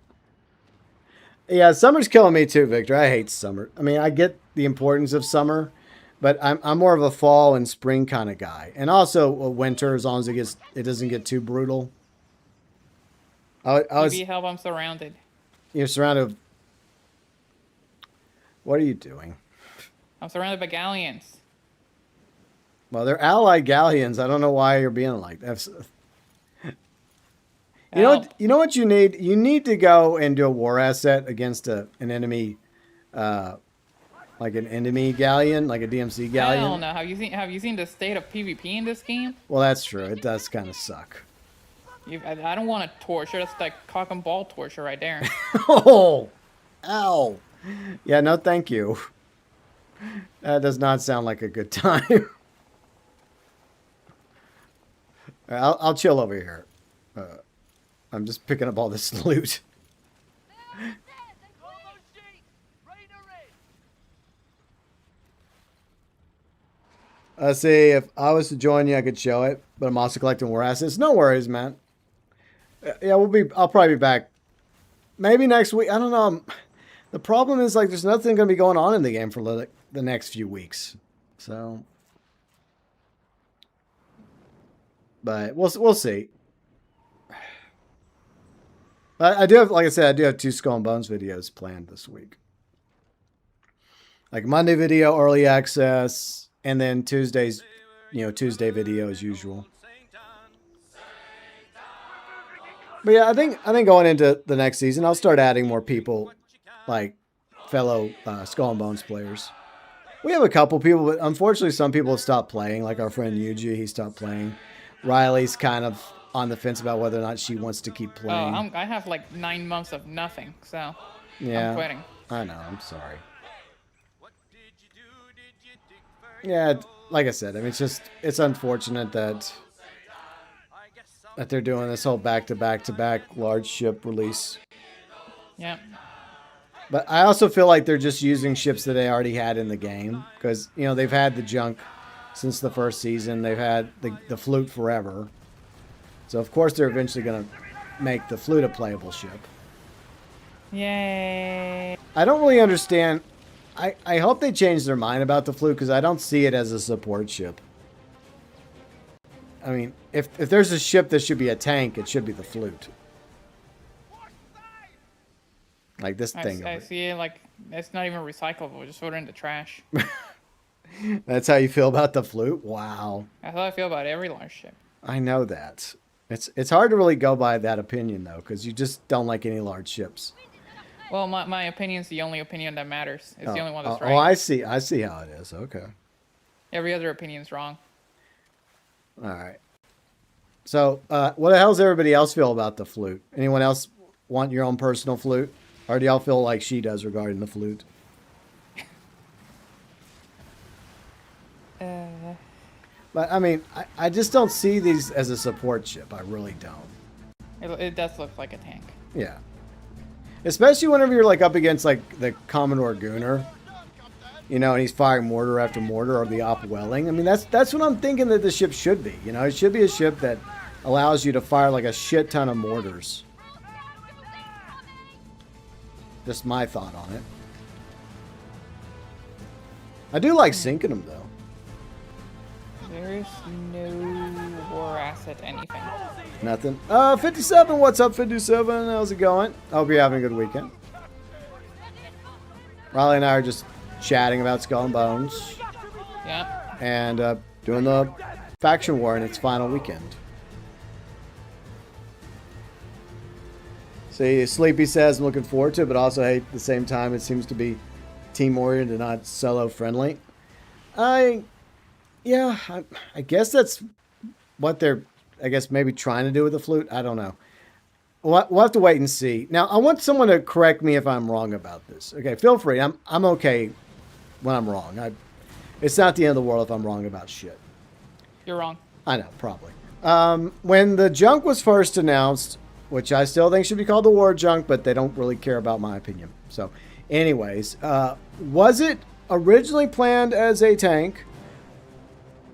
Speaker 1: Yeah, summer's killing me too, Victor. I hate summer. I mean, I get the importance of summer, But I'm more of a fall and spring kind of guy, and also a winter as long as it doesn't get too brutal. I was
Speaker 4: TV help, I'm surrounded.
Speaker 1: You're surrounded. What are you doing?
Speaker 4: I'm surrounded by galleons.
Speaker 1: Well, they're allied galleons. I don't know why you're being like that. You know what you need? You need to go and do a war asset against an enemy, like an enemy galleon, like a DMC galleon.
Speaker 4: Hell no. Have you seen the state of PvP in this game?
Speaker 1: Well, that's true. It does kind of suck.
Speaker 4: I don't want a torture. That's like cock and ball torture right there.
Speaker 1: Oh, ow. Yeah, no, thank you. That does not sound like a good time. I'll chill over here. I'm just picking up all this loot. Let's see, if I was to join you, I could show it, but I'm also collecting war assets. No worries, man. Yeah, I'll probably be back. Maybe next week. I don't know. The problem is, like, there's nothing going to be going on in the game for the next few weeks. So, but we'll see. But I do have, like I said, I do have 2 Skull and Bones videos planned this week. Like Monday video, early access, and then Tuesday's, Tuesday video as usual. But yeah, I think going into the next season, I'll start adding more people, like fellow Skull and Bones players. We have a couple people, but unfortunately some people have stopped playing, like our friend Yuji, he stopped playing. Riley's kind of on the fence about whether or not she wants to keep playing.
Speaker 4: Oh, I have like 9 months of nothing, so
Speaker 1: yeah,
Speaker 4: I'm quitting.
Speaker 1: I know, I'm sorry. Yeah, like I said, I mean, it's unfortunate that they're doing this whole back-to-back large ship release.
Speaker 4: Yeah.
Speaker 1: But I also feel like they're just using ships that they already had in the game. Because, they've had the junk since the first season. They've had the flute forever. So, of course, they're eventually going to make the flute a playable ship.
Speaker 4: Yay.
Speaker 1: I don't really understand. I hope they change their mind about the flute because I don't see it as a support ship. I mean, if there's a ship that should be a tank, it should be the flute. Like this thing.
Speaker 4: I see it like it's not even recyclable. Just throw it in the trash.
Speaker 1: That's how you feel about the flute? Wow.
Speaker 4: That's how I feel about every large ship.
Speaker 1: I know that. It's hard to really go by that opinion, though, because you just don't like any large ships.
Speaker 4: Well, my opinion's the only opinion that matters. It's the only one that's right.
Speaker 1: Oh, I see how it is. Okay.
Speaker 4: Every other opinion's wrong.
Speaker 1: All right. So, what the hell does everybody else feel about the flute? Anyone else want your own personal flute? Or do y'all feel like she does regarding the flute? But, I mean, I just don't see these as a support ship. I really don't.
Speaker 4: It does look like a tank.
Speaker 1: Yeah. Especially whenever you're, like, up against, like, the Commodore Gooner. And he's firing mortar after mortar, or the Op Welling. I mean, that's what I'm thinking that the ship should be. It should be a ship that allows you to fire, like, a shit ton of mortars. Just my thought on it. I do like sinking them, though.
Speaker 4: There's no war asset anything.
Speaker 1: Nothing. 57, what's up, 57? How's it going? I hope you're having a good weekend. Riley and I are just chatting about Skull and Bones.
Speaker 4: Yeah.
Speaker 1: And doing the faction war in its final weekend. See, Sleepy says, I'm looking forward to it, but also, hey, at the same time, it seems to be team-oriented and not solo-friendly. I guess that's what they're, maybe trying to do with the flute. I don't know. We'll have to wait and see. Now, I want someone to correct me if I'm wrong about this. Okay, feel free. I'm okay when I'm wrong. It's not the end of the world if I'm wrong about shit.
Speaker 4: You're wrong.
Speaker 1: I know, probably. When the junk was first announced, which I still think should be called the war junk, but they don't really care about my opinion. So, anyways, was it originally planned as a tank,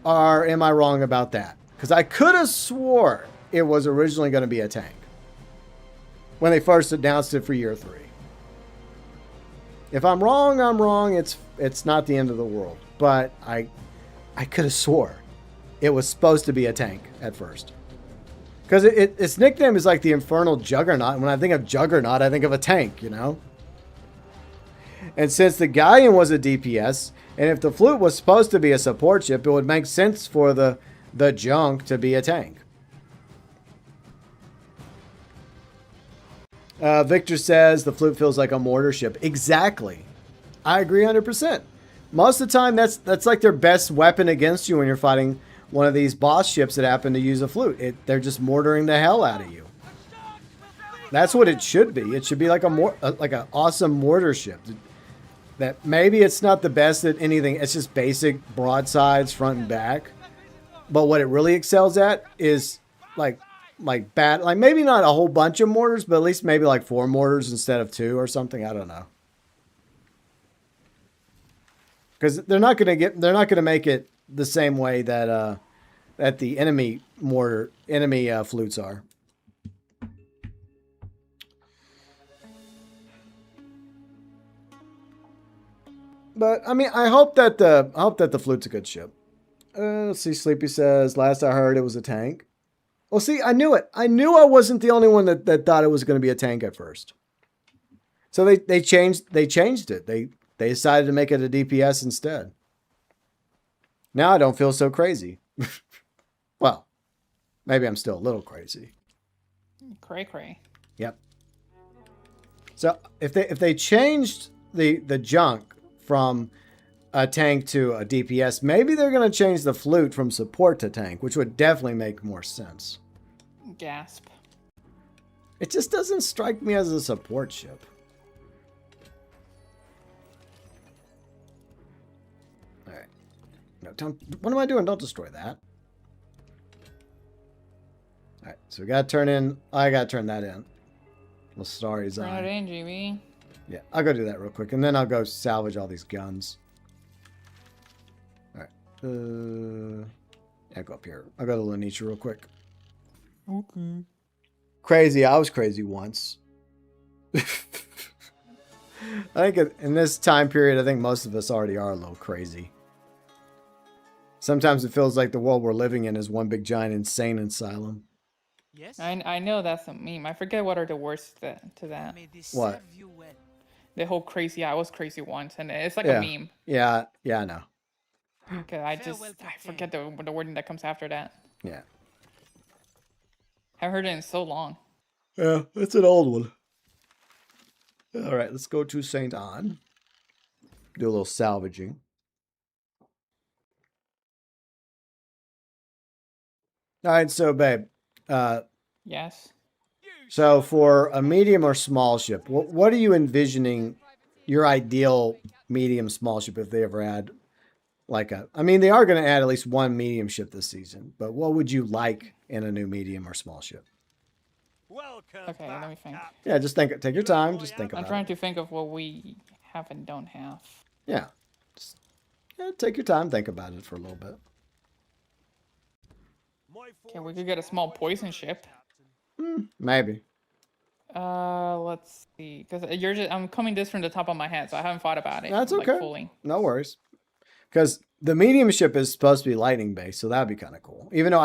Speaker 1: or am I wrong about that? Because I could have swore it was originally going to be a tank when they first announced it for year 3. If I'm wrong, I'm wrong. It's not the end of the world. but I could have swore it was supposed to be a tank at first. Because its nickname is like the Infernal Juggernaut. And when I think of Juggernaut, I think of a tank, you know? And since the Galleon was a DPS, and if the Flute was supposed to be a support ship, it would make sense for the junk to be a tank. Victor says the Flute feels like a mortar ship. Exactly. I agree 100%. Most of the time, that's like their best weapon against you when you're fighting one of these boss ships that happen to use a flute. They're just mortaring the hell out of you. That's what it should be. It should be like like an awesome mortar ship. That maybe it's not the best at anything. It's just basic broadsides, front and back. But what it really excels at is like maybe not a whole bunch of mortars, but at least maybe like 4 mortars instead of 2 or something. I don't know. Because they're not gonna make it the same way that that the enemy flutes are. But I mean, I hope that the flute's a good ship. Let's see. Sleepy says, last I heard it was a tank. Well, see, I knew it. I knew I wasn't the only one that thought it was going to be a tank at first. So they changed it. They decided to make it a DPS instead. Now I don't feel so crazy. Well, maybe I'm still a little crazy.
Speaker 4: Cray.
Speaker 1: Yep. So if they changed the junk from a tank to a DPS, maybe they're going to change the flute from support to tank, which would definitely make more sense.
Speaker 4: Gasp.
Speaker 1: It just doesn't strike me as a support ship. All right. No, what am I doing? Don't destroy that. All right, so we got to turn in. I got to turn that in. Lestari's
Speaker 4: Turn
Speaker 1: on.
Speaker 4: it in, GB.
Speaker 1: Yeah, I'll go do that real quick, and then I'll go salvage all these guns. All right. Yeah, go up here. I'll go to Lanicha real quick.
Speaker 4: Okay.
Speaker 1: Crazy. I was crazy once. I think in this time period, I think most of us already are a little crazy. Sometimes it feels like the world we're living in is one big giant insane asylum.
Speaker 2: Yes?
Speaker 4: I know that's a meme. I forget what are the words to that.
Speaker 2: May this
Speaker 1: What?
Speaker 2: serve you well.
Speaker 4: The whole crazy. I was crazy once, and it's like
Speaker 1: Yeah.
Speaker 4: a meme.
Speaker 1: Yeah, I know.
Speaker 4: Cause I forget the wording that comes after that.
Speaker 1: Yeah.
Speaker 4: Haven't heard it in so long.
Speaker 1: Yeah, it's an old one. All right, let's go to St. Anne. Do a little salvaging. All right, so babe,
Speaker 4: Yes.
Speaker 1: so for a medium or small ship, what are you envisioning your ideal medium small ship if they ever add like I mean, they are going to add at least one medium ship this season, but what would you like in a new medium or small ship?
Speaker 2: Welcome
Speaker 4: Okay, let me think.
Speaker 1: Yeah, just take your time, just think
Speaker 4: I'm
Speaker 1: about
Speaker 4: trying
Speaker 1: it.
Speaker 4: to think of what we have and don't have.
Speaker 1: Yeah. Yeah, take your time, think about it for a little bit.
Speaker 4: Okay, we could get a small poison ship.
Speaker 1: Maybe.
Speaker 4: Let's see, because I'm coming this from the top of my head, so I haven't thought about it.
Speaker 1: That's
Speaker 4: like,
Speaker 1: okay.
Speaker 4: fully.
Speaker 1: No worries. Because the medium ship is supposed to be lightning based, so that'd be kind of cool. Even though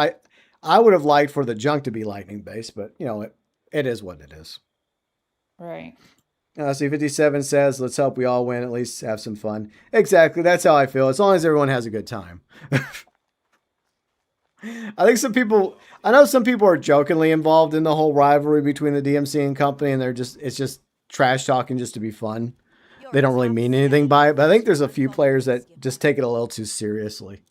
Speaker 1: I would have liked for the junk to be lightning based, but you know, it is what it is.
Speaker 4: Right.
Speaker 1: C57 says, let's hope we all win, at least have some fun. Exactly. That's how I feel. As long as everyone has a good time. I know some people are jokingly involved in the whole rivalry between the DMC and company, and it's just trash talking just to be fun. They don't really mean anything by it, but I think there's a few players that just take it a little too seriously.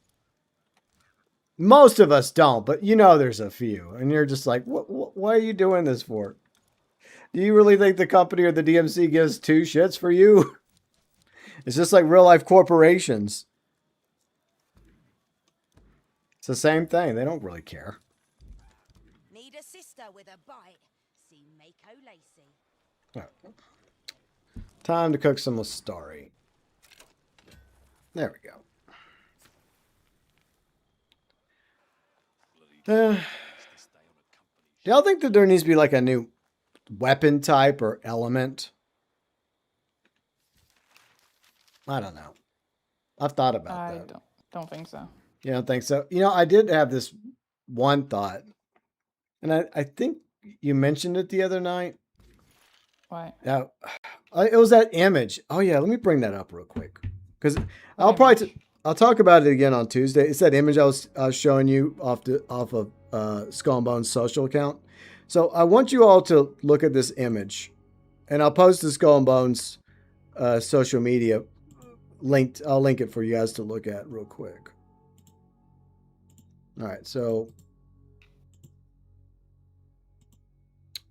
Speaker 1: Most of us don't, but you know there's a few, and you're just like, what are you doing this for? Do you really think the company or the DMC gives 2 shits for you? It's just like real life corporations. It's the same thing. They don't really care.
Speaker 5: Need a sister with a bite. See Mako Lacey.
Speaker 1: Right. Time to cook some Lestari. There we go. Do y'all think that there needs to be like a new weapon type or element? I don't know. I've thought about
Speaker 4: I
Speaker 1: that.
Speaker 4: don't think so.
Speaker 1: You don't think so? You know, I did have this one thought, and I think you mentioned it the other night.
Speaker 4: What?
Speaker 1: Yeah, it was that image. Oh yeah, let me bring that up real quick because I'll
Speaker 4: What
Speaker 1: probably
Speaker 4: image?
Speaker 1: I'll talk about it again on Tuesday. It's that image I was showing you off of Skull and Bones social account. So I want you all to look at this image, and I'll post the Skull and Bones social media linked. I'll link it for you guys to look at real quick. All right, so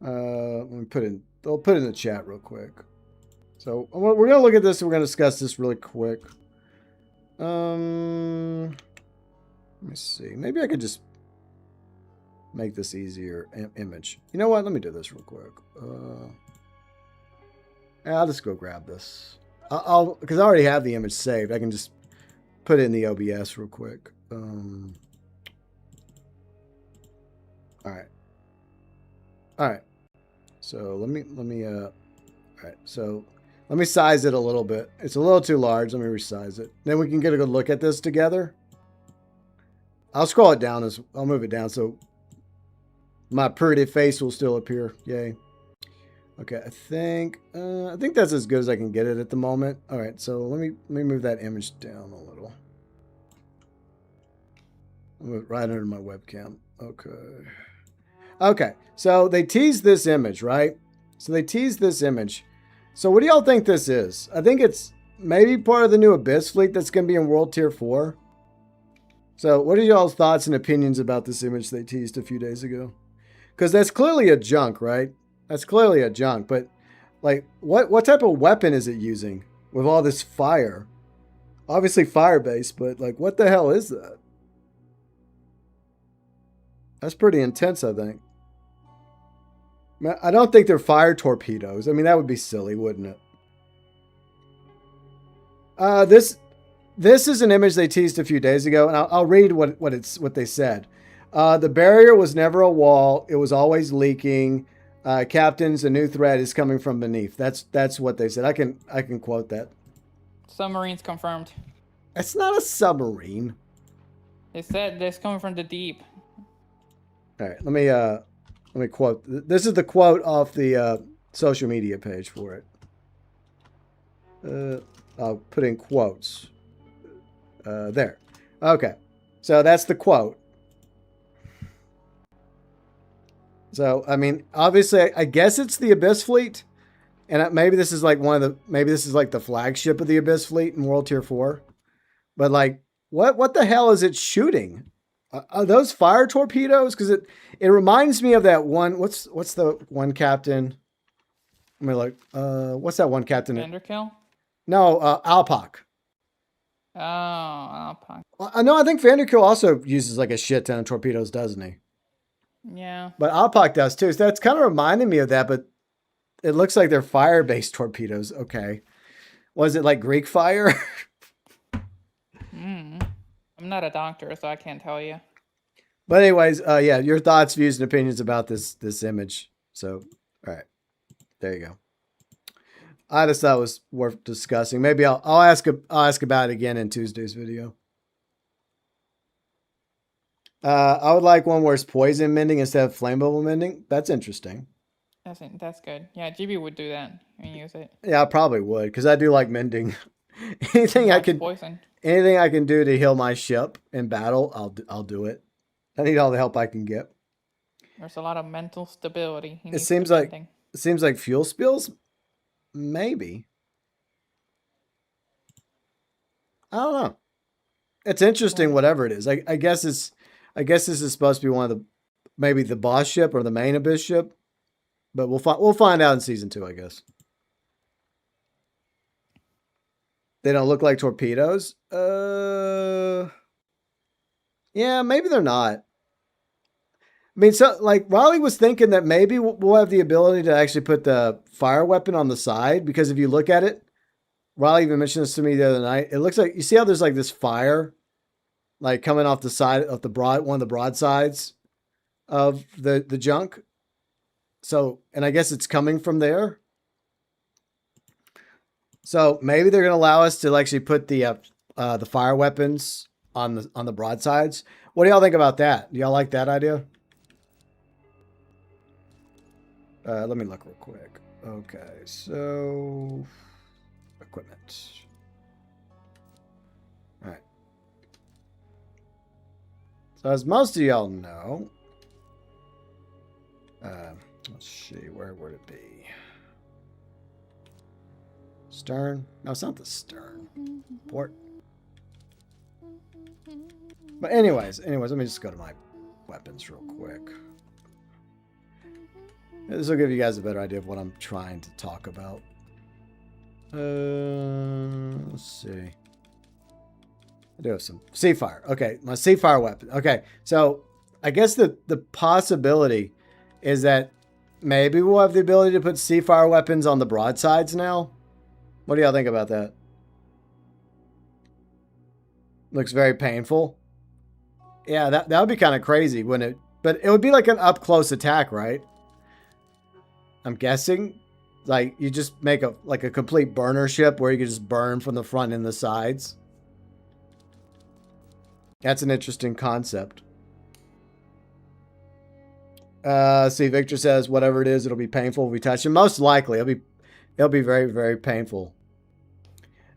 Speaker 1: let me put in. I'll put it in the chat real quick. So we're gonna look at this. And we're gonna discuss this really quick. Let me see. Maybe I could just make this easier. Image. You know what? Let me do this real quick. Yeah, I'll just go grab this. I'll because I already have the image saved. I can just put it in the OBS real quick. All right. All right. So let me all right. So let me size it a little bit. It's a little too large. Let me resize it. Then we can get a good look at this together. I'll scroll it down as I'll move it down so my pretty face will still appear. Yay. Okay, I think that's as good as I can get it at the moment. All right, so let me move that image down a little. I'll move it right under my webcam. Okay. Okay, so they teased this image, right? So they teased this image. So what do y'all think this is? I think it's maybe part of the new Abyss fleet that's going to be in World Tier 4. So what are y'all's thoughts and opinions about this image they teased a few days ago? Because that's clearly a junk, right? That's clearly a junk. But like, what type of weapon is it using with all this fire? Obviously fire-based, but like, what the hell is that? That's pretty intense, I think. I don't think they're fire torpedoes. I mean, that would be silly, wouldn't it? This is an image they teased a few days ago, and I'll read what they said. The barrier was never a wall; it was always leaking. Captains, a new threat is coming from beneath. That's what they said. I can quote that.
Speaker 4: Submarines confirmed.
Speaker 1: It's not a submarine.
Speaker 4: They said it's coming from the deep.
Speaker 1: All right, let me quote. This is the quote off the social media page for it. I'll put in quotes. There. Okay. So that's the quote. So, I mean, obviously, I guess it's the Abyss fleet. And maybe this is like maybe this is like the flagship of the Abyss fleet in World Tier 4. But like, what the hell is it shooting? Are those fire torpedoes? Because it reminds me of that one. What's the one captain? I mean, like, what's that one captain?
Speaker 4: Vanderkill?
Speaker 1: No, Alpak.
Speaker 4: Oh, Alpak.
Speaker 1: No, I think Vanderkill also uses like a shit ton of torpedoes, doesn't he?
Speaker 4: Yeah.
Speaker 1: But Alpak does too. So that's kind of reminding me of that, but it looks like they're fire-based torpedoes. Okay. Was it like Greek fire?
Speaker 4: I'm not a doctor, so I can't tell you.
Speaker 1: But anyways, yeah, your thoughts, views, and opinions about this image. So, all right. There you go. I just thought it was worth discussing. Maybe I'll ask about it again in Tuesday's video. I would like one where it's poison mending instead of flammable mending. That's interesting.
Speaker 4: That's good. Yeah, GB would do that and use it.
Speaker 1: Yeah, I probably would because I do like mending. anything I can do to heal my ship in battle, I'll do it. I need all the help I can get.
Speaker 4: There's a lot of mental stability.
Speaker 1: It seems like fuel spills. Maybe. I don't know. It's interesting, whatever it is. I guess this is supposed to be one of maybe the boss ship or the main Abyss ship, but we'll find out in season 2, I guess. They don't look like torpedoes. Yeah, maybe they're not. I mean, so like Riley was thinking that maybe we'll have the ability to actually put the fire weapon on the side because if you look at it, Riley even mentioned this to me the other night. It looks like you see how there's like this fire, like coming off the side of one of the broadsides of the junk. So, and I guess it's coming from there. So maybe they're going to allow us to actually put the the fire weapons on the broadsides. What do y'all think about that? Do y'all like that idea? Let me look real quick. Okay, so equipment. All right. So as most of y'all know, let's see, where would it be? Stern? No, it's not the stern. Port. But anyways, let me just go to my weapons real quick. This will give you guys a better idea of what I'm trying to talk about. Let's see. I do have some Seafire. Okay, my Seafire weapon. Okay, so I guess the possibility is that maybe we'll have the ability to put Seafire weapons on the broadsides now. What do y'all think about that? Looks very painful. Yeah, that would be kind of crazy, wouldn't it? But it would be like an up-close attack, right? I'm guessing. Like, you just make a complete burner ship where you can just burn from the front and the sides. That's an interesting concept. See, Victor says, whatever it is, it'll be painful if we touch it. Most likely, it'll be very, very painful.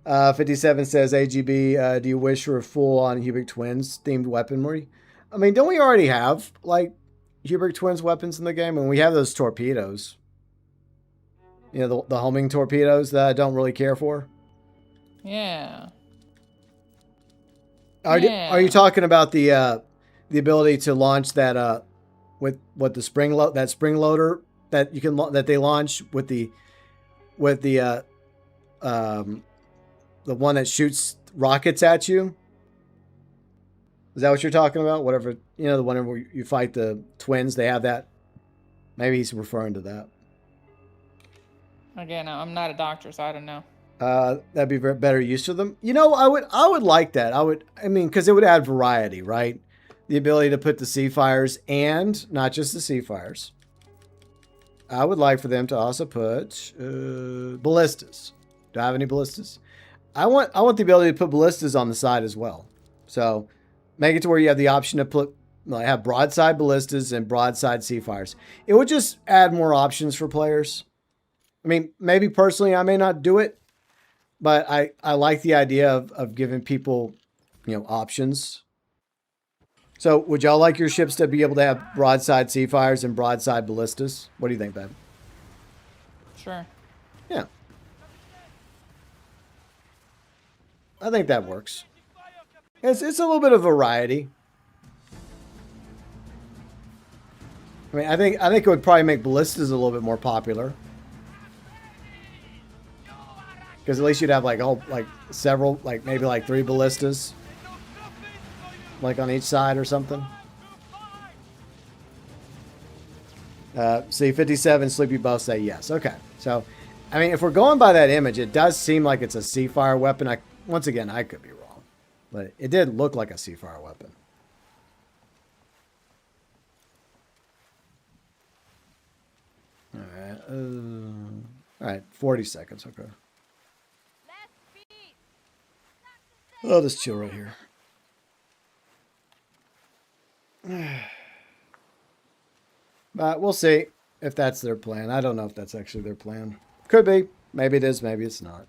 Speaker 1: 57 says, AGB, do you wish for a full-on Hubic Twins themed weaponry? I mean, don't we already have, like, Hubic Twins weapons in the game? And we have those torpedoes. You know, the homing torpedoes that I don't really care for.
Speaker 4: Yeah.
Speaker 1: Are you talking about the ability to launch that with what the spring loader that you can that they launch with the one that shoots rockets at you? Is that what you're talking about? Whatever, you know, the one where you fight the twins, they have that. Maybe he's referring to that.
Speaker 4: Again, I'm not a doctor, so I don't know.
Speaker 1: That'd be better use for them. You know, I would like that. I mean, because it would add variety, right? The ability to put the Seafires and not just the Seafires. I would like for them to also put ballistas. Do I have any ballistas? I want the ability to put ballistas on the side as well. So make it to where you have the option to put have broadside ballistas and broadside Seafires. It would just add more options for players. I mean, maybe personally I may not do it, but I like the idea of giving people, you know, options. So would y'all like your ships to be able to have broadside Seafires and broadside ballistas? What do you think, Ben?
Speaker 4: Sure.
Speaker 1: Yeah. I think that works. It's a little bit of variety. I mean, I think it would probably make ballistas a little bit more popular. Because at least you'd have several, maybe 3 ballistas. Like on each side or something. See, 57 Sleepy both say yes. Okay. So, I mean, if we're going by that image, it does seem like it's a Seafire weapon. Once again, I could be wrong. But it did look like a Seafire weapon. All right, 40 seconds. Okay. I'll just chill right here. But we'll see if that's their plan. I don't know if that's actually their plan. Could be. Maybe it is. Maybe it's not.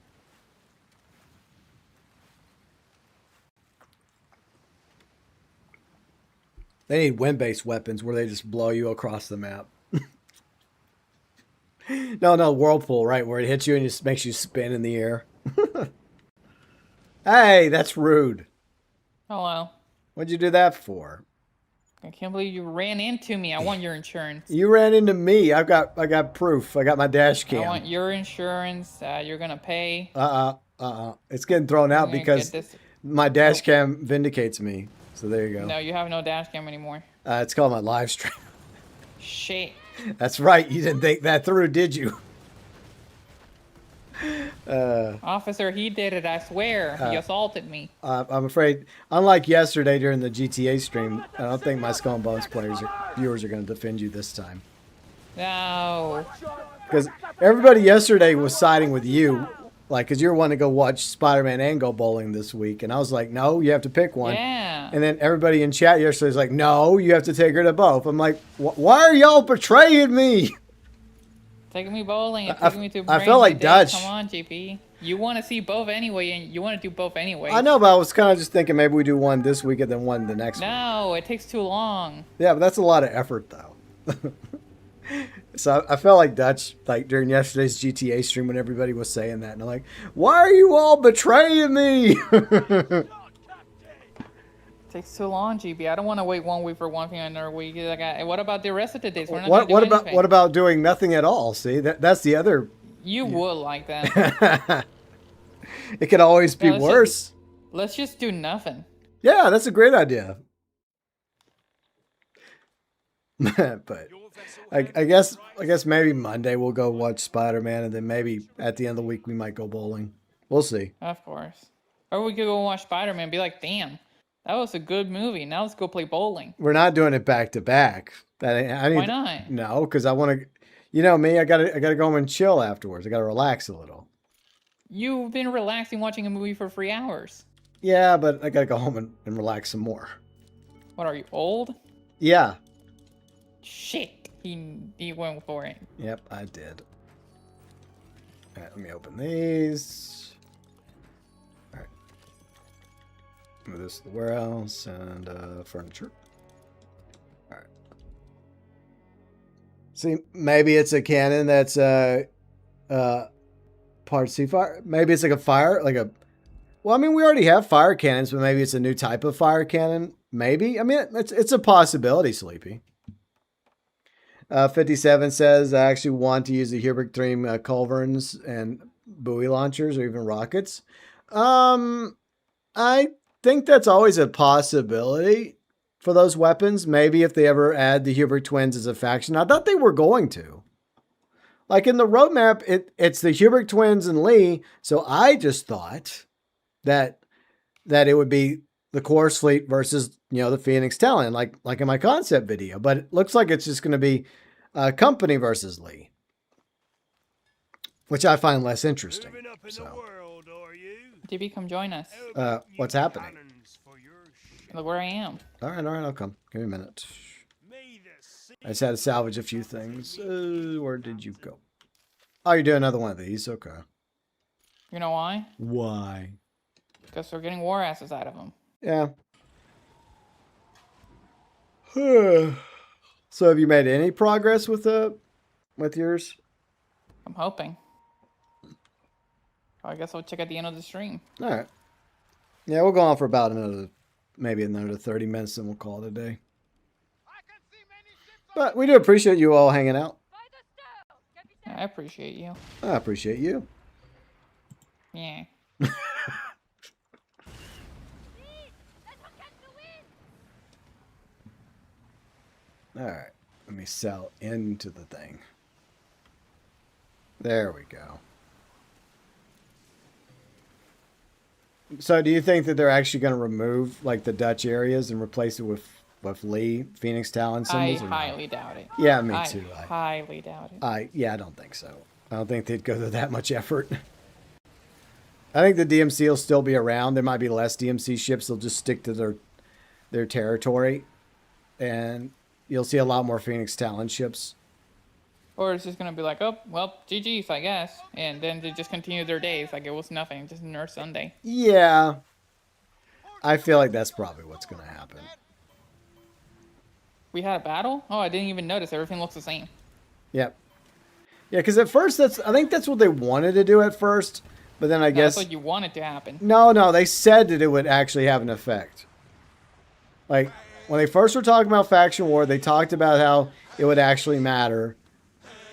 Speaker 1: They need wind-based weapons where they just blow you across the map. No, whirlpool, right? Where it hits you and just makes you spin in the air. Hey, that's rude.
Speaker 4: Hello.
Speaker 1: What'd you do that for?
Speaker 4: I can't believe you ran into me. I want your insurance.
Speaker 1: You ran into me. I got proof. I got my dash cam.
Speaker 4: I want your insurance. You're gonna pay.
Speaker 1: It's getting thrown out because my dash cam vindicates me. So there you go.
Speaker 4: No, you have no dash cam anymore.
Speaker 1: It's called my live stream.
Speaker 4: Shit.
Speaker 1: That's right. You didn't think that through, did you?
Speaker 4: Officer, he did it, I swear. He assaulted me.
Speaker 1: I'm afraid, unlike yesterday during the GTA stream, I don't think my Skull and Bones viewers are going to defend you this time.
Speaker 4: No.
Speaker 1: Because everybody yesterday was siding with you Like, because you're wanting to go watch Spider-Man and go bowling this week. And I was like, no, you have to pick one.
Speaker 4: Yeah.
Speaker 1: And then everybody in chat yesterday was like, no, you have to take her to both. I'm like, why are y'all betraying me?
Speaker 4: Taking me bowling. Taking me to
Speaker 1: I felt like Dutch.
Speaker 4: Come on, GP. You want to see both anyway, and you want to do both anyway.
Speaker 1: I know, but I was kind of just thinking maybe we do one this week and then one the next week.
Speaker 4: No, it takes too long.
Speaker 1: Yeah, but that's a lot of effort, though. So I felt like Dutch, like during yesterday's GTA stream when everybody was saying that. And I'm like, why are you all betraying me?
Speaker 4: It takes too long, GB. I don't want to wait 1 week for one thing another week. Like, what about the rest of the days? We're not
Speaker 1: What about doing nothing at all? See, that's the other.
Speaker 4: You would like that.
Speaker 1: It could always be worse.
Speaker 4: Let's just do nothing.
Speaker 1: Yeah, that's a great idea. But I guess maybe Monday we'll go watch Spider-Man, and then maybe at the end of the week we might go bowling. We'll see.
Speaker 4: Of course. Or we could go watch Spider-Man and be like, damn, that was a good movie. Now let's go play bowling.
Speaker 1: We're not doing it back to back.
Speaker 4: Why not?
Speaker 1: No, because I want to. You know me, I gotta go home and chill afterwards. I gotta relax a little.
Speaker 4: You've been relaxing watching a movie for 3 hours.
Speaker 1: Yeah, but I gotta go home and relax some more.
Speaker 4: What, are you old?
Speaker 1: Yeah.
Speaker 4: Shit. He went for it.
Speaker 1: Yep, I did. All right, let me open these. All right. Move this to the warehouse and furniture. All right. See, maybe it's a cannon that's part C fire. Maybe it's like a fire, like a. Well, I mean, we already have fire cannons, but maybe it's a new type of fire cannon. Maybe. I mean, it's a possibility, Sleepy. 57 says, I actually want to use the Hubert Dream culverins and buoy launchers or even rockets. I think that's always a possibility for those weapons. Maybe if they ever add the Hubert twins as a faction. I thought they were going to. Like in the roadmap, it's the Hubert twins and Lee. So I just thought that it would be the Chorus Fleet versus, the Phoenix Talon, like in my concept video. But it looks like it's just going to be Company versus Lee, which I find less interesting. So,
Speaker 4: DB, come join us.
Speaker 1: what's happening?
Speaker 4: Look where I am.
Speaker 1: All right, I'll come. Give me a minute. I just had to salvage a few things. Where did you go? Oh, you're doing another one of these? Okay.
Speaker 4: You know why?
Speaker 1: Why?
Speaker 4: Because we're getting war asses out of them.
Speaker 1: Yeah. So have you made any progress with yours?
Speaker 4: I'm hoping. I guess I'll check at the end of the stream.
Speaker 1: All right. Yeah, we'll go on for about maybe another 30 minutes, and we'll call it a day. But we do appreciate you all hanging out.
Speaker 4: I appreciate you.
Speaker 1: I appreciate you.
Speaker 4: Yeah.
Speaker 1: All right. Let me sell into the thing. There we go. So do you think that they're actually going to remove like the Dutch areas and replace it with Lee, Phoenix Talon symbols?
Speaker 4: I highly doubt it.
Speaker 1: Yeah, me too.
Speaker 4: I highly doubt it.
Speaker 1: I don't think so. I don't think they'd go to that much effort. I think the DMC will still be around. There might be less DMC ships. They'll just stick to their territory. And you'll see a lot more Phoenix Talon ships.
Speaker 4: Or it's just going to be like, oh, well, GG's, I guess. And then they just continue their days like it was nothing. Just another Sunday.
Speaker 1: Yeah. I feel like that's probably what's going to happen.
Speaker 4: We had a battle? Oh, I didn't even notice. Everything looks the same.
Speaker 1: Yep. Yeah, because at first, I think that's what they wanted to do at first. But then I guess...
Speaker 4: That's what you wanted to happen.
Speaker 1: No, they said that it would actually have an effect. Like, when they first were talking about faction war, they talked about how it would actually matter.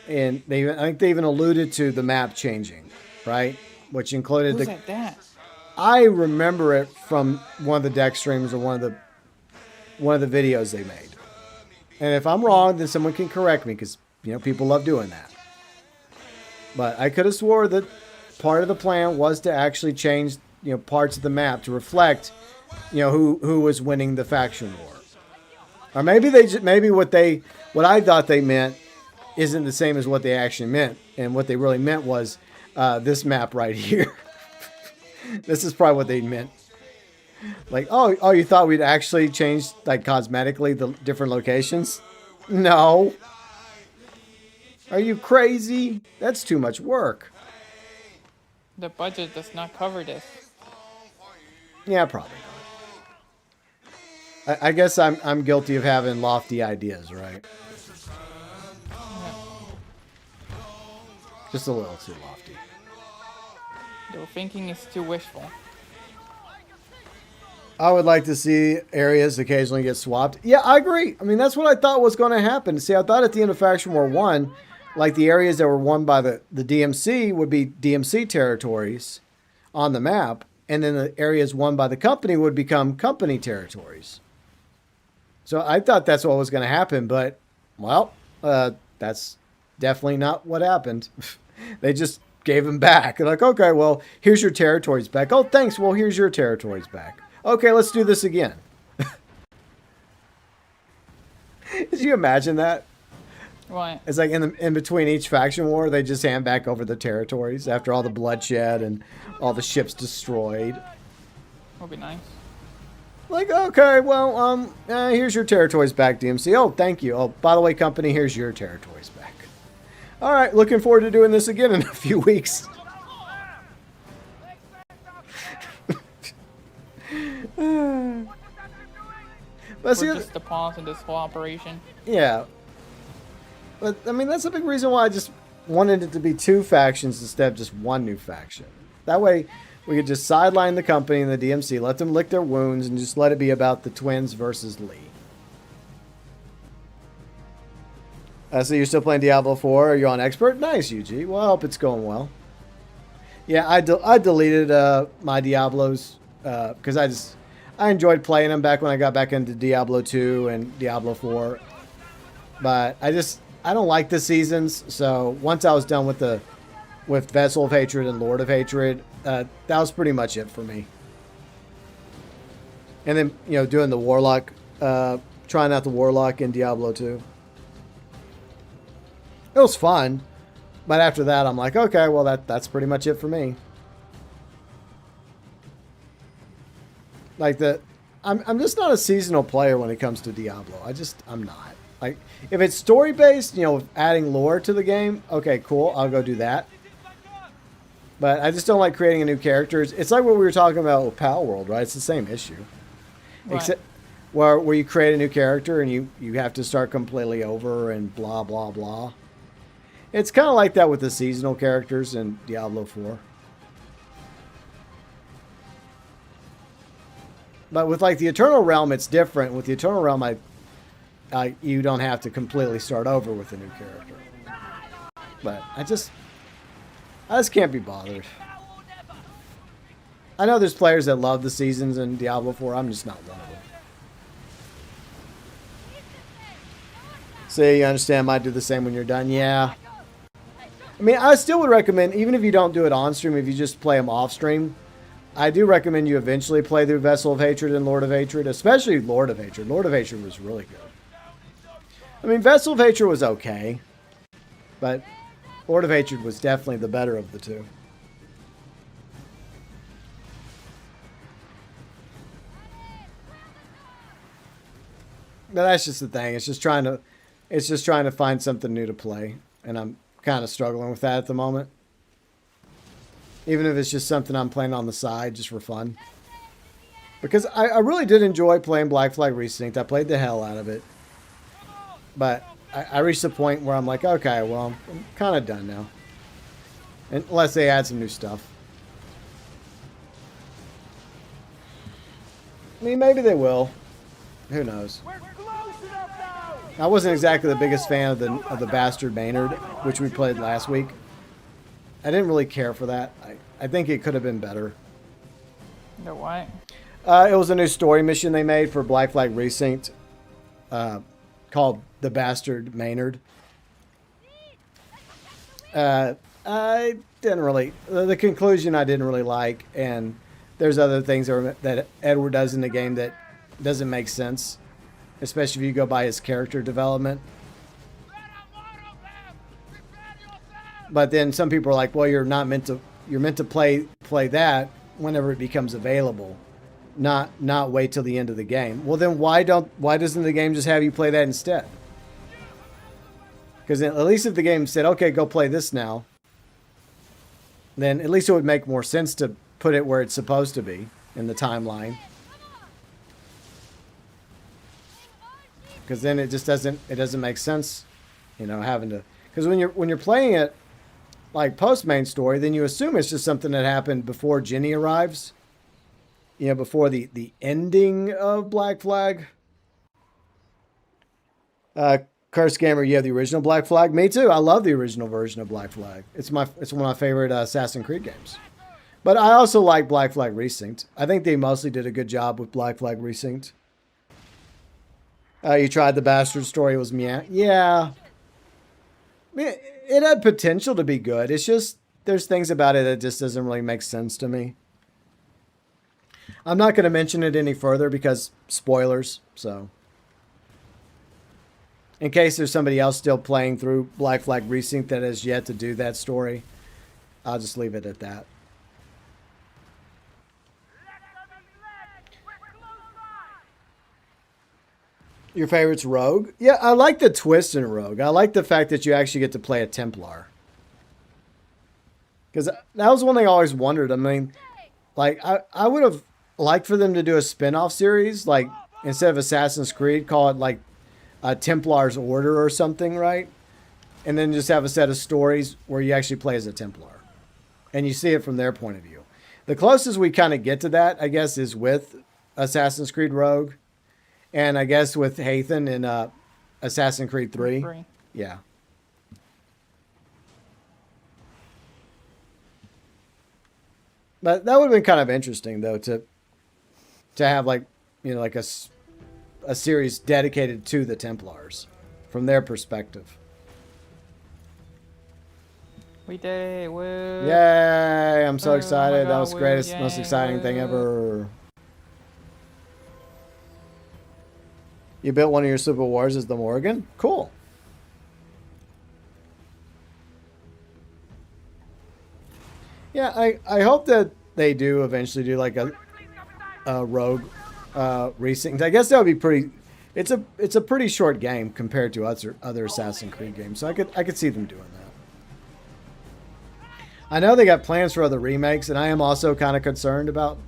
Speaker 1: And I think they even alluded to the map changing, right? Which included
Speaker 4: Who's at that?
Speaker 1: I remember it from one of the deck streams or one of the videos they made. And if I'm wrong, then someone can correct me because, people love doing that. But I could have swore that part of the plan was to actually change, parts of the map to reflect, who was winning the faction war. Or maybe what I thought they meant isn't the same as what they actually meant. And what they really meant was this map right here. This is probably what they meant. Like, oh, you thought we'd actually change, like, cosmetically the different locations? No. Are you crazy? That's too much work.
Speaker 4: The budget does not cover this.
Speaker 1: Yeah, probably not. I guess I'm guilty of having lofty ideas, right? Just a little too lofty.
Speaker 4: Your thinking is too wishful.
Speaker 1: I would like to see areas occasionally get swapped. Yeah, I agree. I mean, that's what I thought was going to happen. See, I thought at the end of Faction War 1, like the areas that were won by the DMC would be DMC territories on the map, and then the areas won by the company would become company territories. So I thought that's what was going to happen, but, well, that's definitely not what happened. They just gave them back. They're like, okay, well, here's your territories back. Oh, thanks. Well, here's your territories back. Okay, let's do this again. Did you imagine that?
Speaker 4: What?
Speaker 1: It's like in between each faction war, they just hand back over the territories after all the bloodshed and all the ships destroyed.
Speaker 4: Would be nice.
Speaker 1: Like, okay, well, here's your territories back, DMC. Oh, thank you. Oh, by the way, company, here's your territories back. All right, looking forward to doing this again in a few weeks.
Speaker 4: We're just the pawns in this whole operation.
Speaker 1: Yeah. But, I mean, that's a big reason why I just wanted it to be 2 factions instead of just 1 new faction. That way, we could just sideline the company and the DMC, let them lick their wounds, and just let it be about the Twins versus Lee. So you're still playing Diablo 4? Are you on Expert? Nice, UG. Well, I hope it's going well. Yeah, I deleted my Diablos because I enjoyed playing them back when I got back into Diablo 2 and Diablo 4. But I don't like the seasons. So once I was done with Vessel of Hatred and Lord of Hatred, that was pretty much it for me. And then, doing the Warlock, trying out the Warlock in Diablo 2. It was fun. But after that, I'm like, okay, well, that's pretty much it for me. Like I'm just not a seasonal player when it comes to Diablo. I'm not. Like, if it's story based, adding lore to the game, okay, cool, I'll go do that. But I just don't like creating a new character. It's like what we were talking about with Pal World, right? It's the same issue.
Speaker 4: Right.
Speaker 1: Except where you create a new character and you have to start completely over and blah, blah, blah. It's kind of like that with the seasonal characters in Diablo 4. But with like the Eternal Realm, it's different. With the Eternal Realm, you don't have to completely start over with a new character. But I just can't be bothered. I know there's players that love the seasons in Diablo 4. I'm just not one of them. See, you understand, might do the same when you're done. Yeah. I mean, I still would recommend, even if you don't do it on stream, if you just play them off stream, I do recommend you eventually play through Vessel of Hatred and Lord of Hatred, especially Lord of Hatred. Lord of Hatred was really good. I mean, Vessel of Hatred was okay, but Lord of Hatred was definitely the better of the two. But that's just the thing. It's just trying to find something new to play, and I'm kind of struggling with that at the moment. Even if it's just something I'm playing on the side just for fun. Because I really did enjoy playing Black Flag Resync. I played the hell out of it. But I reached the point where I'm like, okay, well, I'm kind of done now. Unless they add some new stuff. I mean, maybe they will. Who knows? I wasn't exactly the biggest fan of the Bastard Maynard, which we played last week. I didn't really care for that. I think it could have been better.
Speaker 4: No, why?
Speaker 1: It was a new story mission they made for Black Flag Resync called The Bastard Maynard. I didn't really... The conclusion I didn't really like, and there's other things that Edward does in the game that doesn't make sense, especially if you go by his character development. But then some people are like, well, you're meant to play that whenever it becomes available, not wait till the end of the game. Well, then why doesn't the game just have you play that instead? Because at least if the game said, okay, go play this now, then at least it would make more sense to put it where it's supposed to be in the timeline. Because then it just doesn't make sense, you know, having to. Because when you're playing it like post main story, then you assume it's just something that happened before Jenny arrives. You know, before the ending of Black Flag. Curse Gamer, you have the original Black Flag. Me too. I love the original version of Black Flag. It's one of my favorite Assassin's Creed games. But I also like Black Flag Resynced. I think they mostly did a good job with Black Flag Resynced. You tried the Bastard story. It was meh. Yeah. It had potential to be good. It's just there's things about it that just doesn't really make sense to me. I'm not going to mention it any further because spoilers. So, in case there's somebody else still playing through Black Flag Resynced that has yet to do that story, I'll just leave it at that. Your favorite's Rogue? Yeah, I like the twist in Rogue. I like the fact that you actually get to play a Templar. Because that was one thing I always wondered. I mean, like, I would have liked for them to do a spin-off series. Like, instead of Assassin's Creed, call it, like, a Templar's Order or something, right? And then just have a set of stories where you actually play as a Templar. And you see it from their point of view. The closest we kind of get to that, I guess, is with Assassin's Creed Rogue. And I guess with Hathan in Assassin's Creed 3. Yeah. But that would have been kind of interesting, though, to have, like, you know, like a series dedicated to the Templars from their perspective.
Speaker 4: We did it. Woo.
Speaker 1: Yay. I'm so excited.
Speaker 4: Oh my
Speaker 1: That was
Speaker 4: God,
Speaker 1: the greatest,
Speaker 4: woo,
Speaker 1: most
Speaker 4: yay,
Speaker 1: exciting
Speaker 4: woo.
Speaker 1: thing ever. You built one of your Civil Wars as the Morgan? Cool. Yeah, I hope that they do eventually do like a Rogue Resynced. I guess that would be pretty. It's a pretty short game compared to other Assassin's Creed games, so I could see them doing that. I know they got plans for other remakes, and I am also kind of concerned about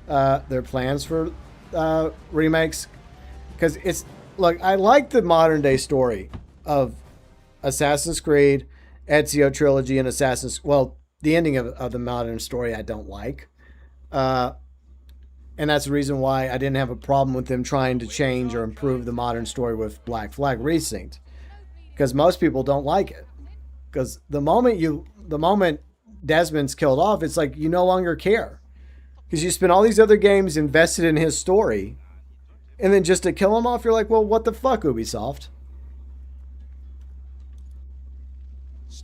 Speaker 1: their plans for remakes. Because it's, look, I like the modern day story of Assassin's Creed, Ezio Trilogy, and the ending of the modern story I don't like. And that's the reason why I didn't have a problem with them trying to change or improve the modern story with Black Flag Resynced. Because most people don't like it. Because the moment Desmond's killed off, it's like you no longer care. Because you spend all these other games invested in his story. And then just to kill him off, you're like, well, what the fuck, Ubisoft?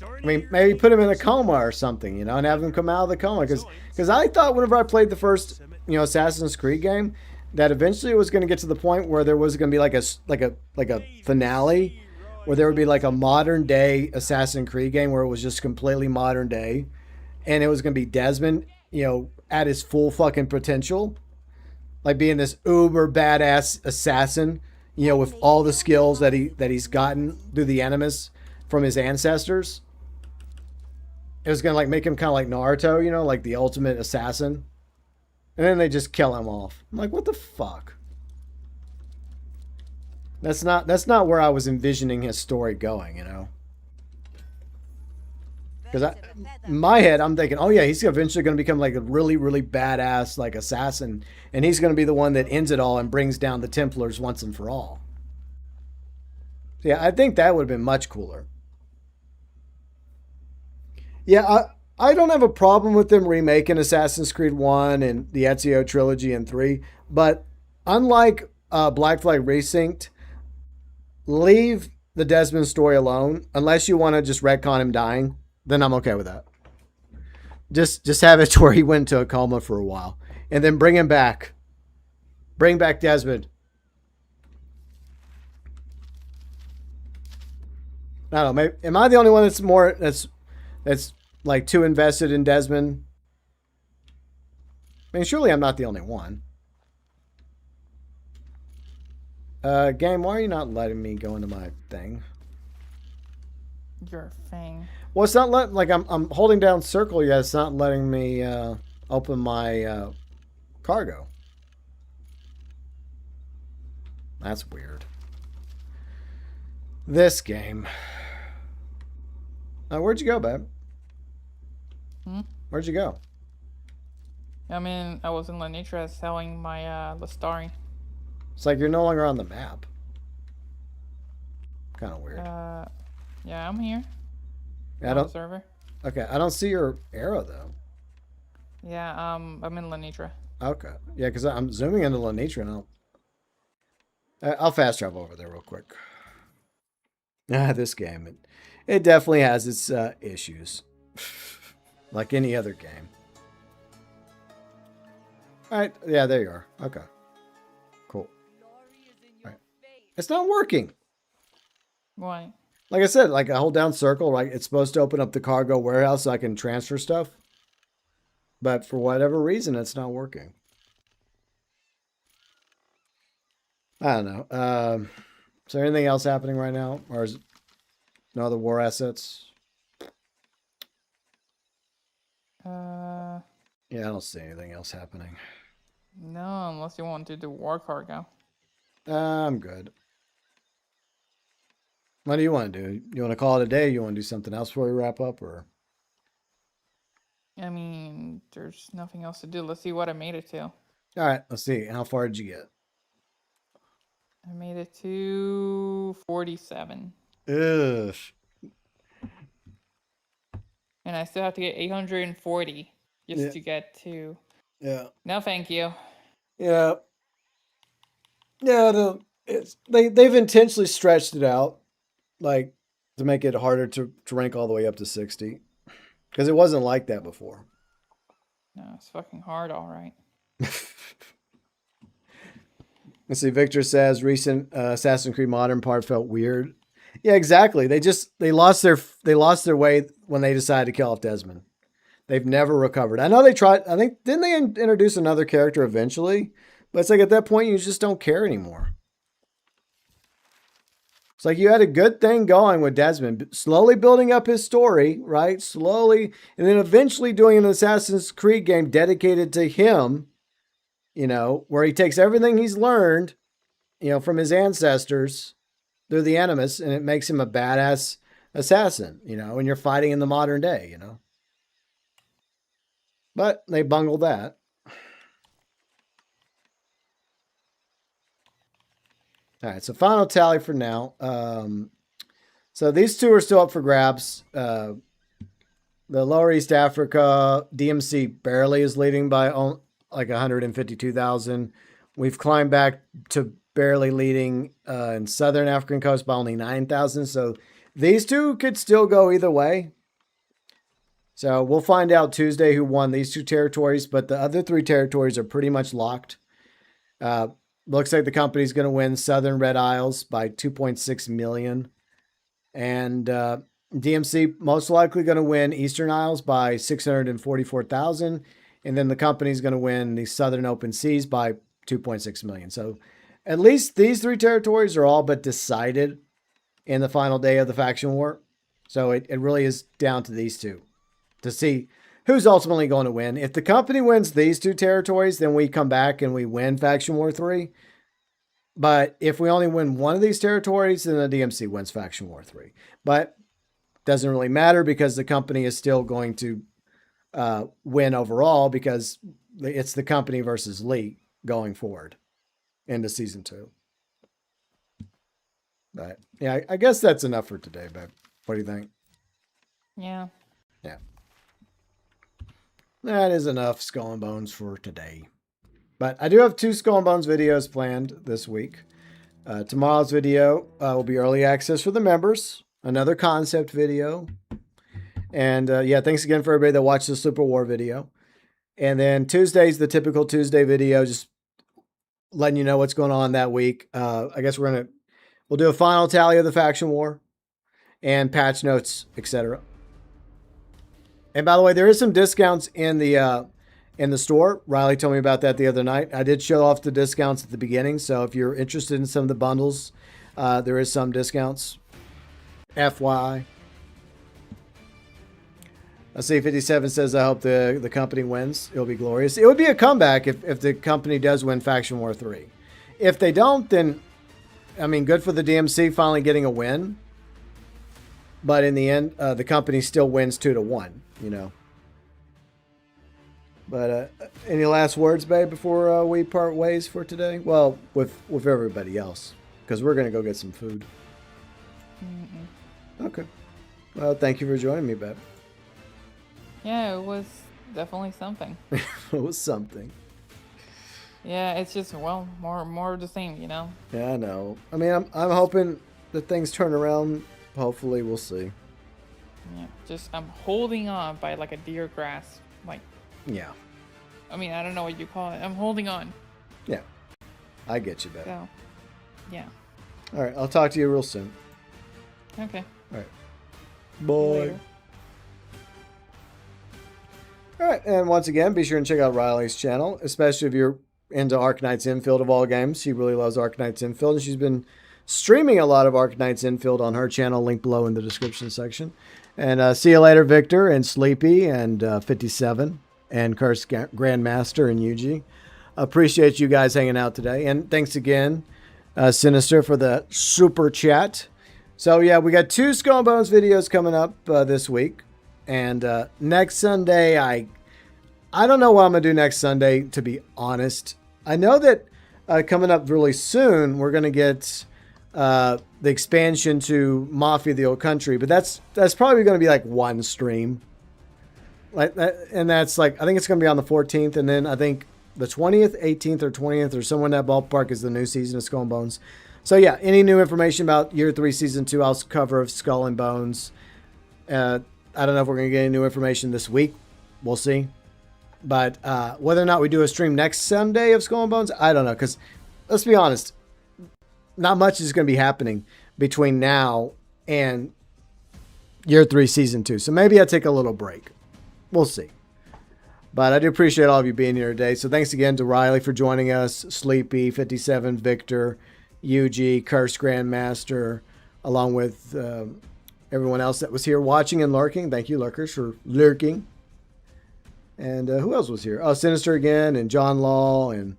Speaker 1: I mean, maybe put him in a coma or something, you know, and have him come out of the coma. Because I thought whenever I played the first, you know, Assassin's Creed game, that eventually it was going to get to the point where there was going to be like a finale, where there would be like a modern day Assassin's Creed game where it was just completely modern day, and it was going to be Desmond, you know, at his full fucking potential. Like being this uber badass assassin, you know, with all the skills that he's gotten through the Animus from his ancestors. It was gonna like make him kind of like Naruto, you know, like the ultimate assassin. And then they just kill him off. I'm like, what the fuck? That's not where I was envisioning his story going, you know. Because in my head, I'm thinking, oh yeah, he's eventually going to become like a really, really badass like assassin, and he's going to be the one that ends it all and brings down the Templars once and for all. So yeah, I think that would have been much cooler. Yeah, I don't have a problem with them remaking Assassin's Creed 1 and the Ezio Trilogy and 3, but unlike Black Flag Resynced, leave the Desmond story alone unless you want to just retcon him dying. Then I'm okay with that. Just have it to where he went into a coma for a while. And then bring him back. Bring back Desmond. I don't know. Maybe, am I the only one that's that's like too invested in Desmond. I mean, surely I'm not the only one. Game, why are you not letting me go into my thing?
Speaker 4: Your thing.
Speaker 1: Well, it's not letting, like, I'm holding down circle, yet it's not letting me open my cargo. That's weird. This game. Where'd you go, babe? Where'd you go?
Speaker 4: I mean, I was in Lenitra selling my Lestari.
Speaker 1: It's like you're no longer on the map. Kind of weird.
Speaker 4: Yeah, I'm here.
Speaker 1: I
Speaker 4: On
Speaker 1: don't.
Speaker 4: the server.
Speaker 1: Okay, I don't see your arrow though.
Speaker 4: Yeah, I'm in Lenitra.
Speaker 1: Okay, yeah, because I'm zooming into Lenitra and I'll fast travel over there real quick. This game, it definitely has its issues, like any other game. All right, yeah, there you are. Okay, cool. All right. It's not working.
Speaker 4: Why?
Speaker 1: Like I said, like I hold down circle, right? It's supposed to open up the cargo warehouse so I can transfer stuff. But for whatever reason, it's not working. I don't know. Is there anything else happening right now? Or is no other war assets? Yeah, I don't see anything else happening.
Speaker 4: No, unless you want to do war cargo.
Speaker 1: I'm good. What do you want to do? You want to call it a day? You want to do something else before we wrap up? Or
Speaker 4: I mean, there's nothing else to do. Let's see what I made it to.
Speaker 1: all right, let's see. How far did you get?
Speaker 4: I made it to 47.
Speaker 1: Ugh.
Speaker 4: And I still have to get 840 just
Speaker 1: Yeah.
Speaker 4: to get to.
Speaker 1: Yeah.
Speaker 4: No, thank you.
Speaker 1: Yeah. Yeah, they've intentionally stretched it out, like to make it harder to rank all the way up to 60. Because it wasn't like that before.
Speaker 4: No, it's fucking hard, all right.
Speaker 1: Let's see, Victor says recent Assassin's Creed Modern part felt weird. Yeah, exactly. They lost their way when they decided to kill off Desmond. They've never recovered. I know they tried. I think didn't they introduce another character eventually? But it's like at that point you just don't care anymore. It's like you had a good thing going with Desmond, slowly building up his story, right? Slowly, and then eventually doing an Assassin's Creed game dedicated to him, you know, where he takes everything he's learned, you know, from his ancestors through the Animus, and it makes him a badass assassin, you know, and you're fighting in the modern day, you know. But they bungled that. All right, so final tally for now. So these two are still up for grabs. The Lower East Africa DMC barely is leading by like 152,000. We've climbed back to barely leading in Southern African coast by only 9,000. So these two could still go either way. So we'll find out Tuesday who won these two territories, but the other three territories are pretty much locked. Looks like the company's going to win Southern Red Isles by 2.6 million. And DMC most likely going to win Eastern Isles by 644,000. And then the company's going to win the Southern Open Seas by 2.6 million. So at least these three territories are all but decided in the final day of the faction war. So it really is down to these two to see who's ultimately going to win. If the company wins these two territories, then we come back and we win Faction War 3. But if we only win one of these territories, then the DMC wins Faction War 3. But doesn't really matter because the company is still going to win overall because it's the company versus Lee going forward into Season 2. But yeah, I guess that's enough for today, babe. What do you think?
Speaker 4: Yeah.
Speaker 1: Yeah. That is enough Skull and Bones for today. But I do have 2 Skull and Bones videos planned this week. Tomorrow's video will be early access for the members. Another concept video. And yeah, thanks again for everybody that watched the Super War video. And then Tuesday's the typical Tuesday video, just letting you know what's going on that week. I guess we'll do a final tally of the faction war and patch notes, etc. And by the way, there is some discounts in the store. Riley told me about that the other night. I did show off the discounts at the beginning, so if you're interested in some of the bundles, there is some discounts. FY. I see 57 says, I hope the company wins. It'll be glorious. It would be a comeback if the company does win Faction War 3. If they don't, then, I mean, good for the DMC finally getting a win. But in the end, the company still wins 2-1, you know. But any last words, babe, before we part ways for today? Well, with everybody else, because we're going to go get some food. Okay. Well, thank you for joining me, babe.
Speaker 4: Yeah, it was definitely something.
Speaker 1: It was something.
Speaker 4: Yeah, it's just, well, more of the same, you know?
Speaker 1: Yeah, I know. I mean, I'm hoping that things turn around. Hopefully, we'll see.
Speaker 4: Yeah, just, I'm holding on by like a deer grasp. Like,
Speaker 1: Yeah.
Speaker 4: I mean, I don't know what you call it. I'm holding on.
Speaker 1: Yeah. I get you, babe.
Speaker 4: So, yeah.
Speaker 1: All right. I'll talk to you real soon.
Speaker 4: Okay.
Speaker 1: All right. Bye.
Speaker 4: Later.
Speaker 1: All right, and once again, be sure and check out Riley's channel, especially if you're into Arknight's Infield of all games. She really loves Arknight's Infield, and she's been streaming a lot of Arknight's Infield on her channel, link below in the description section. And see you later, Victor, and Sleepy, and 57, and Curse Grandmaster, and Yuji. Appreciate you guys hanging out today, and thanks again, Sinister, for the super chat. So, yeah, we got 2 Skull and Bones videos coming up this week. And next Sunday, I don't know what I'm going to do next Sunday, to be honest. I know that coming up really soon, we're going to get the expansion to Mafia the Old Country. But that's probably going to be like one stream. Like that, and that's like, I think it's going to be on the 14th. And then I think the 20th, 18th, or 20th, or somewhere in that ballpark is the new season of Skull and Bones. So yeah, any new information about Year 3, Season 2, I'll cover of Skull and Bones. I don't know if we're going to get any new information this week. We'll see. But whether or not we do a stream next Sunday of Skull and Bones, I don't know. Because let's be honest, not much is going to be happening between now and Year 3, Season 2. So maybe I take a little break. We'll see. But I do appreciate all of you being here today. So thanks again to Riley for joining us, Sleepy, 57, Victor, UG, Curse Grandmaster, along with everyone else that was here watching and lurking. Thank you, lurkers, for lurking. And who else was here? Oh, Sinister again, and John Law, and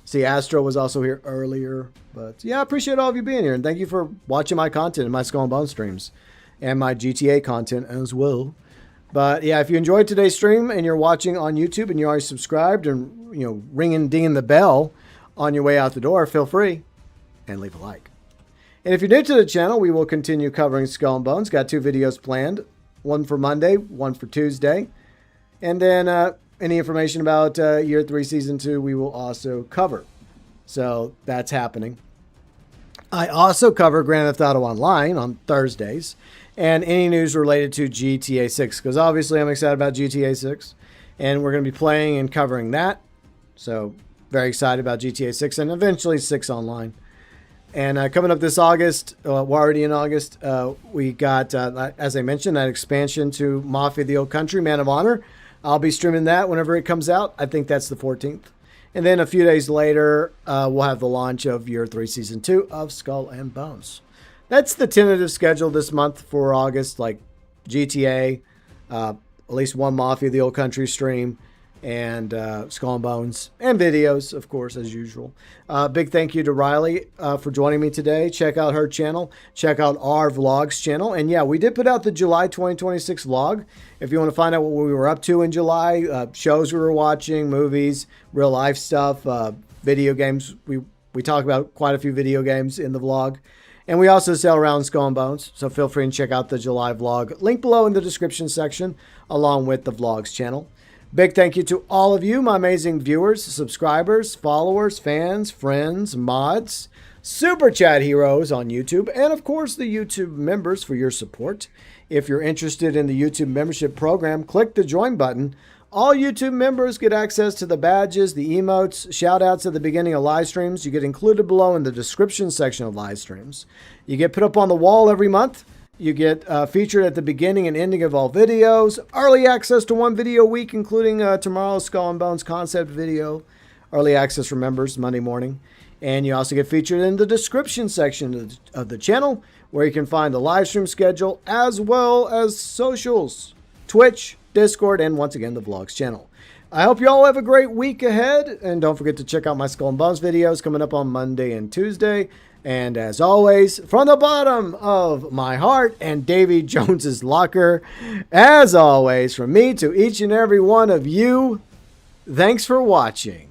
Speaker 1: see, Astro was also here earlier. But yeah, I appreciate all of you being here, and thank you for watching my content and my Skull and Bones streams, and my GTA content as well. But yeah, if you enjoyed today's stream and you're watching on YouTube and you already subscribed and ringing, dinging the bell on your way out the door, feel free and leave a like. And if you're new to the channel, we will continue covering Skull and Bones. Got 2 videos planned. One for Monday, one for Tuesday. And then any information about Year 3, Season 2, we will also cover. So that's happening. I also cover Grand Theft Auto Online on Thursdays. And any news related to GTA 6. Because obviously I'm excited about GTA 6. And we're going to be playing and covering that. So very excited about GTA 6 and eventually 6 Online. And coming up this August, we're already in August, we got, as I mentioned, that expansion to Mafia the Old Country, Man of Honor. I'll be streaming that whenever it comes out. I think that's the 14th. And then a few days later, we'll have the launch of Year 3, Season 2 of Skull and Bones. That's the tentative schedule this month for August, like GTA, at least one Mafia the Old Country stream, and Skull and Bones, and videos, of course, as usual. Big thank you to Riley for joining me today. Check out her channel. Check out our vlogs channel. And yeah, we did put out the July 2026 vlog. If you want to find out what we were up to in July, shows we were watching, movies, real life stuff, video games. We talk about quite a few video games in the vlog. And we also sell around Skull and Bones, so feel free and check out the July vlog. Link below in the description section, along with the vlogs channel. Big thank you to all of you, my amazing viewers, subscribers, followers, fans, friends, mods, super chat heroes on YouTube, and of course the YouTube members for your support. If you're interested in the YouTube membership program, click the join button. All YouTube members get access to the badges, the emotes, shout outs at the beginning of live streams. You get included below in the description section of live streams. You get put up on the wall every month. You get featured at the beginning and ending of all videos. Early access to one video a week, including tomorrow's Skull and Bones concept video. Early access for members, Monday morning. And you also get featured in the description section of the channel, where you can find the live stream schedule as well as socials, Twitch, Discord, and once again, the Vlogs channel. I hope you all have a great week ahead. And don't forget to check out my Skull and Bones videos coming up on Monday and Tuesday. And as always, from the bottom of my heart and Davy Jones's locker, as always, from me to each and every one of you, thanks for watching.